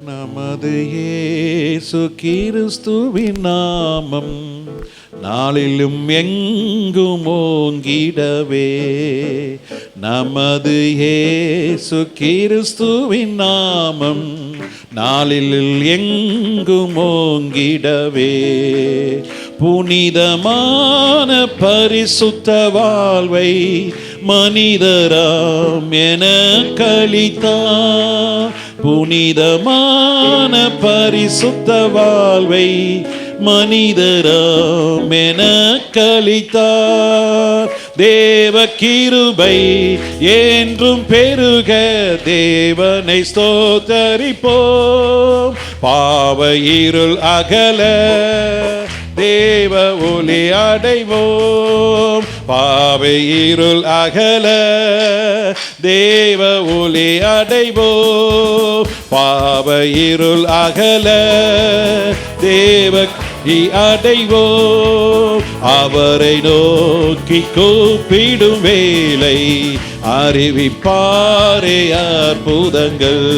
நமது இயேசு கிறிஸ்துவின் நாமம் நாளிலும் எங்கும் ஓங்கிடவே. நமது இயேசு கிறிஸ்துவின் நாமம் நாளில் எங்கும் ஓங்கிடவே. புனிதமான பரிசுத்த வாழ்வை மனிதராம் என கலித்தார். புனிதமான பரிசுத்த வாழ்வை மனிதராம் என கலித்தார். தேவ கிருபை என்றும் பெருக தேவனை ஸ்தோத்தரிப்போம். பாவ இருள் அகல தேவ ஒளி அடைவோம். பாவை இருள் அகல தேவ ஒளி அடைவோம். பாவ இருள் அகல தேவ அடைவோம். அவரை நோக்கி கூப்பிடும் வேலை அறிவிப்பாரே அற்புதங்கள்.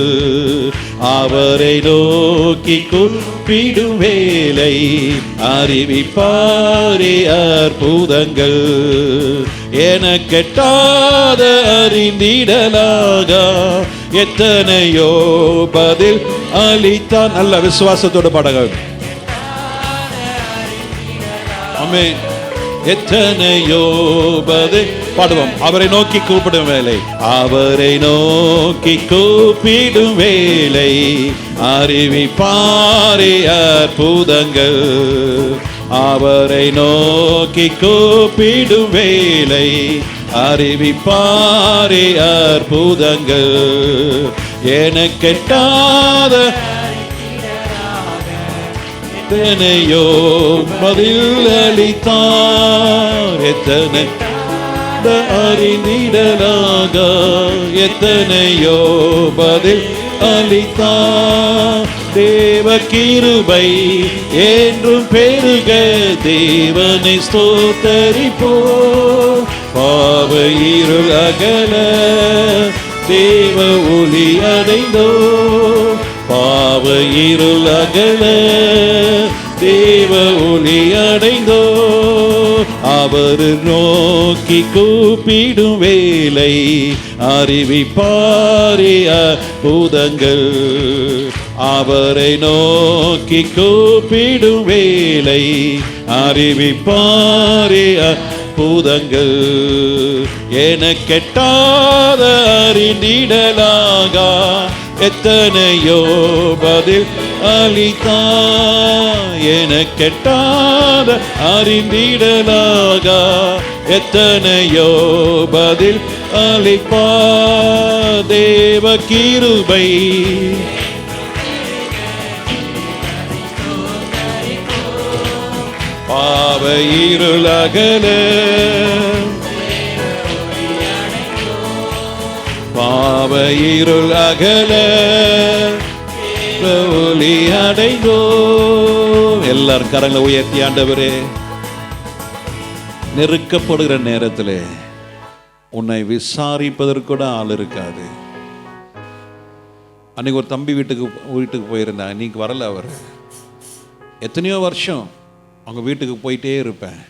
அவரை நோக்கி கூப்பிடும் வேலை அறிவிப்பாரே அற்புதங்கள். என கெட்டாத அறிந்திடலாக எத்தனையோ பதில் அளித்தான். நல்ல விசுவாசத்தோடு பாடுங்க. ஆமென். எத்தனையோ பதில் பாடுவோம். அவரை நோக்கி கூப்பிடும் வேலை, அவரை நோக்கி கூப்பிடும் வேலை அறிவிப்பாரே அற்புதங்கள். அவரை நோக்கி கூப்பிடும் வேலை அறிவிப்பாரே அற்புதங்கள். என கெட்டாத எத்தனையோ பதில் அளித்தார். எத்தனை அறிந்திடலாக எத்தனையோ பதில் அளித்தார். தேவ கிருபை என்றும் பெருக தேவனை ஸ்தோத்தரிப்போம். பாவ இருள் அகல தேவ ஒளி அடைந்தோம். பாவ இருள் அகல தேவ ஒளி அடைந்தோ. அவர் நோக்கி கூப்பிடும் வேலை அறிவிப்பாரே அற்புதங்கள். அவரை நோக்கி கூப்பிடும் வேலை அறிவிப்பாரே அற்புதங்கள். என கெட்டாத அறிந்திடலாக எத்தனையோ பதில் அளித்தார். என கெட்டாத அறிந்திடலாக எத்தனையோ பதில் அளிப்பார். தேவ கிருபை பாவ இருள் அகல பாவ இருள் அகல ஒளி அடைந்தோ. எல்லாரும் கரங்களை உயர்த்தி ஆண்டவரே, நெருக்கப்படுகிற நேரத்தில் உன்னை விசாரிப்பதற்கூட ஆள் இருக்காது. அன்னைக்கு ஒரு தம்பி வீட்டுக்கு போயிருந்தேன். இன்னைக்கு வரல. அவர் எத்தனையோ வருஷம் அவங்க வீட்டுக்கு போயிட்டே இருப்பேன்.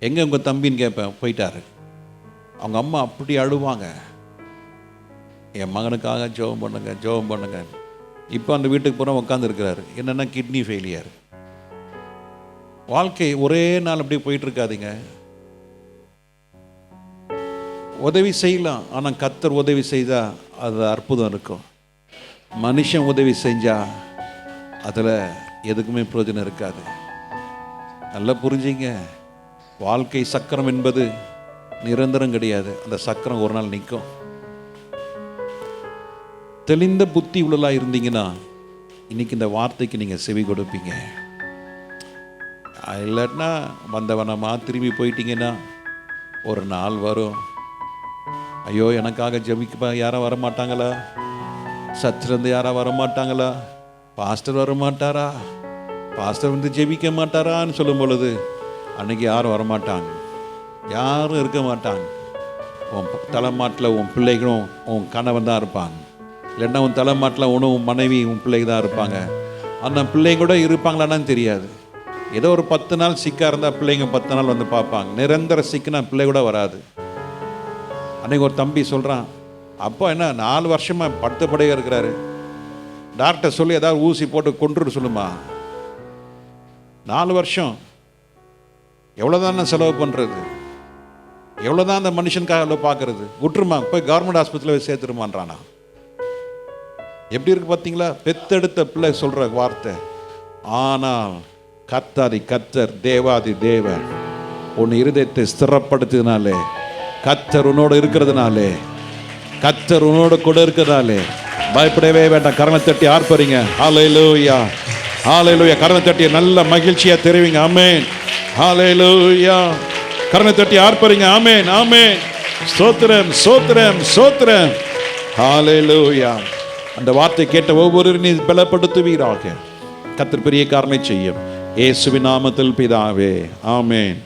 எங்கே உங்கள் தம்பின்னு கேட்பேன். போயிட்டாரு. அவங்க அம்மா அப்படி அழுவாங்க, என் மகனுக்காக ஜெபம் பண்ணுங்க ஜெபம் பண்ணுங்க. இப்போ அந்த வீட்டுக்கு போகிறோம் உட்காந்துருக்கிறாரு. என்னென்னா கிட்னி ஃபெயிலியர். வாழ்க்கை ஒரே நாள் அப்படியே போயிட்டுருக்காதீங்க. உதவி செய்யலாம், ஆனால் கர்த்தர் உதவி செய்தால் அது அற்புதம் இருக்கும். மனுஷன் உதவி செஞ்சால் அதில் எதுக்குமே பிரயோஜனம் இருக்காது. நல்லா புரிஞ்சிங்க. வாழ்க்கை சக்கரம் என்பது நிரந்தரம் கிடையாது. அந்த சக்கரம் ஒரு நாள் நிற்கும். தெளிந்த புத்தி உள்ளலா இருந்தீங்கன்னா இன்னைக்கு இந்த வார்த்தைக்கு நீங்கள் செவி கொடுப்பீங்க. இல்லாட்டினா வந்தவனமா திரும்பி போயிட்டீங்கன்னா ஒரு நாள் வரும், ஐயோ எனக்காக ஜெபிக்க யாரும் வரமாட்டாங்களா, சர்ச்சிலேருந்து யாரும் வரமாட்டாங்களா, பாஸ்டர் வரமாட்டாரா, பாஸ்டர் வந்து ஜெபிக்க மாட்டாரான்னு சொல்லும் பொழுது அன்னைக்கு யாரும் வரமாட்டாங்க, யாரும் இருக்க மாட்டாங்க. உன் தலைமாட்டில் உன் பிள்ளைகளும் உன் கணவன் தான் இருப்பாங்க, இல்லைன்னா உன் தலைமாட்டில் உன் மனைவி உன் பிள்ளைங்க தான் இருப்பாங்க. அந்த பிள்ளைங்க கூட இருப்பாங்களான்னு தெரியாது. ஏதோ ஒரு 10 நாள் சிக்காக இருந்தால் பிள்ளைங்க 10 நாள் வந்து பார்ப்பாங்க. நிரந்தர சிக்குனா பிள்ளை கூட வராது. அன்றைக்கி ஒரு தம்பி சொல்கிறான், அப்போ என்ன 4 வருஷமாக படுத்தப்படையாக இருக்கிறாரு, டாக்டர் சொல்லி ஏதாவது ஊசி போட்டு கொண்டுட்டு சொல்லுமா. 4 வருஷம் எவ்வளோதான் செலவு பண்ணுறது, எவ்வளோதான் அந்த மனுஷனுக்காக பார்க்கறது, விட்டுருமா போய் கவர்மெண்ட் ஆஸ்பத்திரியில் சேர்த்துருமான்றானா. எப்படி இருக்கு பார்த்தீங்களா? பெத்தெடுத்த பிள்ளை சொல்கிற வார்த்தை. ஆனால் கர்த்தாதி கர்த்தர் தேவாதி தேவன் உன் இருதயத்தை ஸ்திரப்படுத்தினாலே, கர்த்தர் உன்னோடு இருக்கிறதுனாலே, கர்த்தர் உன்னோடு கூட இருக்கிறதாலே பயப்படவே வேண்டாம். கரணை தட்டி ஆர்ப்பரிங்க. ஹல்லேலூயா, ஹல்லேலூயா. கரணை தட்டி நல்ல மகிழ்ச்சியாக தெரிவிங்க. ஆமென், ஹல்லேலூயா. கரணை தட்டி ஆர்ப்பரிங்க. ஆமென், ஆமென். ஸ்தோத்திரம், ஸ்தோத்திரம், ஸ்தோத்திரம். ஹல்லேலூயா. அந்த வார்த்தை கேட்ட ஒவ்வொருவரும் நீ பலப்படுத்துவீராக. கர்த்தர் பெரிய காரியங்களை செய்யும். இயேசுவின் நாமத்தில் பிதாவே, ஆமென்.